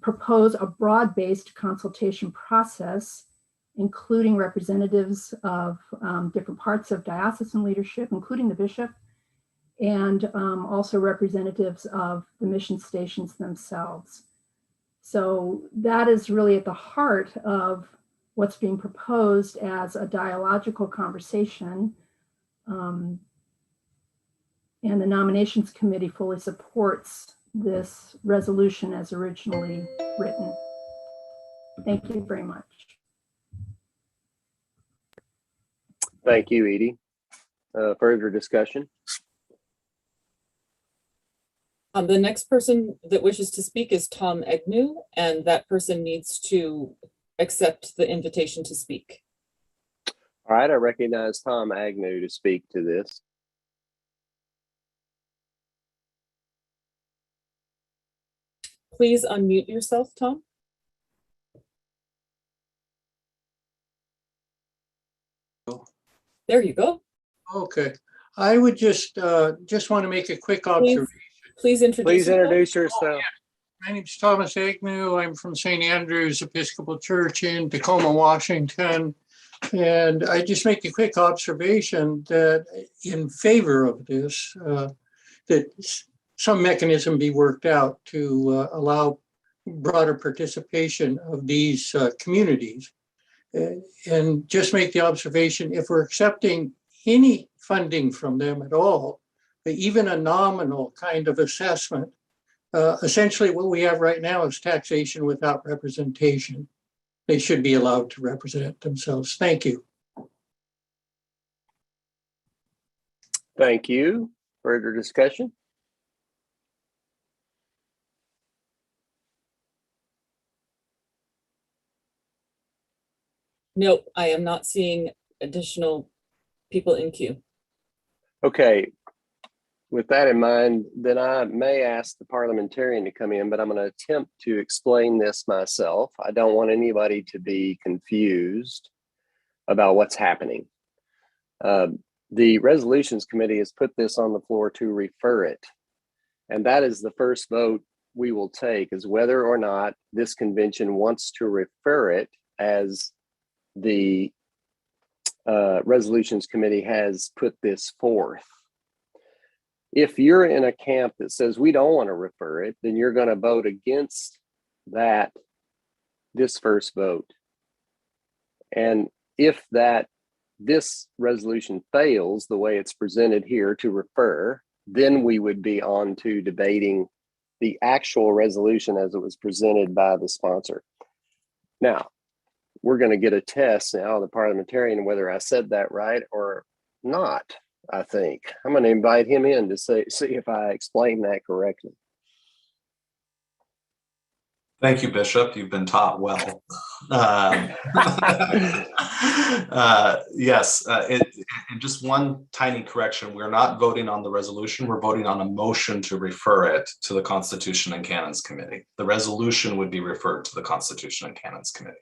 [SPEAKER 16] propose a broad-based consultation process, including representatives of different parts of diocesan leadership, including the bishop, and also representatives of the mission stations themselves. So that is really at the heart of what's being proposed as a dialogical conversation. And the Nominations Committee fully supports this resolution as originally written. Thank you very much.
[SPEAKER 2] Thank you, Edie. Further discussion?
[SPEAKER 6] The next person that wishes to speak is Tom Agnew, and that person needs to accept the invitation to speak.
[SPEAKER 2] All right, I recognize Tom Agnew to speak to this.
[SPEAKER 6] Please unmute yourself, Tom. There you go.
[SPEAKER 11] Okay, I would just want to make a quick observation.
[SPEAKER 6] Please introduce
[SPEAKER 2] yourself.
[SPEAKER 11] My name's Thomas Agnew. I'm from St. Andrew's Episcopal Church in Tacoma, Washington. And I just make a quick observation that in favor of this, that some mechanism be worked out to allow broader participation of these communities. And just make the observation, if we're accepting any funding from them at all, even a nominal kind of assessment, essentially what we have right now is taxation without representation. They should be allowed to represent themselves. Thank you.
[SPEAKER 2] Thank you. Further discussion?
[SPEAKER 6] Nope, I am not seeing additional people in queue.
[SPEAKER 2] Okay. With that in mind, then I may ask the parliamentarian to come in, but I'm going to attempt to explain this myself. I don't want anybody to be confused about what's happening. The Resolutions Committee has put this on the floor to refer it. And that is the first vote we will take, is whether or not this convention wants to refer it, as the Resolutions Committee has put this forth. If you're in a camp that says we don't want to refer it, then you're going to vote against this first vote. And if this resolution fails the way it's presented here to refer, then we would be on to debating the actual resolution as it was presented by the sponsor. Now, we're going to get a test now of the parliamentarian whether I said that right or not. I think I'm going to invite him in to see if I explained that correctly.
[SPEAKER 12] Thank you, Bishop. You've been taught well. Yes, and just one tiny correction. We're not voting on the resolution. We're voting on a motion to refer it to the Constitution and Canons Committee. The resolution would be referred to the Constitution and Canons Committee.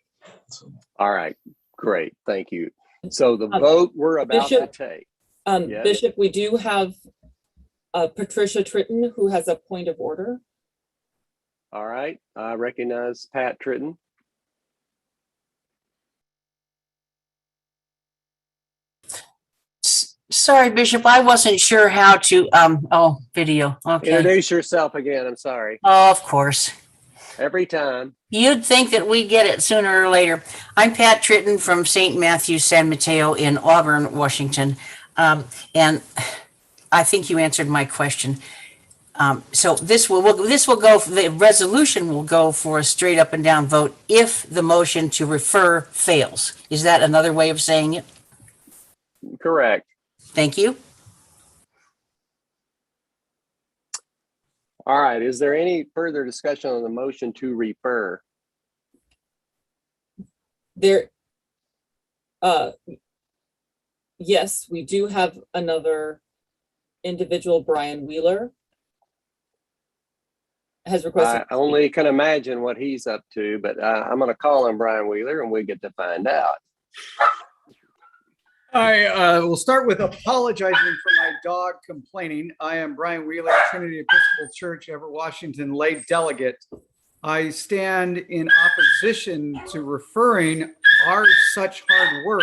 [SPEAKER 12] So.
[SPEAKER 2] All right, great. Thank you. So the vote we're about to take.
[SPEAKER 6] Yes. Bishop, we do have Patricia Tritton, who has a point of order.
[SPEAKER 2] All right, I recognize Pat Tritton.
[SPEAKER 5] Sorry, Bishop, I wasn't sure how to, video, okay.
[SPEAKER 2] Introduce yourself again, I'm sorry.
[SPEAKER 5] Oh, of course.
[SPEAKER 2] Every time.
[SPEAKER 5] You'd think that we'd get it sooner or later. I'm Pat Tritton from St. Matthew San Mateo in Auburn, Washington. And I think you answered my question. So this will go, the resolution will go for a straight up and down vote if the motion to refer fails. Is that another way of saying it?
[SPEAKER 2] Correct.
[SPEAKER 5] Thank you.
[SPEAKER 2] All right. Is there any further discussion on the motion to refer?
[SPEAKER 6] Yes, we do have another individual, Brian Wheeler, has requested.
[SPEAKER 2] I only can imagine what he's up to, but I'm going to call him Brian Wheeler and we get to find out.
[SPEAKER 23] I will start with apologizing for my dog complaining. I am Brian Wheeler, Trinity Episcopal Church, Everett, Washington, lay delegate. I stand in opposition to referring our such hard work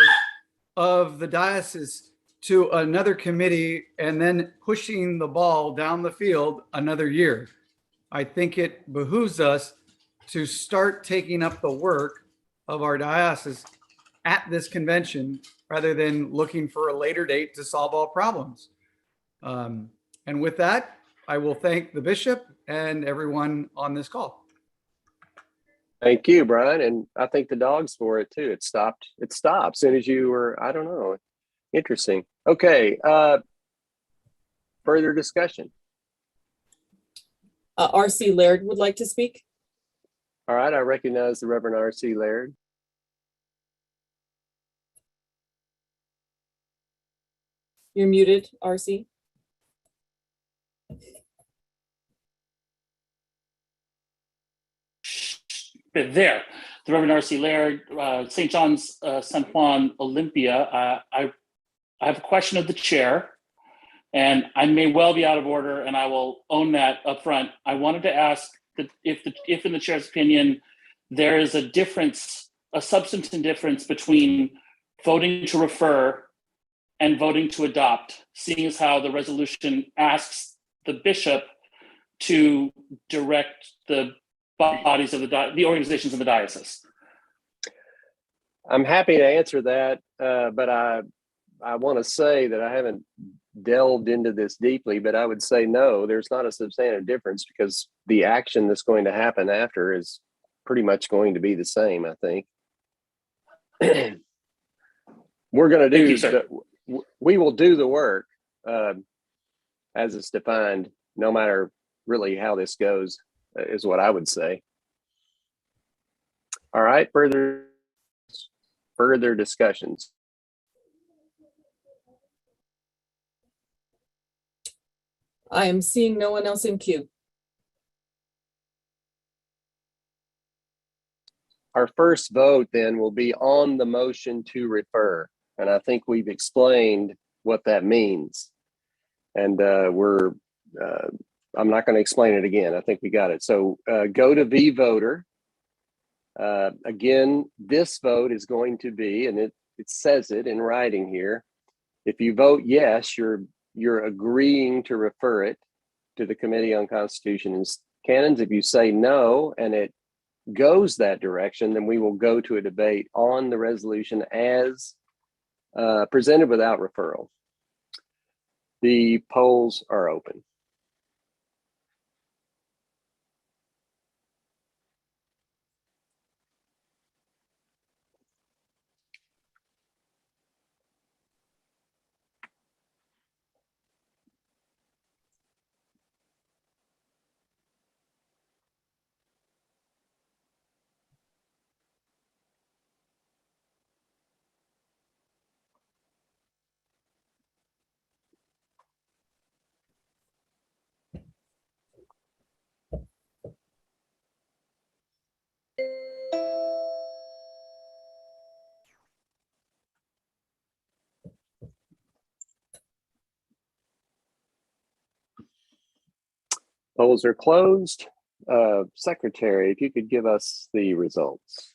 [SPEAKER 23] of the diocese to another committee and then pushing the ball down the field another year. I think it behooves us to start taking up the work of our diocese at this convention rather than looking for a later date to solve all problems. And with that, I will thank the bishop and everyone on this call.
[SPEAKER 2] Thank you, Brian. And I think the dog's for it too. It stopped as soon as you were, I don't know. Interesting. Okay. Further discussion.
[SPEAKER 6] R.C. Laird would like to speak.
[SPEAKER 2] All right. I recognize the Reverend R.C. Laird.
[SPEAKER 6] You're muted, RC.
[SPEAKER 13] There, the Reverend R.C. Laird, St. John's, San Juan, Olympia. I have a question of the chair, and I may well be out of order, and I will own that up front. I wanted to ask that if in the chair's opinion, there is a difference, a substantive difference between voting to refer and voting to adopt, seeing as how the resolution asks the bishop to direct the bodies of the organizations in the diocese.
[SPEAKER 2] I'm happy to answer that, but I want to say that I haven't delved into this deeply, but I would say no, there's not a substantive difference because the action that's going to happen after is pretty much going to be the same, I think. We're going to do, we will do the work as it's defined, no matter really how this goes, is what I would say. All right, further discussions.
[SPEAKER 6] I am seeing no one else in queue.
[SPEAKER 2] Our first vote then will be on the motion to refer. And I think we've explained what that means. And I'm not going to explain it again. I think we got it. So go to V voter. Again, this vote is going to be, and it says it in writing here. If you vote yes, you're agreeing to refer it to the Committee on Constitution and Canons. If you say no and it goes that direction, then we will go to a debate on the resolution as presented without referral. The polls are open. Polls are closed. Secretary, if you could give us the results.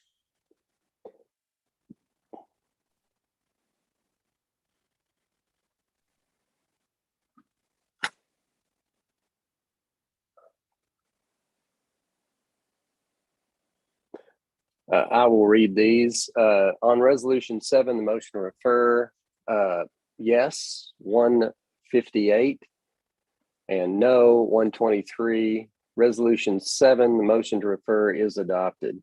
[SPEAKER 2] I will read these. On resolution 7, the motion to refer, yes, 158, and no, 123. Resolution 7, the motion to refer is adopted.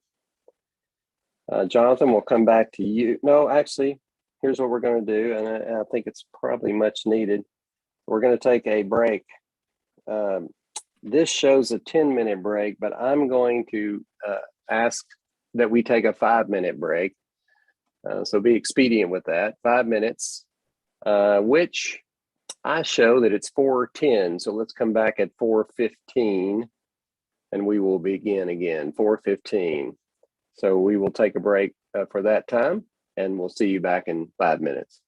[SPEAKER 2] Jonathan, we'll come back to you. No, actually, here's what we're going to do, and I think it's probably much needed. We're going to take a break. This shows a 10-minute break, but I'm going to ask that we take a 5-minute break. So be expedient with that. 5 minutes, which I show that it's 4:10. So let's come back at 4:15 and we will begin again, 4:15. So we will take a break for that time and we'll see you back in 5 minutes.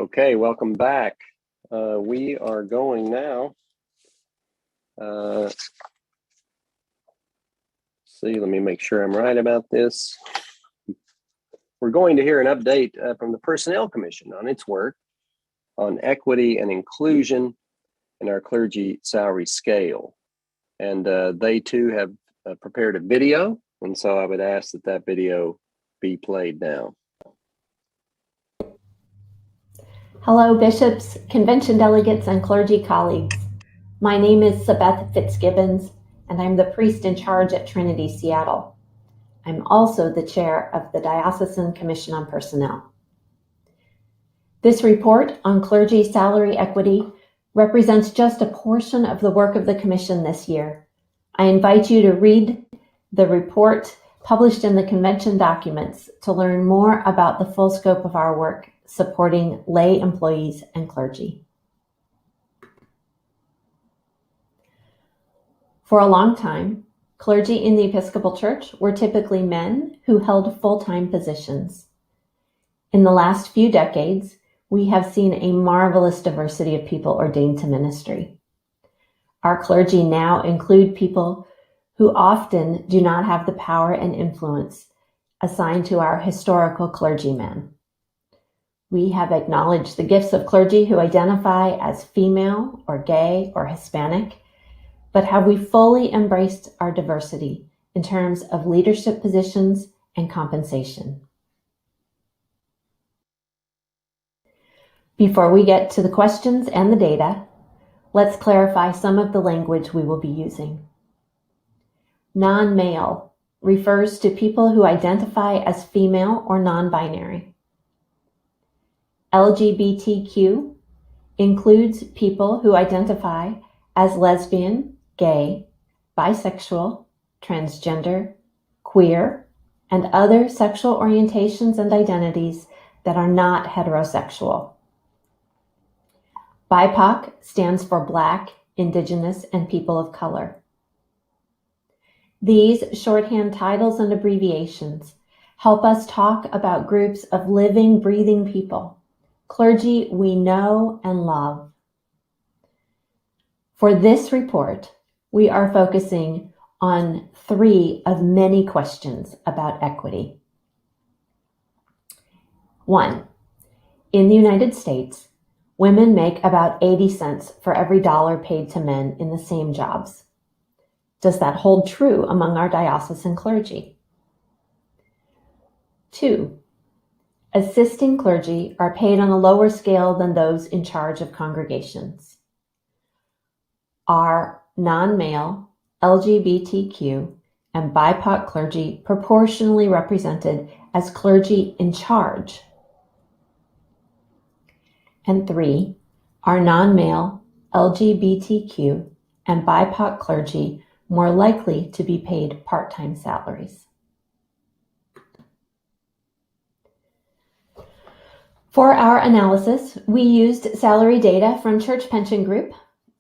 [SPEAKER 2] Okay, welcome back. We are going now. See, let me make sure I'm right about this. We're going to hear an update from the Personnel Commission on its work on equity and inclusion in our clergy salary scale. And they too have prepared a video. And so I would ask that that video be played now.
[SPEAKER 14] Hello, bishops, convention delegates, and clergy colleagues. My name is Sabeth Fitzgibbons, and I'm the priest in charge at Trinity, Seattle. I'm also the chair of the Diocesan Commission on Personnel. This report on clergy salary equity represents just a portion of the work of the Commission this year. I invite you to read the report published in the convention documents to learn more about the full scope of our work supporting lay employees and clergy. For a long time, clergy in the Episcopal Church were typically men who held full-time positions. In the last few decades, we have seen a marvelous diversity of people ordained to ministry. Our clergy now include people who often do not have the power and influence assigned to our historical clergymen. We have acknowledged the gifts of clergy who identify as female or gay or Hispanic, but have we fully embraced our diversity in terms of leadership positions and compensation? Before we get to the questions and the data, let's clarify some of the language we will be using. Non-male refers to people who identify as female or non-binary. LGBTQ includes people who identify as lesbian, gay, bisexual, transgender, queer, and other sexual orientations and identities that are not heterosexual. BIPOC stands for Black, Indigenous, and People of Color. These shorthand titles and abbreviations help us talk about groups of living, breathing people, clergy we know and love. For this report, we are focusing on 3 of many questions about equity. 1, in the United States, women make about 80 cents for every dollar paid to men in the same jobs. Does that hold true among our diocesan clergy? 2, assisting clergy are paid on a lower scale than those in charge of congregations. Are non-male, LGBTQ, and BIPOC clergy proportionally represented as clergy in charge? And 3, are non-male, LGBTQ, and BIPOC clergy more likely to be paid part-time salaries? For our analysis, we used salary data from Church Pension Group,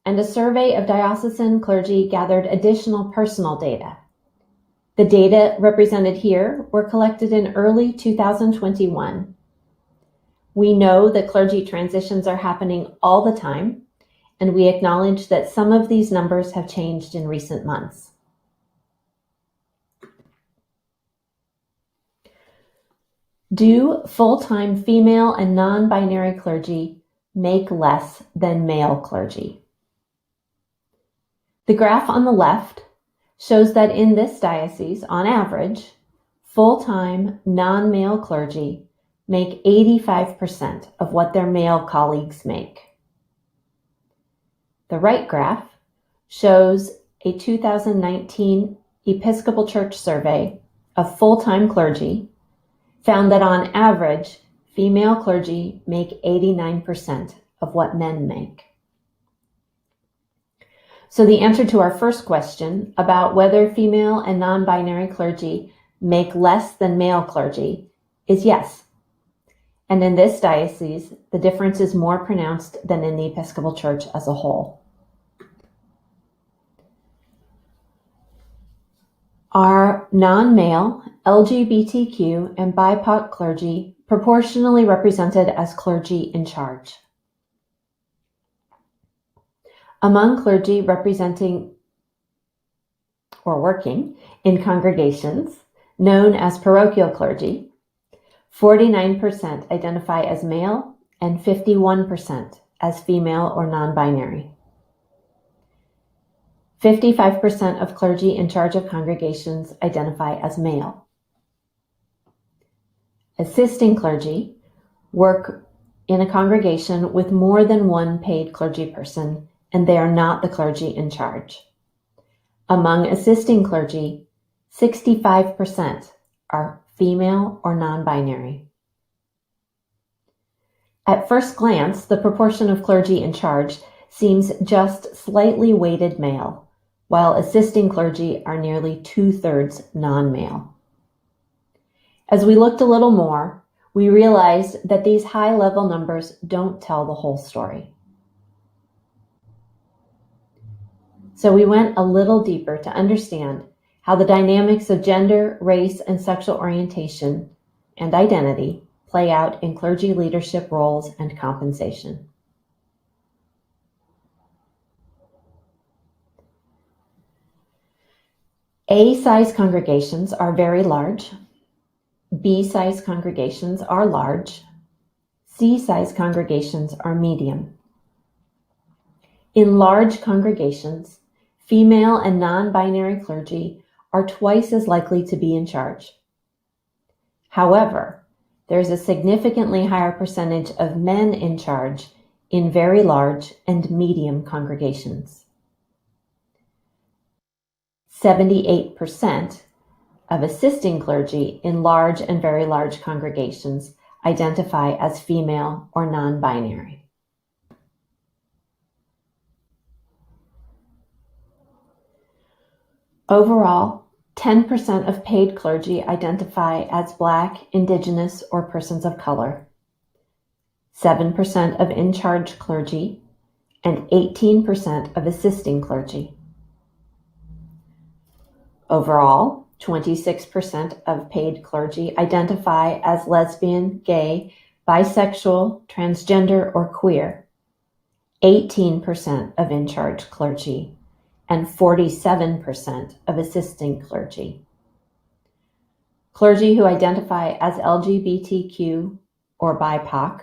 [SPEAKER 14] and a survey of diocesan clergy gathered additional personal data. The data represented here were collected in early 2021. We know that clergy transitions are happening all the time, and we acknowledge that some of these numbers have changed in recent months. Do full-time female and non-binary clergy make less than male clergy? The graph on the left shows that in this diocese, on average, full-time non-male clergy make 85% of what their male colleagues make. The right graph shows a 2019 Episcopal Church survey of full-time clergy found that on average, female clergy make 89% of what men make. So the answer to our first question about whether female and non-binary clergy make less than male clergy is yes. And in this diocese, the difference is more pronounced than in the Episcopal Church as a whole. Are non-male, LGBTQ, and BIPOC clergy proportionally represented as clergy in charge. Among clergy representing or working in congregations known as parochial clergy, 49% identify as male and 51% as female or non-binary. 55% of clergy in charge of congregations identify as male. Assisting clergy work in a congregation with more than one paid clergy person, and they are not the clergy in charge. Among assisting clergy, 65% are female or non-binary. At first glance, the proportion of clergy in charge seems just slightly weighted male, while assisting clergy are nearly 2/3 non-male. As we looked a little more, we realized that these high-level numbers don't tell the whole story. So we went a little deeper to understand how the dynamics of gender, race, and sexual orientation and identity play out in clergy leadership roles and compensation. A-size congregations are very large. B-size congregations are large. C-size congregations are medium. In large congregations, female and non-binary clergy are twice as likely to be in charge. However, there's a significantly higher percentage of men in charge in very large and medium congregations. 78% of assisting clergy in large and very large congregations identify as female or non-binary. Overall, 10% of paid clergy identify as Black, Indigenous, or persons of color, 7% of in-charge clergy, and 18% of assisting clergy. Overall, 26% of paid clergy identify as lesbian, gay, bisexual, transgender, or queer, 18% of in-charge clergy, and 47% of assisting clergy. Clergy who identify as LGBTQ or BIPOC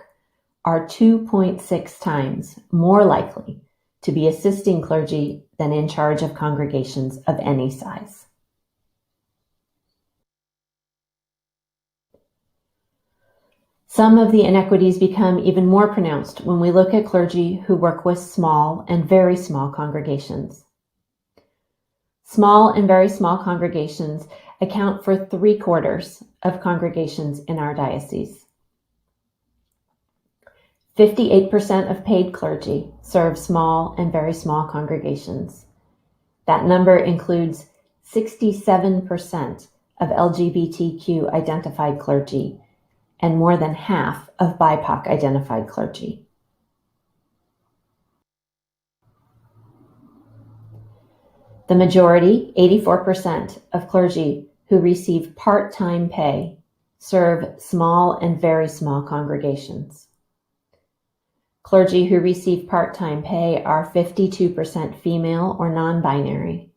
[SPEAKER 14] are 2.6 times more likely to be assisting clergy than in charge of congregations of any size. Some of the inequities become even more pronounced when we look at clergy who work with small and very small congregations. Small and very small congregations account for 3/4 of congregations in our diocese. 58% of paid clergy serve small and very small congregations. That number includes 67% of LGBTQ identified clergy and more than half of BIPOC identified clergy. The majority, 84% of clergy who receive part-time pay serve small and very small congregations. Clergy who receive part-time pay are 52% female or non-binary,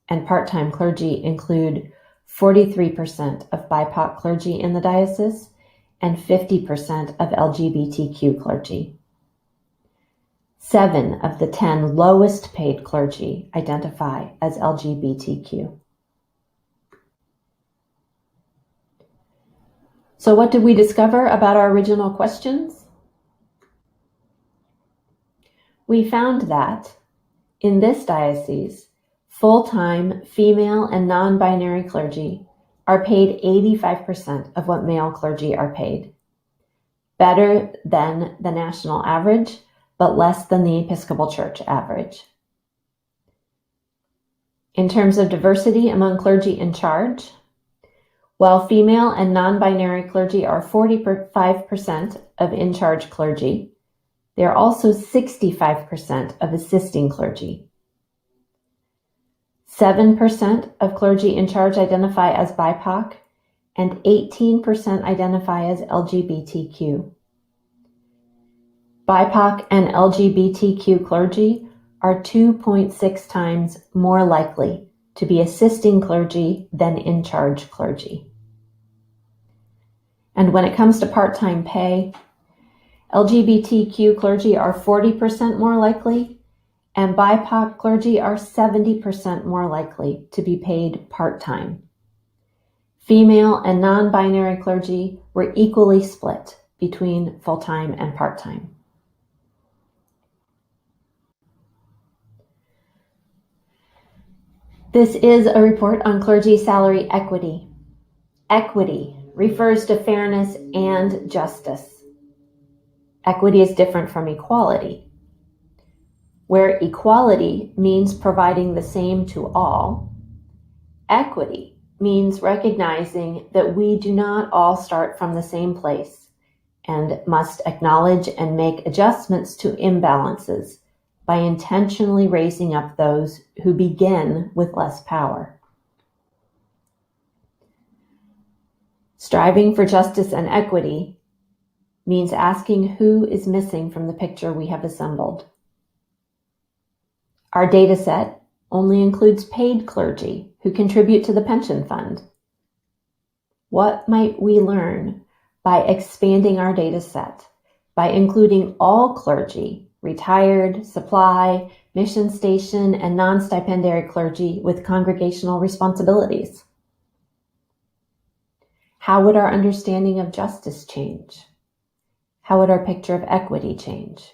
[SPEAKER 14] and part-time clergy include 43% of BIPOC clergy in the diocese and 50% of LGBTQ clergy. 7 of the 10 lowest paid clergy identify as LGBTQ. So what did we discover about our original questions? We found that in this diocese, full-time female and non-binary clergy are paid 85% of what male clergy are paid, better than the national average, but less than the Episcopal Church average. In terms of diversity among clergy in charge, while female and non-binary clergy are 45% of in-charge clergy, they are also 65% of assisting clergy. 7% of clergy in charge identify as BIPOC, and 18% identify as LGBTQ. BIPOC and LGBTQ clergy are 2.6 times more likely to be assisting clergy than in charge clergy. And when it comes to part-time pay, LGBTQ clergy are 40% more likely, and BIPOC clergy are 70% more likely to be paid part-time. Female and non-binary clergy were equally split between full-time and part-time. This is a report on clergy salary equity. Equity refers to fairness and justice. Equity is different from equality. Where equality means providing the same to all, equity means recognizing that we do not all start from the same place and must acknowledge and make adjustments to imbalances by intentionally raising up those who begin with less power. Striving for justice and equity means asking who is missing from the picture we have assembled. Our data set only includes paid clergy who contribute to the pension fund. What might we learn by expanding our data set, by including all clergy, retired, supply, mission station, and non-stipendiary clergy with congregational responsibilities? How would our understanding of justice change? How would our picture of equity change?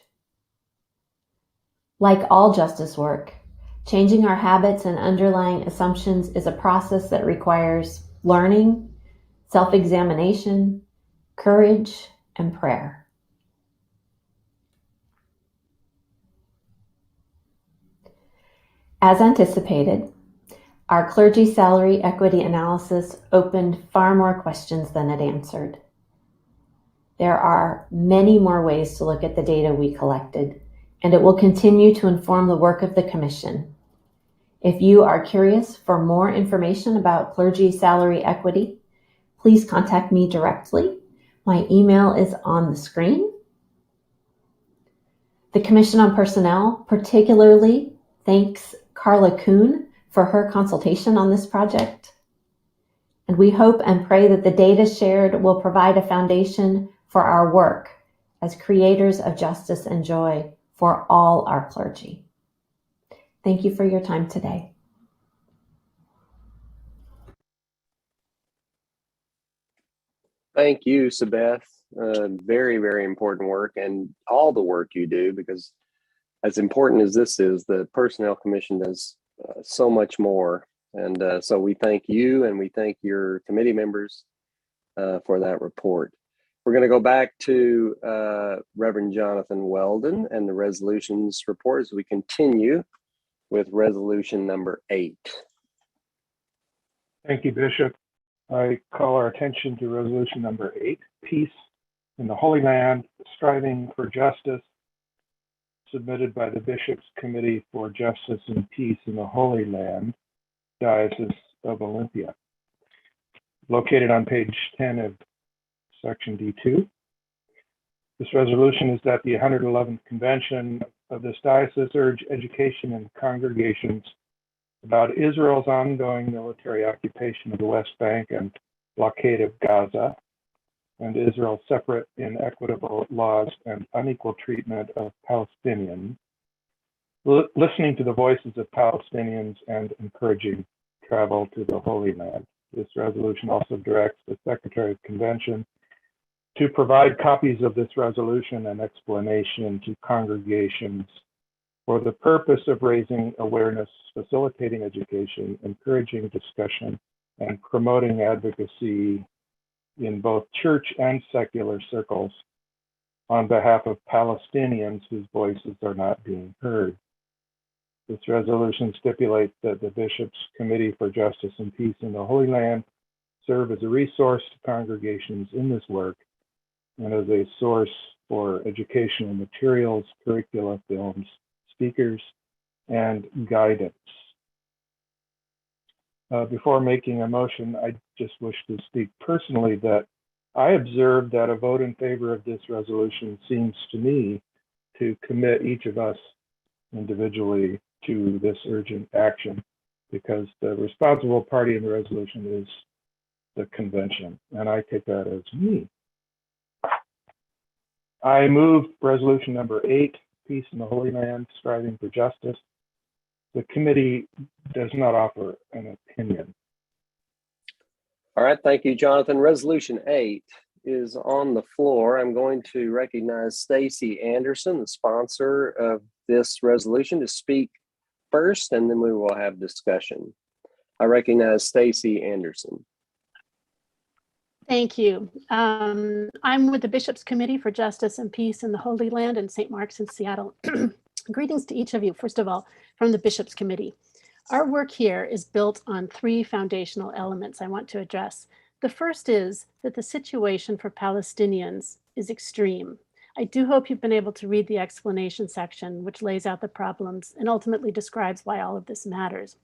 [SPEAKER 14] Like all justice work, changing our habits and underlying assumptions is a process that requires learning, self-examination, courage, and prayer. As anticipated, our clergy salary equity analysis opened far more questions than it answered. There are many more ways to look at the data we collected, and it will continue to inform the work of the Commission. If you are curious for more information about clergy salary equity, please contact me directly. My email is on the screen. The Commission on Personnel particularly thanks Carla Kuhn for her consultation on this project. And we hope and pray that the data shared will provide a foundation for our work as creators of justice and joy for all our clergy. Thank you for your time today.
[SPEAKER 2] Thank you, Sabeth. Very, very important work, and all the work you do, because as important as this is, the Personnel Commission does so much more. And so we thank you and we thank your committee members for that report. We're going to go back to Reverend Jonathan Weldon and the resolutions report as we continue with resolution number 8.
[SPEAKER 7] Thank you, Bishop. I call our attention to resolution number 8, Peace in the Holy Land, Striving for Justice, submitted by the Bishops' Committee for Justice and Peace in the Holy Land, Diocese of Olympia. Located on page 10 of section D2. This resolution is that the 111th Convention of this diocese urge education in congregations about Israel's ongoing military occupation of the West Bank and blockade of Gaza, and Israel's separate, inequitable laws and unequal treatment of Palestinians, listening to the voices of Palestinians and encouraging travel to the Holy Land. This resolution also directs the Secretary of Convention to provide copies of this resolution and explanation to congregations for the purpose of raising awareness, facilitating education, encouraging discussion, and promoting advocacy in both church and secular circles on behalf of Palestinians whose voices are not being heard. This resolution stipulates that the Bishops' Committee for Justice and Peace in the Holy Land serve as a resource to congregations in this work and as a source for educational materials, curricula, films, speakers, and guidance. Before making a motion, I just wish to speak personally that I observed that a vote in favor of this resolution seems to me to commit each of us individually to this urgent action, because the responsible party in the resolution is the convention, and I take that as me. I move resolution number 8, Peace in the Holy Land, Striving for Justice. The committee does not offer an opinion.
[SPEAKER 2] All right, thank you, Jonathan. Resolution 8 is on the floor. I'm going to recognize Stacy Anderson, the sponsor of this resolution, to speak first, and then we will have discussion. I recognize Stacy Anderson.
[SPEAKER 18] Thank you. I'm with the Bishops' Committee for Justice and Peace in the Holy Land in St. Mark's in Seattle. Greetings to each of you, first of all, from the Bishops' Committee. Our work here is built on 3 foundational elements I want to address. The first is that the situation for Palestinians is extreme. I do hope you've been able to read the explanation section, which lays out the problems and ultimately describes why all of this matters.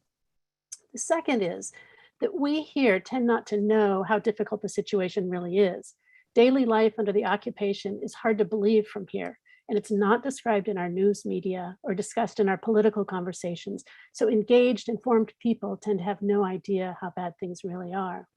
[SPEAKER 18] The second is that we here tend not to know how difficult the situation really is. Daily life under the occupation is hard to believe from here, and it's not described in our news media or discussed in our political conversations. So engaged, informed people tend to have no idea how bad things really are.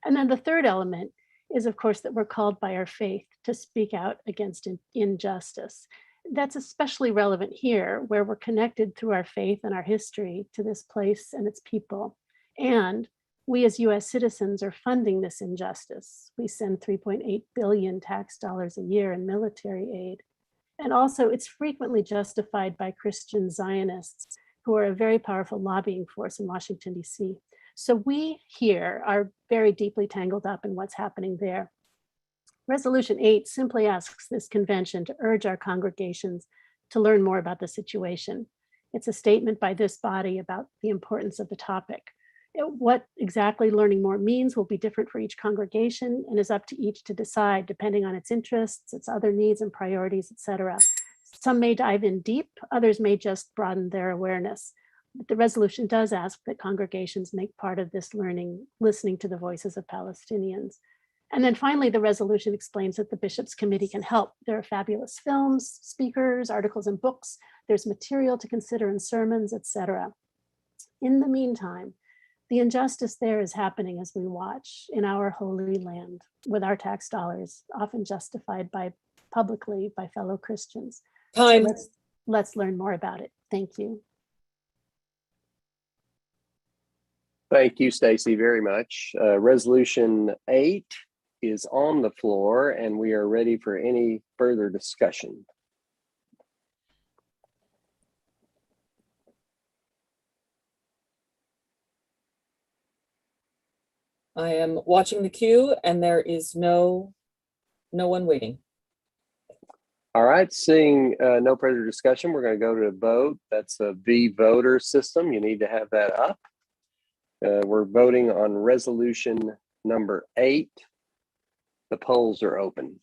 [SPEAKER 18] And then the third element is, of course, that we're called by our faith to speak out against injustice. That's especially relevant here, where we're connected through our faith and our history to this place and its people. And we as US citizens are funding this injustice. We send 3.8 billion tax dollars a year in military aid. And also it's frequently justified by Christian Zionists, who are a very powerful lobbying force in Washington, DC. So we here are very deeply tangled up in what's happening there. Resolution 8 simply asks this convention to urge our congregations to learn more about the situation. It's a statement by this body about the importance of the topic. What exactly learning more means will be different for each congregation and is up to each to decide depending on its interests, its other needs and priorities, etc. Some may dive in deep, others may just broaden their awareness. But the resolution does ask that congregations make part of this learning, listening to the voices of Palestinians. And then finally, the resolution explains that the Bishops' Committee can help. There are fabulous films, speakers, articles, and books. There's material to consider in sermons, etc. In the meantime, the injustice there is happening as we watch in our holy land with our tax dollars, often justified publicly by fellow Christians.
[SPEAKER 6] Time.
[SPEAKER 18] So let's learn more about it. Thank you.
[SPEAKER 2] Thank you, Stacy, very much. Resolution 8 is on the floor, and we are ready for any further discussion.
[SPEAKER 6] I am watching the queue and there is no one waiting.
[SPEAKER 2] All right, seeing no further discussion, we're going to go to a vote. That's a V-voter system. You need to have that up. We're voting on resolution number 8. The polls are open.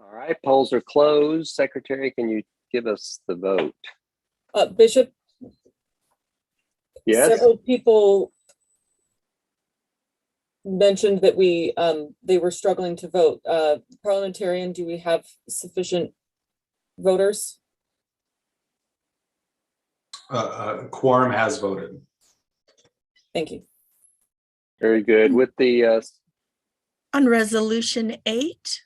[SPEAKER 2] All right, polls are closed. Secretary, can you give us the vote?
[SPEAKER 6] Bishop?
[SPEAKER 2] Yes.
[SPEAKER 6] Several people mentioned that they were struggling to vote. Parliamentarian, do we have sufficient voters?
[SPEAKER 12] Quorum has voted.
[SPEAKER 6] Thank you.
[SPEAKER 2] Very good. With the
[SPEAKER 3] on resolution 8,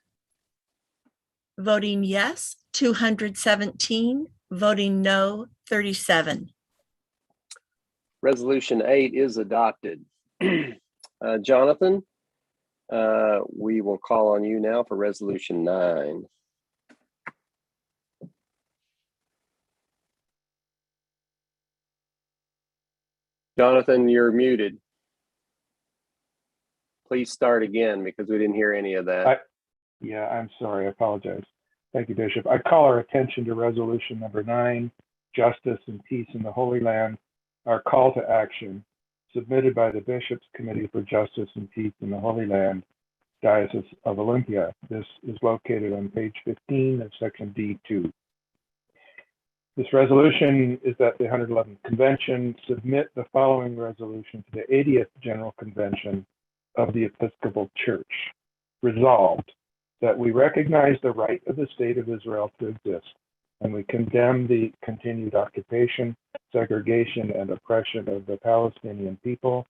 [SPEAKER 3] voting yes, 217, voting no, 37.
[SPEAKER 2] Resolution 8 is adopted. Jonathan, we will call on you now for Resolution 9. Jonathan, you're muted. Please start again because we didn't hear any of that.
[SPEAKER 7] Yeah, I'm sorry. I apologize. Thank you, Bishop. I call our attention to resolution number 9, Justice and Peace in the Holy Land, our call to action, submitted by the Bishops' Committee for Justice and Peace in the Holy Land, Diocese of Olympia. This is located on page 15 of section D2. This resolution is that the 111th Convention submit the following resolution to the 80th General Convention of the Episcopal Church. Resolved, that we recognize the right of the State of Israel to exist, and we condemn the continued occupation, segregation, and oppression of the Palestinian people,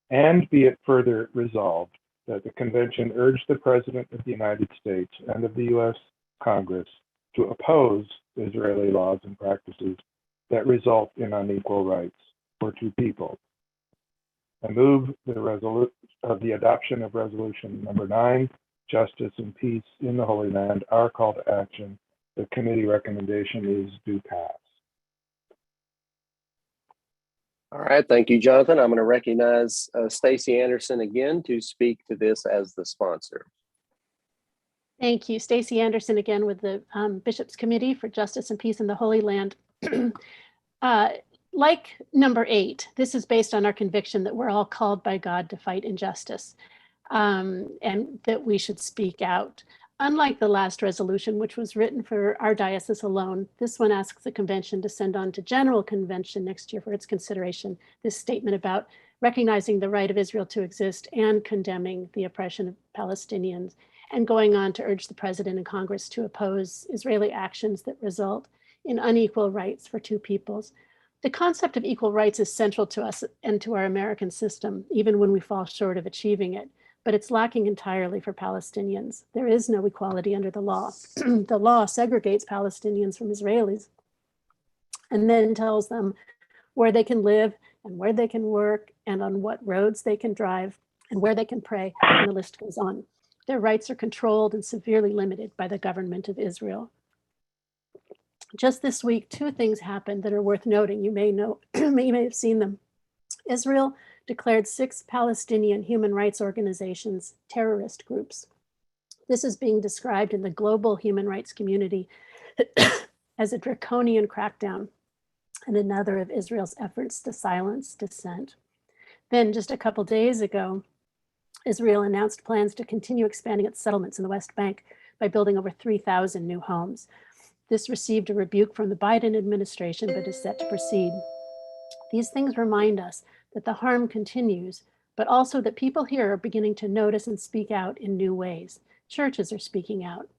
[SPEAKER 7] and be it further resolved that the Convention urge the President of the United States and of the U.S. Congress to oppose Israeli laws and practices that result in unequal rights for two peoples. I move the adoption of resolution number 9, Justice and Peace in the Holy Land, our call to action. The committee recommendation is do pass.
[SPEAKER 2] All right, thank you, Jonathan. I'm going to recognize Stacey Anderson again to speak to this as the sponsor.
[SPEAKER 18] Thank you. Stacey Anderson again with the Bishops' Committee for Justice and Peace in the Holy Land. Like number 8, this is based on our conviction that we're all called by God to fight injustice and that we should speak out. Unlike the last resolution, which was written for our diocese alone, this one asks the convention to send on to General Convention next year for its consideration this statement about recognizing the right of Israel to exist and condemning the oppression of Palestinians, and going on to urge the President and Congress to oppose Israeli actions that result in unequal rights for two peoples. The concept of equal rights is central to us and to our American system, even when we fall short of achieving it, but it's lacking entirely for Palestinians. There is no equality under the law. The law segregates Palestinians from Israelis and then tells them where they can live and where they can work and on what roads they can drive and where they can pray, and the list goes on. Their rights are controlled and severely limited by the government of Israel. Just this week, 2 things happened that are worth noting. You may know, you may have seen them. Israel declared 6 Palestinian human rights organizations terrorist groups. This is being described in the global human rights community as a draconian crackdown and another of Israel's efforts to silence dissent. Then just a couple days ago, Israel announced plans to continue expanding its settlements in the West Bank by building over 3,000 new homes. This received a rebuke from the Biden administration, but is set to proceed. These things remind us that the harm continues, but also that people here are beginning to notice and speak out in new ways. Churches are speaking out.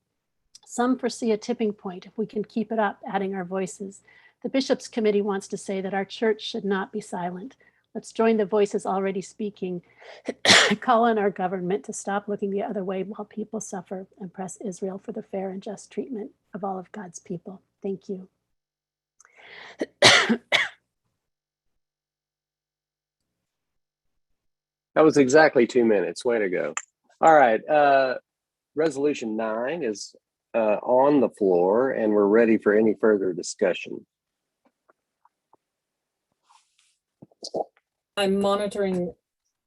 [SPEAKER 18] Some foresee a tipping point if we can keep it up, adding our voices. The Bishops' Committee wants to say that our church should not be silent. Let's join the voices already speaking, call on our government to stop looking the other way while people suffer, and press Israel for the fair and just treatment of all of God's people. Thank you.
[SPEAKER 2] That was exactly 2 minutes. Way to go. All right. Resolution 9 is on the floor, and we're ready for any further discussion.
[SPEAKER 6] I'm monitoring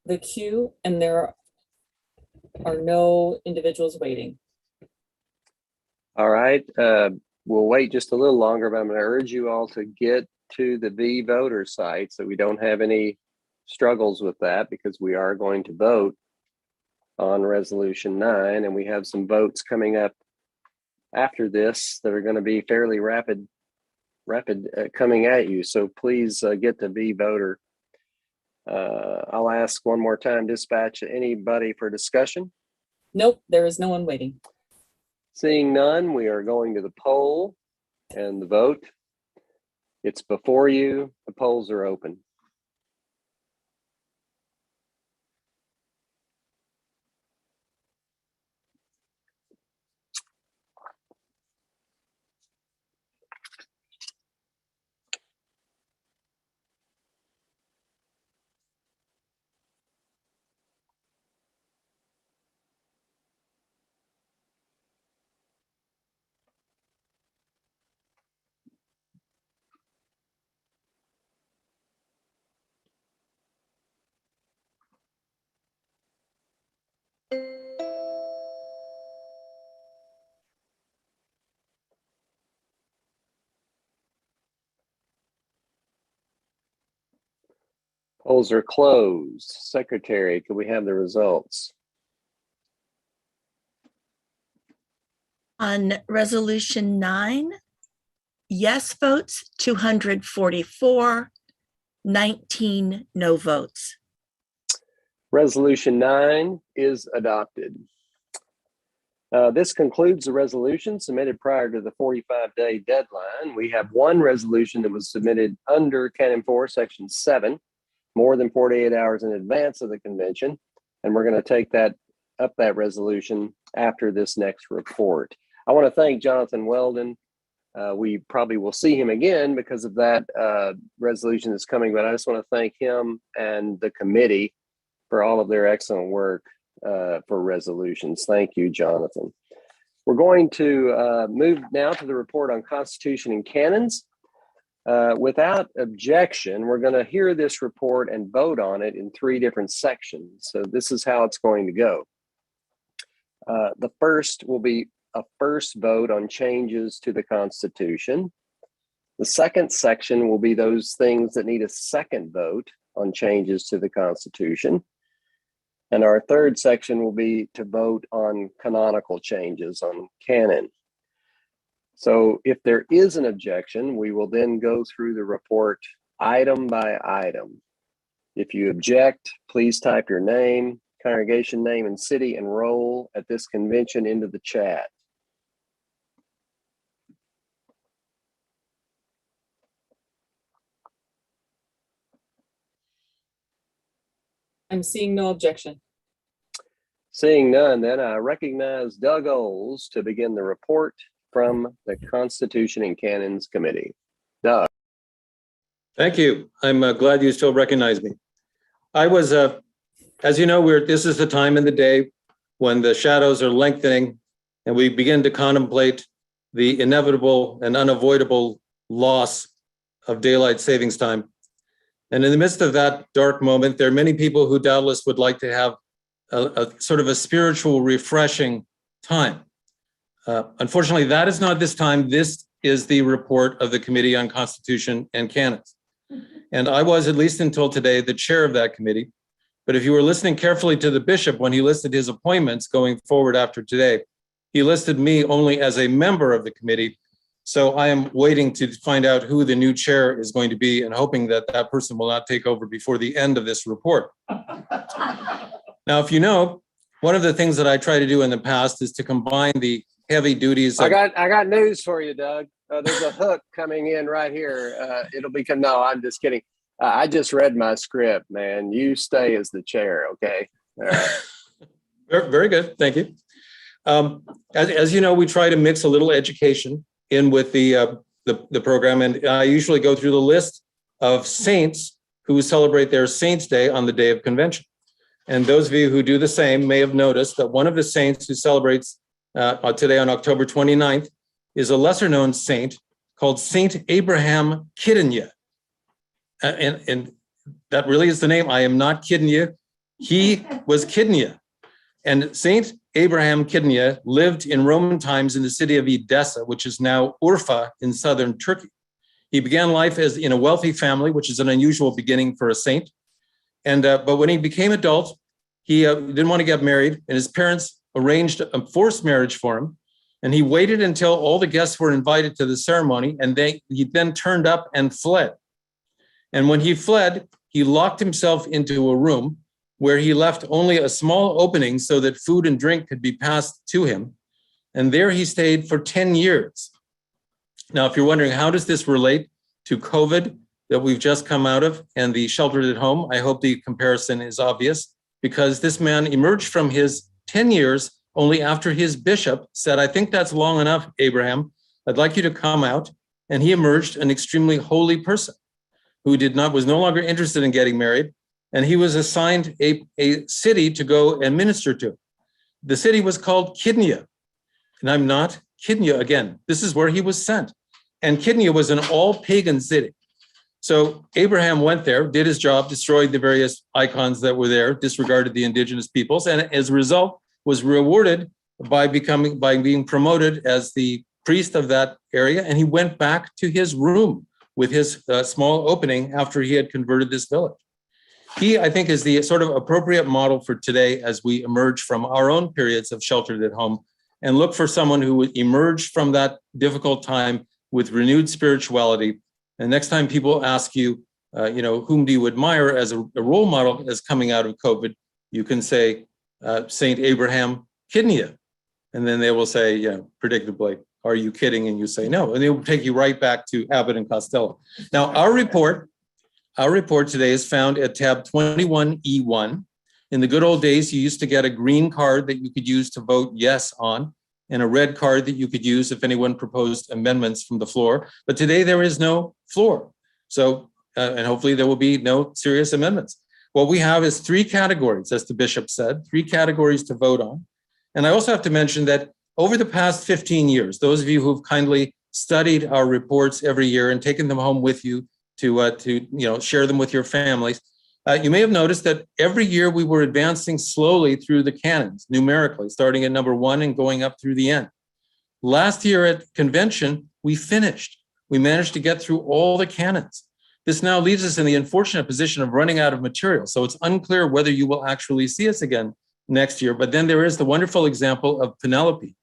[SPEAKER 6] the queue and there are no individuals waiting.
[SPEAKER 2] All right. We'll wait just a little longer, but I'm going to urge you all to get to the V voter site so we don't have any struggles with that, because we are going to vote on resolution 9, and we have some votes coming up after this that are going to be fairly rapid coming at you. So please get to V voter. I'll ask one more time, dispatch, anybody for discussion?
[SPEAKER 6] Nope, there is no one waiting.
[SPEAKER 2] Seeing none, we are going to the poll and the vote. It's before you. The polls are open. Polls are closed. Secretary, could we have the results?
[SPEAKER 3] On resolution 9, yes votes 244, 19 no votes.
[SPEAKER 2] Resolution 9 is adopted. This concludes the resolution submitted prior to the 45-day deadline. We have one resolution that was submitted under Canon 4, Section 7, more than 48 hours in advance of the convention, and we're going to take that resolution after this next report. I want to thank Jonathan Weldon. We probably will see him again because of that resolution that's coming, but I just want to thank him and the committee for all of their excellent work for resolutions. Thank you, Jonathan. We're going to move now to the report on Constitution and Canons. Without objection, we're going to hear this report and vote on it in 3 different sections. So this is how it's going to go. The first will be a first vote on changes to the Constitution. The second section will be those things that need a second vote on changes to the Constitution. And our third section will be to vote on canonical changes on canon. So if there is an objection, we will then go through the report item by item. If you object, please type your name, congregation name, and city and role at this convention into the chat.
[SPEAKER 6] I'm seeing no objection.
[SPEAKER 2] Seeing none, then I recognize Doug Oles to begin the report from the Constitution and Canons Committee. Doug.
[SPEAKER 15] Thank you. I'm glad you still recognize me. I was, as you know, this is the time in the day when the shadows are lengthening and we begin to contemplate the inevitable and unavoidable loss of daylight savings time. And in the midst of that dark moment, there are many people who doubtless would like to have a sort of a spiritual, refreshing time. Unfortunately, that is not this time. This is the report of the Committee on Constitution and Canons. And I was, at least until today, the chair of that committee. But if you were listening carefully to the bishop when he listed his appointments going forward after today, he listed me only as a member of the committee. So I am waiting to find out who the new chair is going to be and hoping that that person will not take over before the end of this report. Now, if you know, one of the things that I try to do in the past is to combine the heavy duties.
[SPEAKER 2] I got news for you, Doug. There's a hook coming in right here. It'll become, no, I'm just kidding. I just read my script, man. You stay as the chair, okay? All right.
[SPEAKER 15] Very good, thank you. As you know, we try to mix a little education in with the program, and I usually go through the list of saints who celebrate their Saints' Day on the day of convention. And those of you who do the same may have noticed that one of the saints who celebrates today on October 29th is a lesser known saint called Saint Abraham Kidenya. And that really is the name. I am not kidding you. He was Kidenya. And Saint Abraham Kidenya lived in Roman times in the city of Edessa, which is now Urfa in southern Turkey. He began life as in a wealthy family, which is an unusual beginning for a saint. And but when he became adult, he didn't want to get married, and his parents arranged a forced marriage for him. And he waited until all the guests were invited to the ceremony, and he then turned up and fled. And when he fled, he locked himself into a room where he left only a small opening so that food and drink could be passed to him. And there he stayed for 10 years. Now, if you're wondering, how does this relate to COVID that we've just come out of and the sheltered at home? I hope the comparison is obvious, because this man emerged from his 10 years only after his bishop said, I think that's long enough, Abraham. I'd like you to come out. And he emerged an extremely holy person who was no longer interested in getting married. And he was assigned a city to go and minister to. The city was called Kidenya. And I'm not Kidenya again. This is where he was sent. And Kidenya was an all-pagan city. So Abraham went there, did his job, destroyed the various icons that were there, disregarded the indigenous peoples, and as a result was rewarded by being promoted as the priest of that area. And he went back to his room with his small opening after he had converted this village. He, I think, is the sort of appropriate model for today as we emerge from our own periods of sheltered at home and look for someone who would emerge from that difficult time with renewed spirituality. And next time people ask you, whom do you admire as a role model as coming out of COVID, you can say Saint Abraham Kidney. And then they will say, predictably, are you kidding? And you say no. And they will take you right back to Abbott and Costello. Now, our report today is found at tab 21E1. In the good old days, you used to get a green card that you could use to vote yes on, and a red card that you could use if anyone proposed amendments from the floor. But today there is no floor. So, and hopefully there will be no serious amendments. What we have is 3 categories, as the bishop said, 3 categories to vote on. And I also have to mention that over the past 15 years, those of you who've kindly studied our reports every year and taken them home with you to share them with your families, you may have noticed that every year we were advancing slowly through the canons, numerically, starting at number 1 and going up through the end. Last year at convention, we finished. We managed to get through all the canons. This now leaves us in the unfortunate position of running out of material. So it's unclear whether you will actually see us again next year. But then there is the wonderful example of Penelope,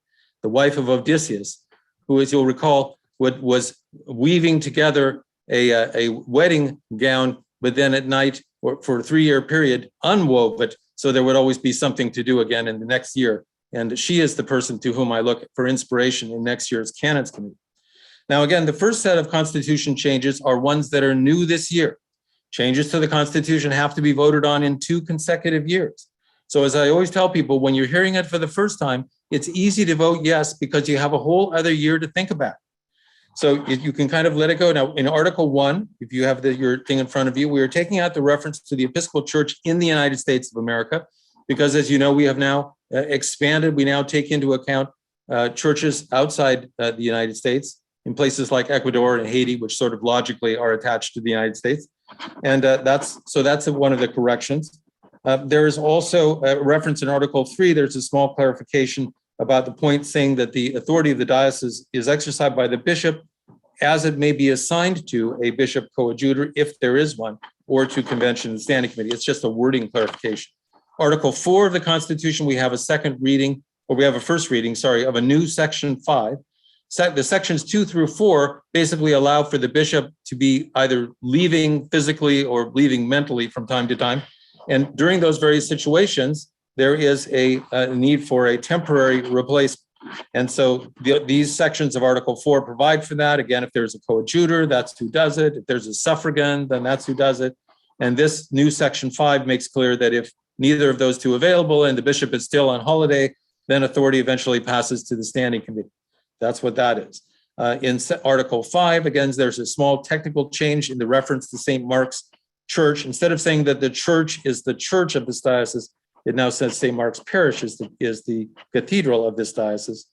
[SPEAKER 15] the wife of Odysseus, who, as you'll recall, was weaving together a wedding gown, but then at night, or for a 3-year period, unwove it, so there would always be something to do again in the next year. And she is the person to whom I look for inspiration in next year's Canons Committee. Now, again, the first set of Constitution changes are ones that are new this year. Changes to the Constitution have to be voted on in 2 consecutive years. So as I always tell people, when you're hearing it for the first time, it's easy to vote yes because you have a whole other year to think about. So you can kind of let it go. Now, in Article 1, if you have your thing in front of you, we are taking out the reference to the Episcopal Church in the United States of America, because as you know, we have now expanded. We now take into account churches outside the United States in places like Ecuador and Haiti, which sort of logically are attached to the United States. And that's one of the corrections. There is also a reference in Article 3. There's a small clarification about the point saying that the authority of the diocese is exercised by the bishop as it may be assigned to a bishop coadjutor, if there is one, or to convention and standing committee. It's just a wording clarification. Article 4 of the Constitution, we have a first reading, of a new section 5. The sections 2 through 4 basically allow for the bishop to be either leaving physically or leaving mentally from time to time. And during those various situations, there is a need for a temporary replacement. And so these sections of Article 4 provide for that. Again, if there's a coadjutor, that's who does it. If there's a suffragan, then that's who does it. And this new section 5 makes clear that if neither of those two available and the bishop is still on holiday, then authority eventually passes to the standing committee. That's what that is. In Article 5, again, there's a small technical change in the reference to St. Mark's Church. Instead of saying that the church is the church of this diocese, it now says St. Mark's Parish is the cathedral of this diocese.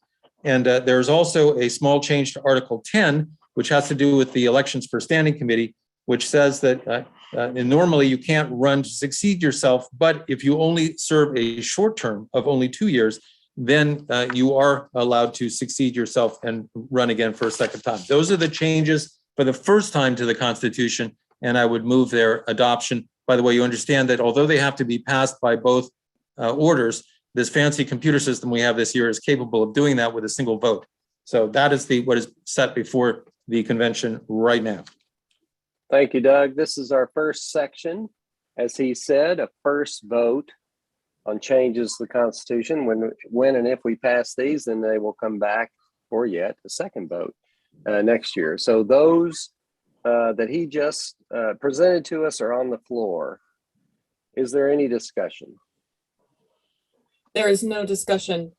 [SPEAKER 15] And there's also a small change to Article 10, which has to do with the elections for standing committee, which says that normally you can't run to succeed yourself, but if you only serve a short term of only 2 years, then you are allowed to succeed yourself and run again for a second time. Those are the changes for the first time to the Constitution, and I would move their adoption. By the way, you understand that although they have to be passed by both orders, this fancy computer system we have this year is capable of doing that with a single vote. So that is what is set before the convention right now.
[SPEAKER 2] Thank you, Doug. This is our first section. As he said, a first vote on changes to the Constitution. When and if we pass these, then they will come back for yet a second vote next year. So those that he just presented to us are on the floor. Is there any discussion?
[SPEAKER 6] There is no discussion.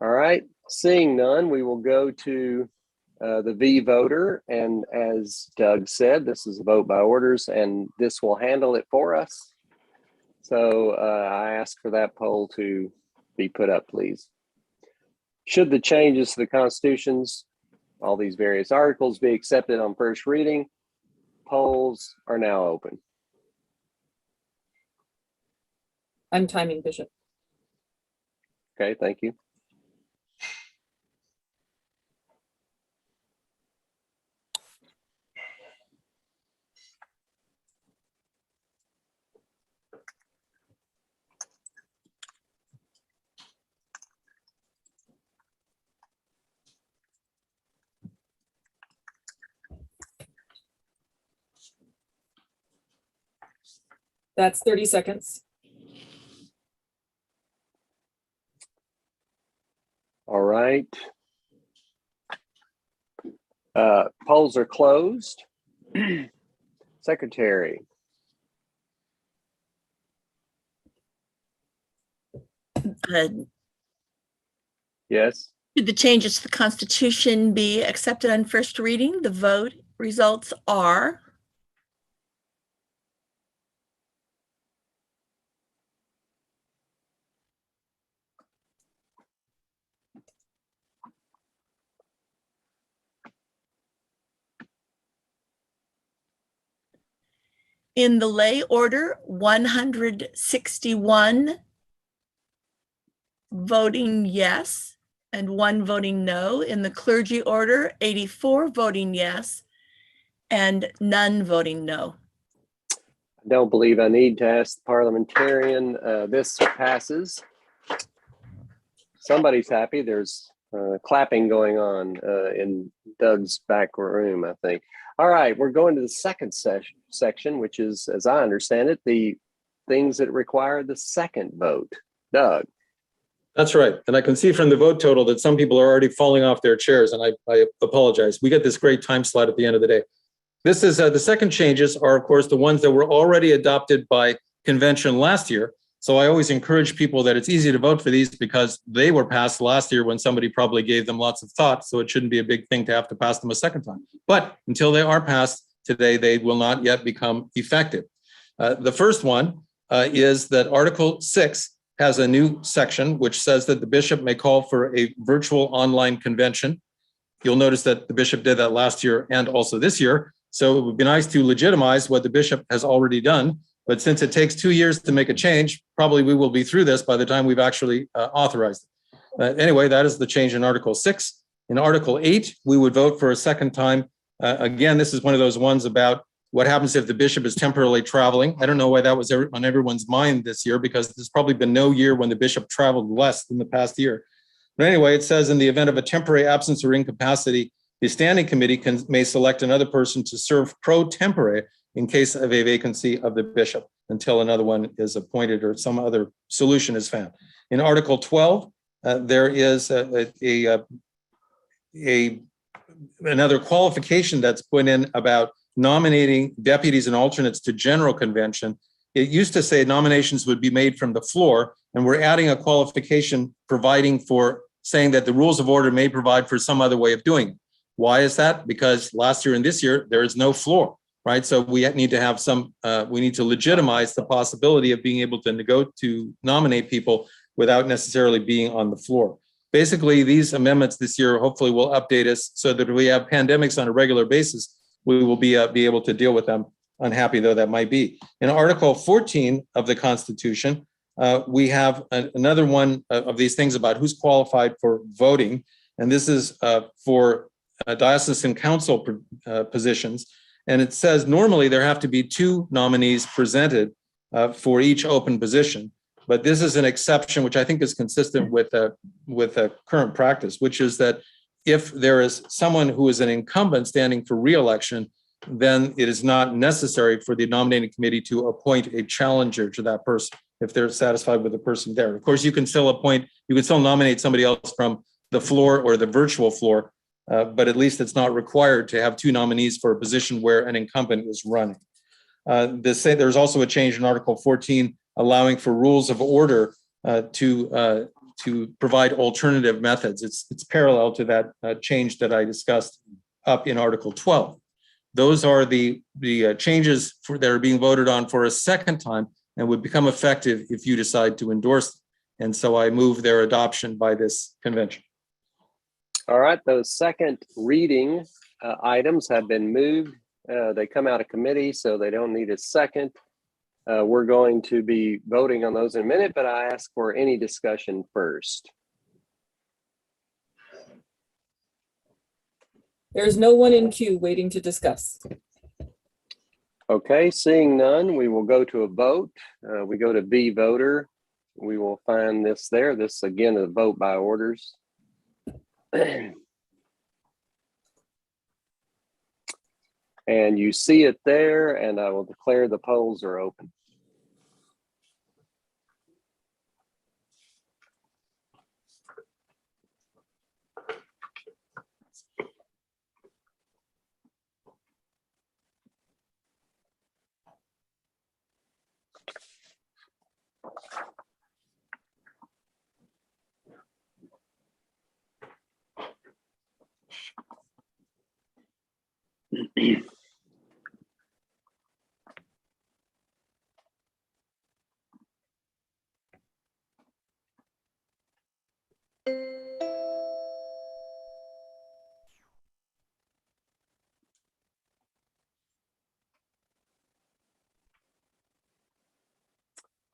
[SPEAKER 2] All right, seeing none, we will go to the V voter. And as Doug said, this is a vote by orders, and this will handle it for us. So I ask for that poll to be put up, please. Should the changes to the Constitutions, all these various articles, be accepted on first reading? Polls are now open.
[SPEAKER 6] I'm timing, Bishop.
[SPEAKER 2] Okay, thank you.
[SPEAKER 6] That's 30 seconds.
[SPEAKER 2] All right. Polls are closed. Secretary. Yes.
[SPEAKER 3] Should the changes to the Constitution be accepted on first reading? The vote results are in the lay order, 161 voting yes and 1 voting no. In the clergy order, 84 voting yes and none voting no.
[SPEAKER 2] I don't believe I need to ask the parliamentarian. This passes. Somebody's happy. There's clapping going on in Doug's back room, I think. All right, we're going to the second section, which is, as I understand it, the things that require the second vote. Doug.
[SPEAKER 15] That's right. And I can see from the vote total that some people are already falling off their chairs, and I apologize. We get this great time slot at the end of the day. This is the second changes are, of course, the ones that were already adopted by convention last year. So I always encourage people that it's easy to vote for these because they were passed last year when somebody probably gave them lots of thought. So it shouldn't be a big thing to have to pass them a second time. But until they are passed today, they will not yet become effective. The first one is that Article 6 has a new section which says that the bishop may call for a virtual online convention. You'll notice that the bishop did that last year and also this year. So it would be nice to legitimize what the bishop has already done. But since it takes 2 years to make a change, probably we will be through this by the time we've actually authorized it. Anyway, that is the change in Article 6. In Article 8, we would vote for a second time. Again, this is one of those ones about what happens if the bishop is temporarily traveling. I don't know why that was on everyone's mind this year, because there's probably been no year when the bishop traveled less than the past year. But anyway, it says in the event of a temporary absence or incapacity, the standing committee may select another person to serve pro tempore in case of a vacancy of the bishop until another one is appointed or some other solution is found. In Article 12, there is another qualification that's put in about nominating deputies and alternates to general convention. It used to say nominations would be made from the floor, and we're adding a qualification providing for saying that the rules of order may provide for some other way of doing it. Why is that? Because last year and this year, there is no floor, right? So we need to have we need to legitimize the possibility of being able to nominate people without necessarily being on the floor. Basically, these amendments this year hopefully will update us so that if we have pandemics on a regular basis, we will be able to deal with them, unhappy though that might be. In Article 14 of the Constitution, we have another one of these things about who's qualified for voting. And this is for diocesan council positions. And it says normally there have to be 2 nominees presented for each open position. But this is an exception, which I think is consistent with current practice, which is that if there is someone who is an incumbent standing for re-election, then it is not necessary for the nominating committee to appoint a challenger to that person if they're satisfied with the person there. Of course, you can still nominate somebody else from the floor or the virtual floor, but at least it's not required to have 2 nominees for a position where an incumbent is running. There's also a change in Article 14 allowing for rules of order to provide alternative methods. It's parallel to that change that I discussed up in Article 12. Those are the changes that are being voted on for a second time and would become effective if you decide to endorse them. And so I move their adoption by this convention.
[SPEAKER 2] All right, those second reading items have been moved. They come out of committee, so they don't need a second. We're going to be voting on those in a minute, but I ask for any discussion first.
[SPEAKER 6] There's no one in queue waiting to discuss.
[SPEAKER 2] Okay, seeing none, we will go to a vote. We go to B voter. We will find this there. This again is a vote by orders. And you see it there, and I will declare the polls are open.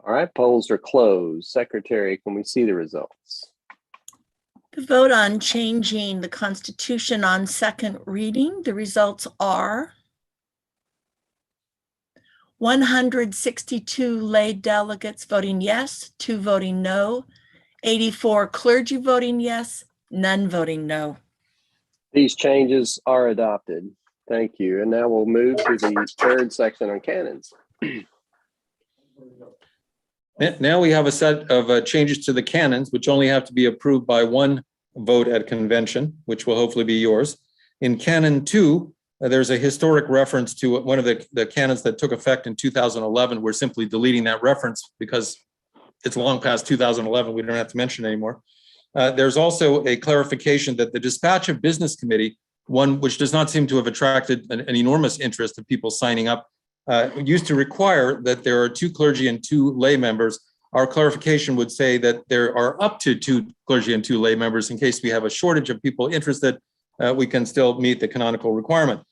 [SPEAKER 2] All right, polls are closed. Secretary, can we see the results?
[SPEAKER 3] The vote on changing the Constitution on second reading, the results are 162 lay delegates voting yes, 2 voting no, 84 clergy voting yes, none voting no.
[SPEAKER 2] These changes are adopted. Thank you. And now we'll move to the third section on canons.
[SPEAKER 15] Now we have a set of changes to the canons, which only have to be approved by one vote at convention, which will hopefully be yours. In Canon 2, there's a historic reference to one of the canons that took effect in 2011. We're simply deleting that reference because it's long past 2011. We don't have to mention it anymore. There's also a clarification that the Dispatch of Business Committee, one which does not seem to have attracted an enormous interest of people signing up, used to require that there are 2 clergy and 2 lay members. Our clarification would say that there are up to 2 clergy and 2 lay members in case we have a shortage of people interested. We can still meet the canonical requirement.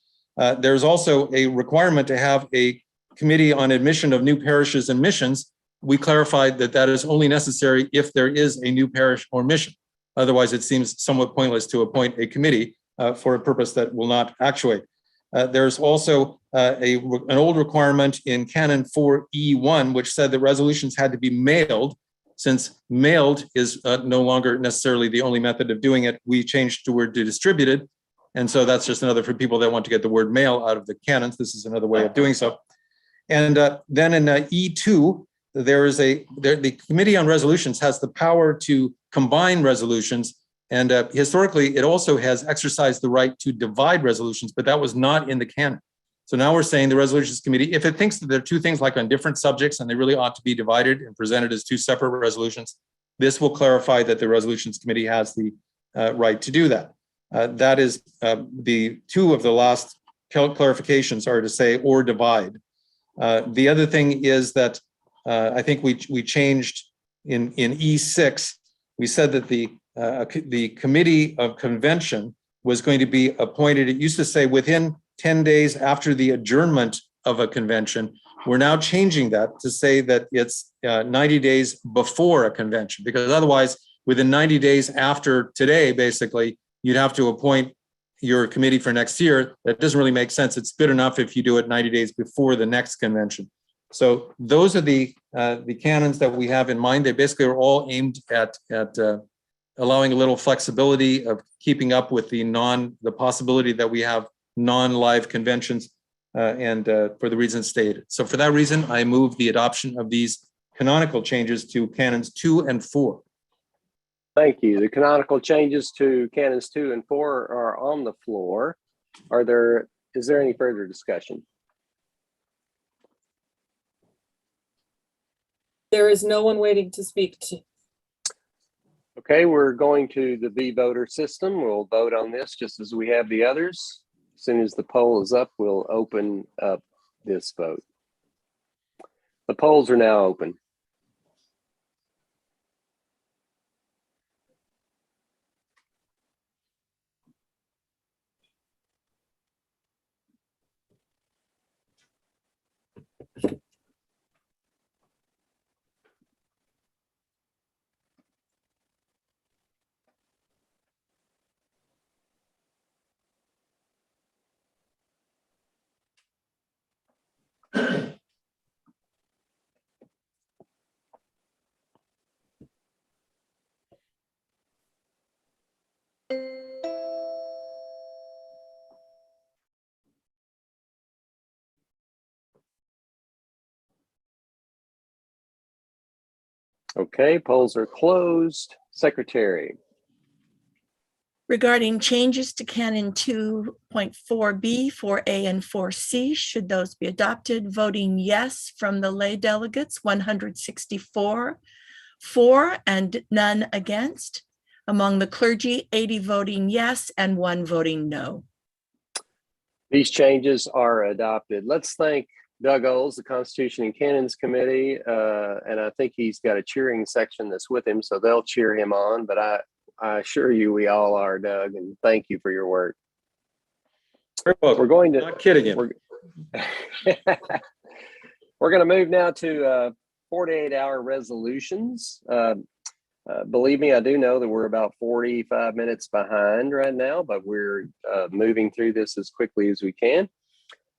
[SPEAKER 15] There's also a requirement to have a committee on admission of new parishes and missions. We clarified that that is only necessary if there is a new parish or mission. Otherwise, it seems somewhat pointless to appoint a committee for a purpose that will not actuate. There's also an old requirement in Canon 4E1, which said that resolutions had to be mailed. Since mailed is no longer necessarily the only method of doing it, we changed the word to distributed. And so that's just another for people that want to get the word mail out of the canons. This is another way of doing so. And then in E2, there is the Committee on Resolutions has the power to combine resolutions. And historically, it also has exercised the right to divide resolutions, but that was not in the canon. So now we're saying the Resolutions Committee, if it thinks that there are 2 things like on different subjects and they really ought to be divided and presented as 2 separate resolutions, this will clarify that the Resolutions Committee has the right to do that. That is the 2 of the last clarifications are to say or divide. The other thing is that I think we changed in E6, we said that the Committee of Convention was going to be appointed. It used to say within 10 days after the adjournment of a convention. We're now changing that to say that it's 90 days before a convention, because otherwise within 90 days after today, basically, you'd have to appoint your committee for next year. That doesn't really make sense. It's good enough if you do it 90 days before the next convention. So those are the canons that we have in mind. They basically are all aimed at allowing a little flexibility of keeping up with the possibility that we have non-live conventions and for the reasons stated. So for that reason, I move the adoption of these canonical changes to canons 2 and 4.
[SPEAKER 2] Thank you. The canonical changes to canons 2 and 4 are on the floor. Is there any further discussion?
[SPEAKER 6] There is no one waiting to speak to.
[SPEAKER 2] Okay, we're going to the V-voter system. We'll vote on this just as we have the others. As soon as the poll is up, we'll open up this vote. The polls are now open. Okay, polls are closed. Secretary.
[SPEAKER 3] Regarding changes to Canon 2.4b, 4a, and 4c, should those be adopted, voting yes from the lay delegates, 164, for and none against. Among the clergy, 80 voting yes and 1 voting no.
[SPEAKER 2] These changes are adopted. Let's thank Doug Oles, the Constitution and Canons Committee, and I think he's got a cheering section that's with him, so they'll cheer him on. But I assure you, we all are, Doug, and thank you for your work. We're going to.
[SPEAKER 15] Not kidding him.
[SPEAKER 2] We're going to move now to 48-hour resolutions. Believe me, I do know that we're about 45 minutes behind right now, but we're moving through this as quickly as we can.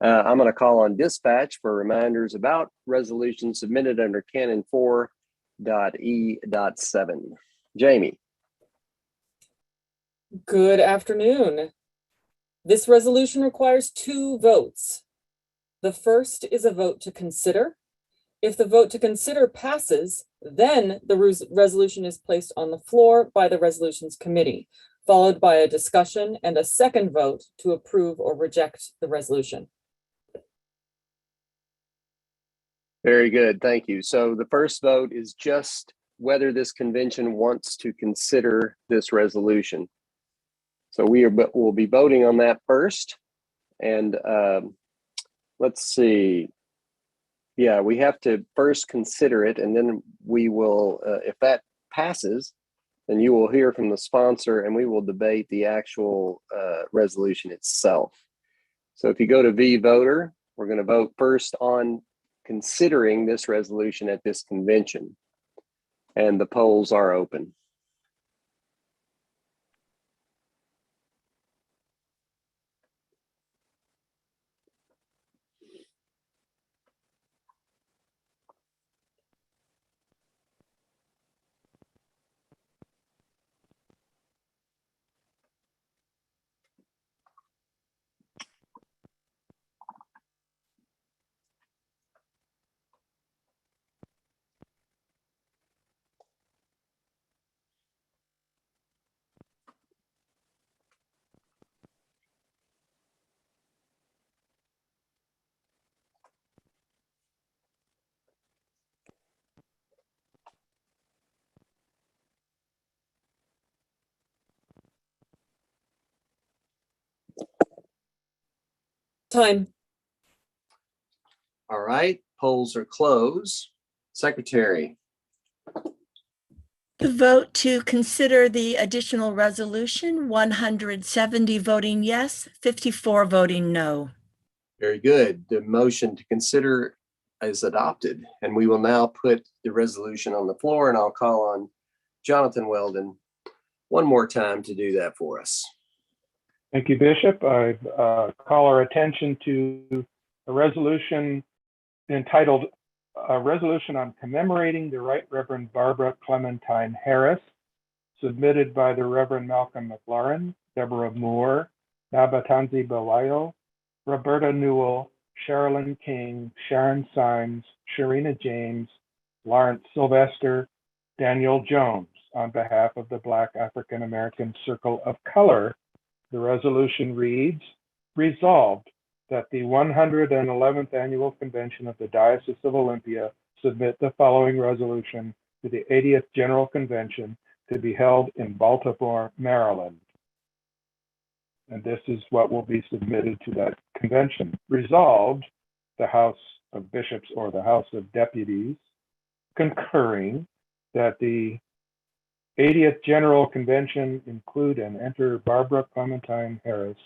[SPEAKER 2] I'm going to call on dispatch for reminders about resolutions submitted under Canon 4.E.7. Jamie.
[SPEAKER 6] Good afternoon. This resolution requires 2 votes. The first is a vote to consider. If the vote to consider passes, then the resolution is placed on the floor by the resolutions committee, followed by a discussion and a second vote to approve or reject the resolution.
[SPEAKER 2] Very good, thank you. So the first vote is just whether this convention wants to consider this resolution. So we'll be voting on that first. And let's see. Yeah, we have to first consider it, and then we will, if that passes, then you will hear from the sponsor and we will debate the actual resolution itself. So if you go to V Voter, we're going to vote first on considering this resolution at this convention. And the polls are open.
[SPEAKER 6] Time.
[SPEAKER 2] All right, polls are closed. Secretary.
[SPEAKER 3] The vote to consider the additional resolution, 170 voting yes, 54 voting no.
[SPEAKER 2] Very good. The motion to consider is adopted, and we will now put the resolution on the floor, and I'll call on Jonathan Weldon one more time to do that for us.
[SPEAKER 7] Thank you, Bishop. I call our attention to a resolution entitled A Resolution on Commemorating the Right Reverend Barbara Clementine Harris, submitted by the Reverend Malcolm McLaurin, Deborah Moore, Nabatanzi Bawayo, Roberta Newell, Sherilyn King, Sharon Symes, Sharina James, Lawrence Sylvester, Daniel Jones, on behalf of the Black African American Circle of Color. The resolution reads, resolved that the 111th Annual Convention of the Diocese of Olympia submit the following resolution to the 80th General Convention to be held in Baltimore, Maryland. And this is what will be submitted to that convention. Resolved, the House of Bishops or the House of Deputies, concurring that the 80th General Convention include and enter Barbara Clementine Harris,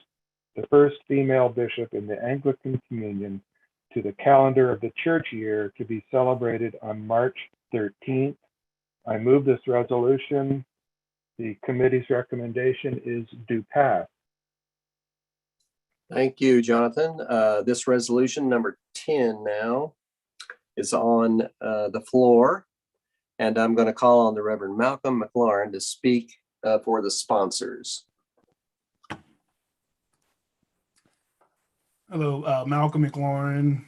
[SPEAKER 7] the first female bishop in the Anglican Communion, to the calendar of the church year to be celebrated on March 13th. I move this resolution. The committee's recommendation is do pass.
[SPEAKER 2] Thank you, Jonathan. This resolution, number 10 now, is on the floor. And I'm going to call on the Reverend Malcolm McLaurin to speak for the sponsors.
[SPEAKER 19] Hello, Malcolm McLaurin,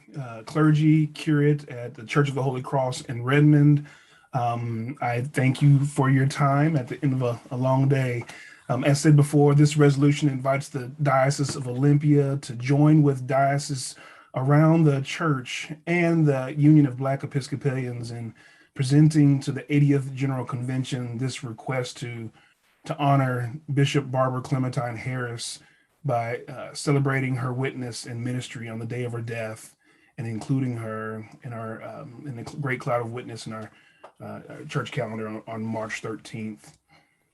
[SPEAKER 19] clergy curate at the Church of the Holy Cross in Redmond. I thank you for your time at the end of a long day. As said before, this resolution invites the Diocese of Olympia to join with dioceses around the church and the Union of Black Episcopalians in presenting to the 80th General Convention this request to honor Bishop Barbara Clementine Harris, by celebrating her witness and ministry on the day of her death and including her in the great cloud of witness in our church calendar on March 13th.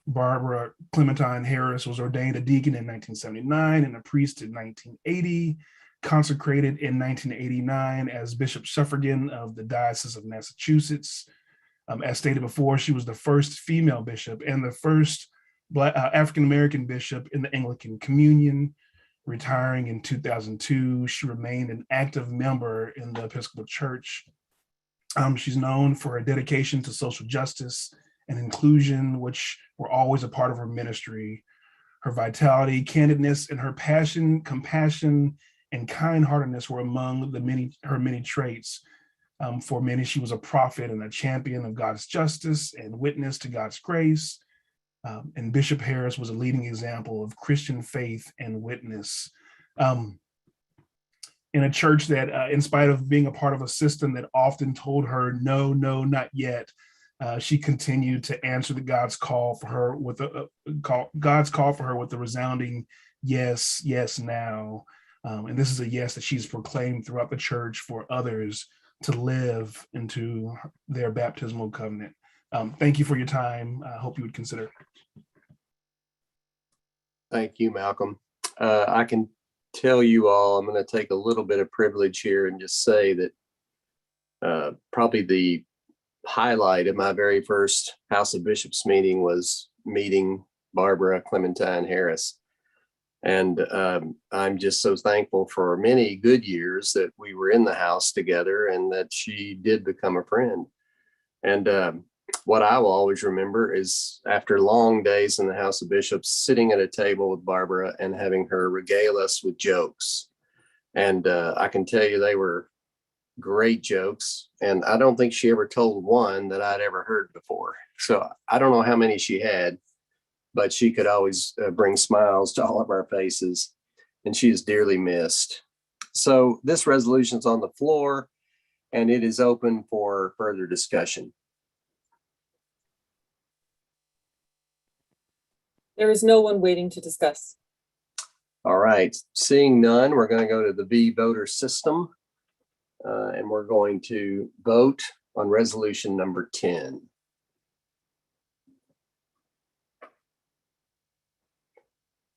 [SPEAKER 19] Barbara Clementine Harris was ordained a deacon in 1979 and a priest in 1980, consecrated in 1989 as Bishop Suffragan of the Diocese of Massachusetts. As stated before, she was the first female bishop and the first African-American bishop in the Anglican Communion. Retiring in 2002, she remained an active member in the Episcopal Church. She's known for her dedication to social justice and inclusion, which were always a part of her ministry. Her vitality, candidness, and her passion, compassion, and kind-heartedness were among her many traits. For many, she was a prophet and a champion of God's justice and witness to God's grace. And Bishop Harris was a leading example of Christian faith and witness. In a church that, in spite of being a part of a system that often told her, no, not yet, she continued to answer God's call for her with a resounding yes, now. And this is a yes that she's proclaimed throughout the church for others to live into their baptismal covenant. Thank you for your time. I hope you would consider.
[SPEAKER 2] Thank you, Malcolm. I can tell you all, I'm going to take a little bit of privilege here and just say that probably the highlight of my very first House of Bishops meeting was meeting Barbara Clementine Harris. And I'm just so thankful for many good years that we were in the house together and that she did become a friend. And what I will always remember is after long days in the House of Bishops, sitting at a table with Barbara and having her regale us with jokes. And I can tell you they were great jokes. And I don't think she ever told one that I'd ever heard before. So I don't know how many she had, but she could always bring smiles to all of our faces, and she is dearly missed. So this resolution is on the floor, and it is open for further discussion.
[SPEAKER 6] There is no one waiting to discuss.
[SPEAKER 2] All right, seeing none, we're going to go to the V voter system, and we're going to vote on resolution number 10.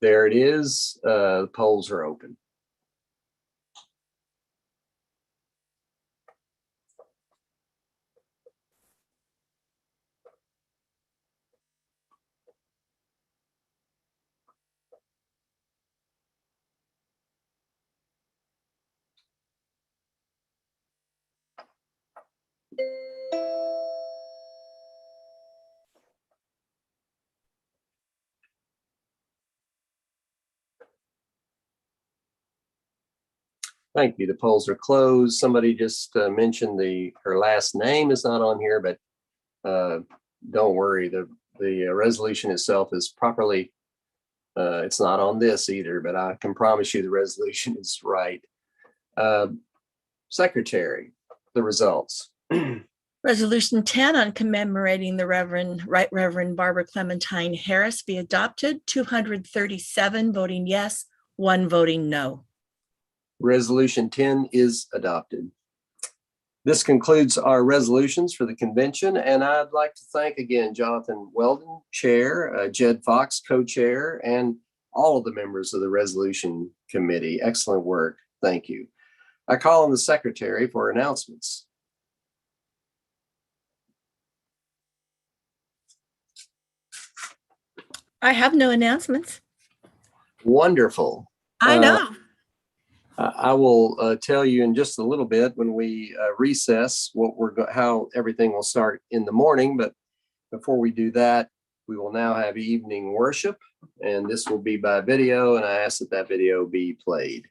[SPEAKER 2] There it is. The polls are open. Thank you. The polls are closed. Somebody just mentioned her last name is not on here, but don't worry. The resolution itself is properly, it's not on this either, but I can promise you the resolution is right. Secretary, the results.
[SPEAKER 3] Resolution 10 on commemorating the Right Reverend Barbara Clementine Harris be adopted. 237 voting yes, 1 voting no.
[SPEAKER 2] Resolution 10 is adopted. This concludes our resolutions for the convention, and I'd like to thank again Jonathan Weldon, Chair, Jed Fox, Co-Chair, and all of the members of the Resolution Committee. Excellent work. Thank you. I call on the Secretary for announcements.
[SPEAKER 3] I have no announcements.
[SPEAKER 2] Wonderful.
[SPEAKER 3] I know.
[SPEAKER 2] I will tell you in just a little bit when we recess how everything will start in the morning. But before we do that, we will now have evening worship, and this will be by video, and I ask that video be played.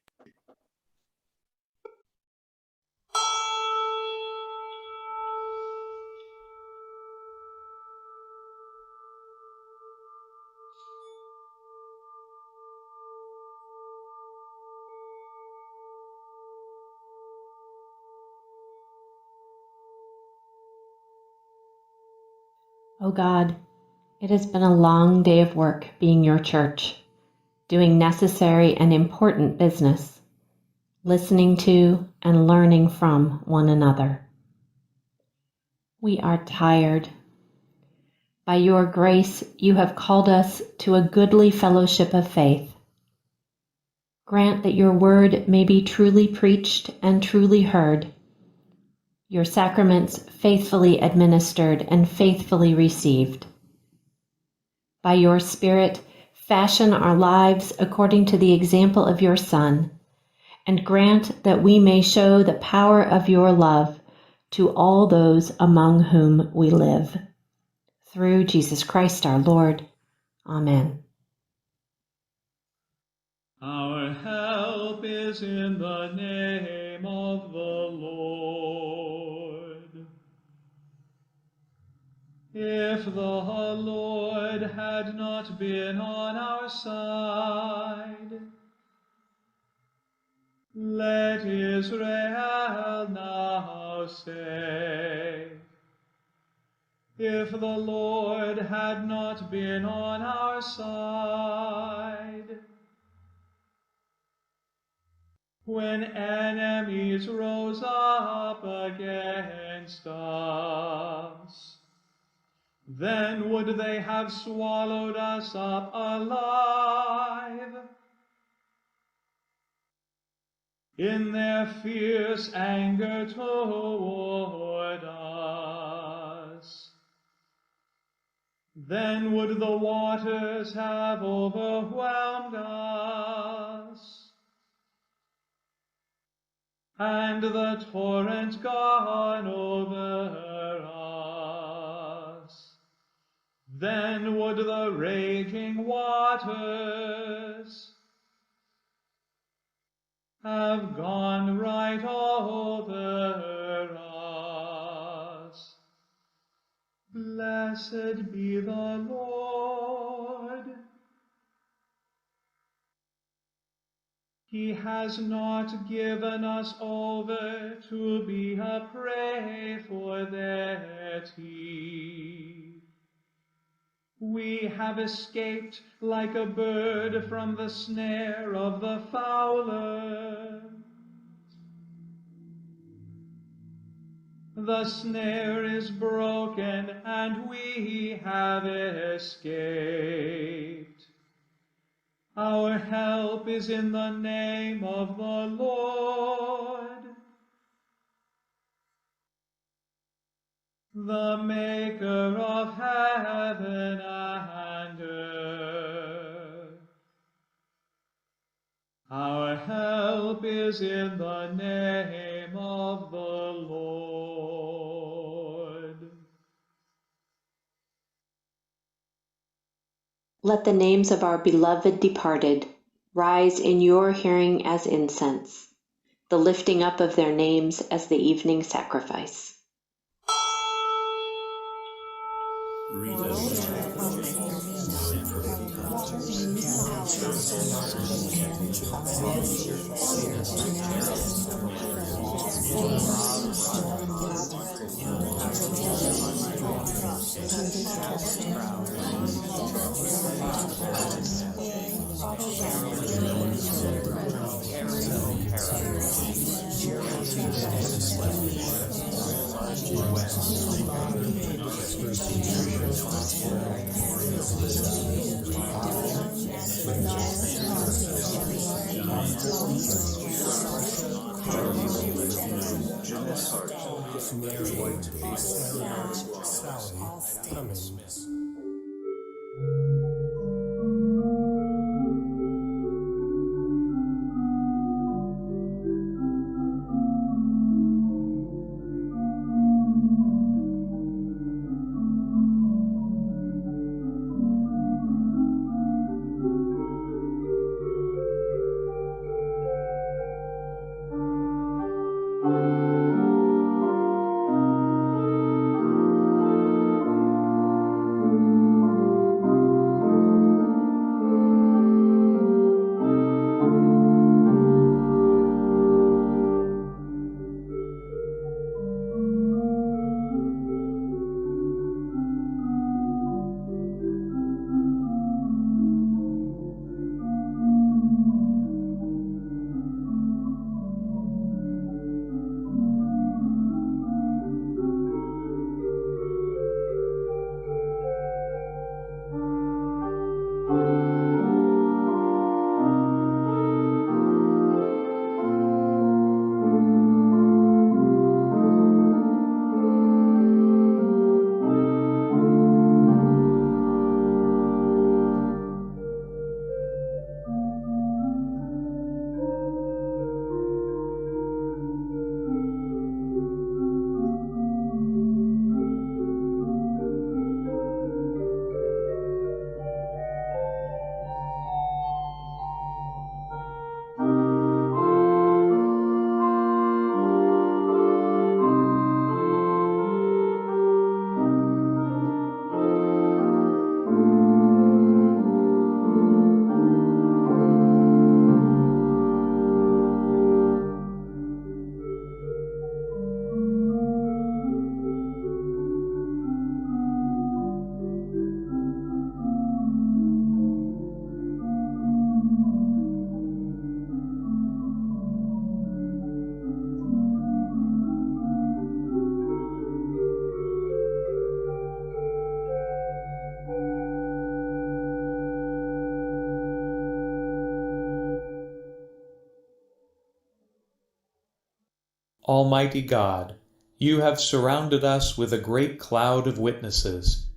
[SPEAKER 14] Oh God, it has been a long day of work being your church. doing necessary and important business, listening to and learning from one another. We are tired. By your grace, you have called us to a goodly fellowship of faith. Grant that your word may be truly preached and truly heard, your sacraments faithfully administered and faithfully received. By your Spirit, fashion our lives according to the example of your Son, and grant that we may show the power of your love to all those among whom we live. Through Jesus Christ our Lord. Amen.
[SPEAKER 4] Our help is in the name of the Lord. If the Lord had not been on our side, let Israel now say, if the Lord had not been on our side, when enemies rose up against us, then would they have swallowed us up alive. In their fierce anger toward us, then would the waters have overwhelmed us, and the torrent gone over us. Then would the raging waters have gone right over us. Blessed be the Lord. He has not given us over to be a prey for their teeth. We have escaped like a bird from the snare of the fowler. The snare is broken, and we have escaped. Our help is in the name of the Lord, the maker of heaven and earth. Our help is in the name of the Lord.
[SPEAKER 14] Let the names of our beloved departed rise in your hearing as incense, the lifting up of their names as the evening sacrifice.
[SPEAKER 8] Almighty God, you have surrounded us with a great cloud of witnesses.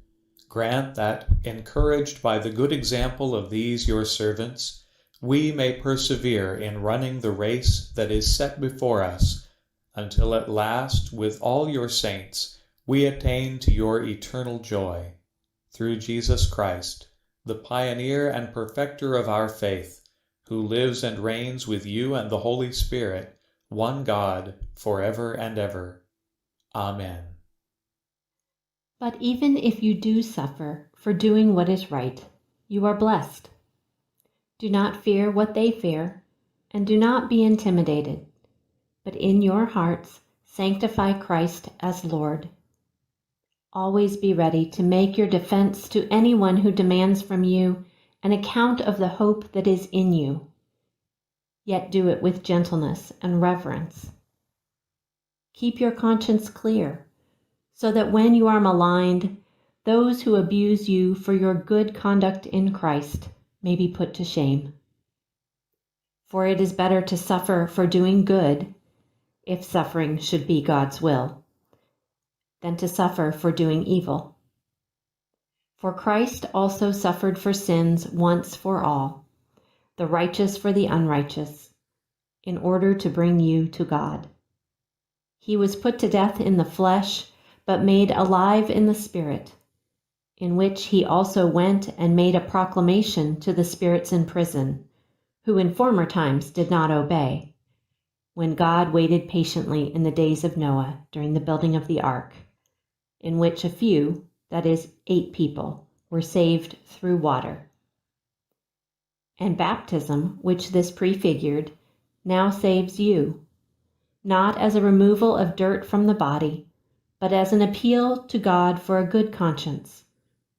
[SPEAKER 8] Grant that, encouraged by the good example of these your servants, we may persevere in running the race that is set before us, until at last, with all your saints, we attain to your eternal joy. Through Jesus Christ, the pioneer and perfecter of our faith, who lives and reigns with you and the Holy Spirit, one God, forever and ever. Amen.
[SPEAKER 14] But even if you do suffer for doing what is right, you are blessed. Do not fear what they fear, and do not be intimidated, but in your hearts sanctify Christ as Lord. Always be ready to make your defense to anyone who demands from you an account of the hope that is in you, yet do it with gentleness and reverence. Keep your conscience clear, so that when you are maligned, those who abuse you for your good conduct in Christ may be put to shame. For it is better to suffer for doing good, if suffering should be God's will, than to suffer for doing evil. For Christ also suffered for sins once for all, the righteous for the unrighteous, in order to bring you to God. He was put to death in the flesh, but made alive in the Spirit, in which he also went and made a proclamation to the spirits in prison, who in former times did not obey, when God waited patiently in the days of Noah during the building of the ark, in which a few, that is, 8 people, were saved through water. And baptism, which this prefigured, now saves you, not as a removal of dirt from the body, but as an appeal to God for a good conscience,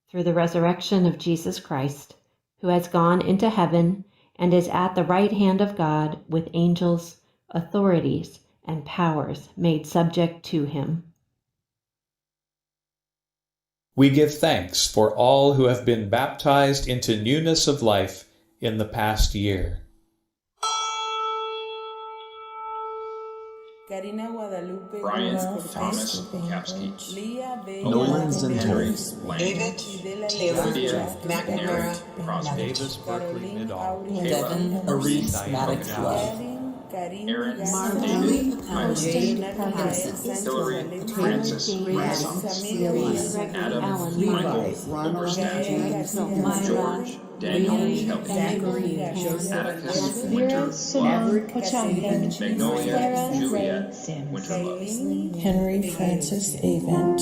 [SPEAKER 14] through the resurrection of Jesus Christ, who has gone into heaven and is at the right hand of God with angels, authorities, and powers made subject to him.
[SPEAKER 8] We give thanks for all who have been baptized into newness of life in the past year.
[SPEAKER 21] Brian Thomas Kapsky, Nolan Zenturi, David Taylor McNamara,
[SPEAKER 8] Davis Berkeley Midall,
[SPEAKER 21] Devin Aris Maddox Love, Aaron David Jade Hillary Francis Renaissance, Adam Michael Overstaff, George Daniel Kelly, Atticus Winter Magnolia Juliet Winterlove,
[SPEAKER 22] Henry Francis Avent.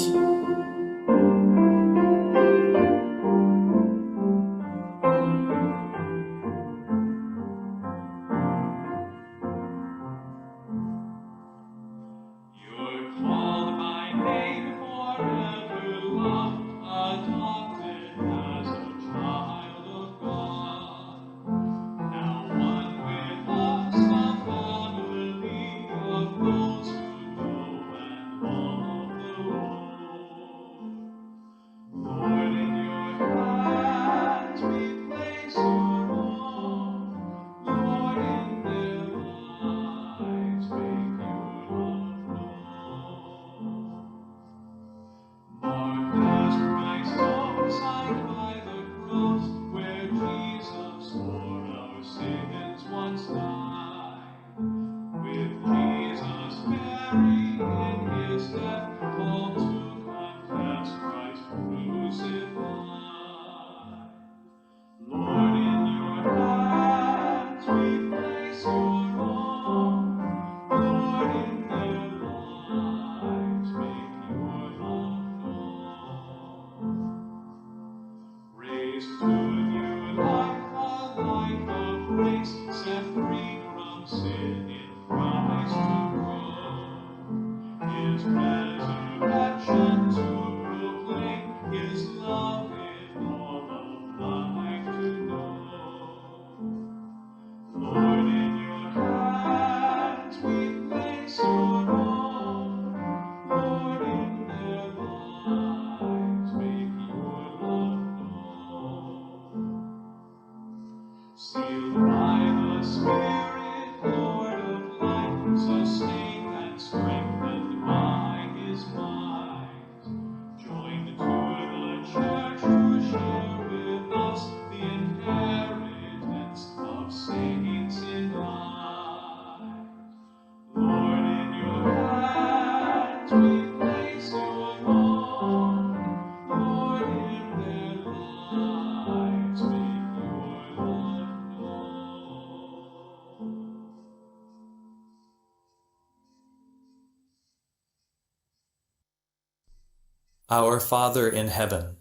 [SPEAKER 8] Our Father in heaven,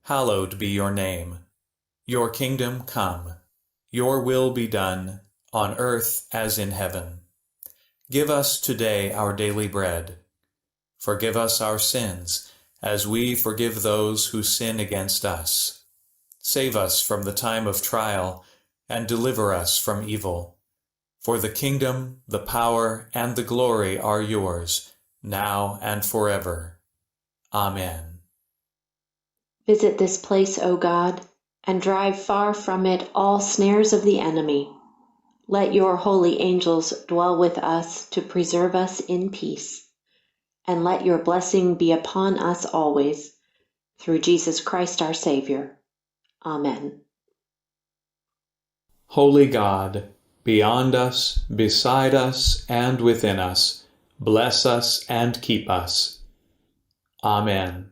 [SPEAKER 8] hallowed be your name. Your kingdom come, your will be done, on earth as in heaven. Give us today our daily bread. Forgive us our sins, as we forgive those who sin against us. Save us from the time of trial, and deliver us from evil. For the kingdom, the power, and the glory are yours, now and forever. Amen.
[SPEAKER 14] Visit this place, O God, and drive far from it all snares of the enemy. Let your holy angels dwell with us to preserve us in peace. And let your blessing be upon us always, through Jesus Christ our Savior. Amen.
[SPEAKER 8] Holy God, beyond us, beside us, and within us, bless us and keep us. Amen.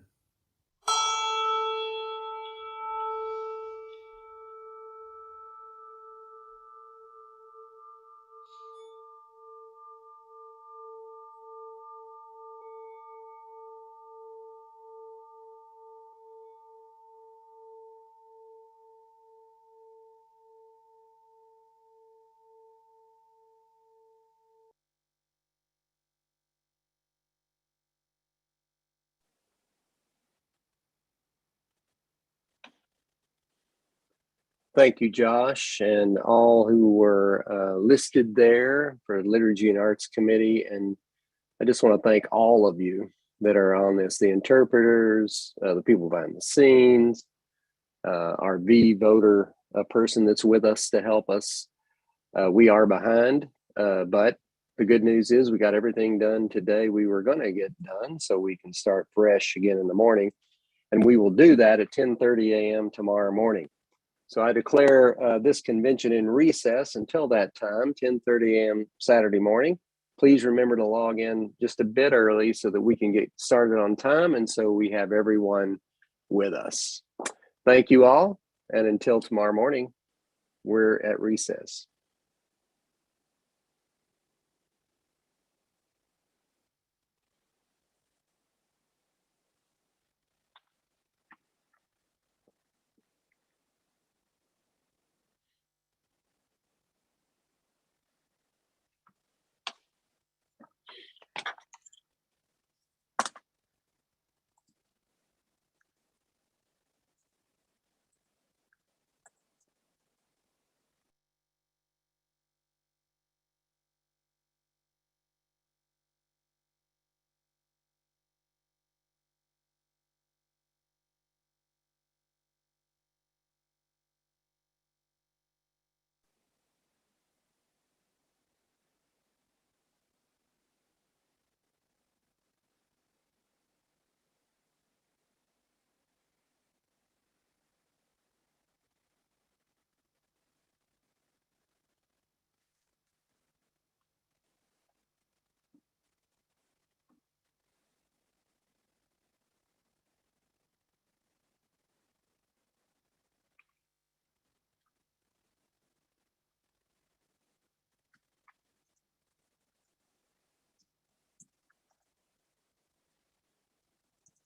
[SPEAKER 2] Thank you, Josh, and all who were listed there for Liturgy and Arts Committee. And I just want to thank all of you that are on this, the interpreters, the people behind the scenes, our voter person that's with us to help us. We are behind, but the good news is we got everything done today we were going to get done, so we can start fresh again in the morning. And we will do that at 10:30 a.m. tomorrow morning. So I declare this convention in recess until that time, 10:30 a.m. Saturday morning. Please remember to log in just a bit early so that we can get started on time and so we have everyone with us. Thank you all. And until tomorrow morning, we're at recess.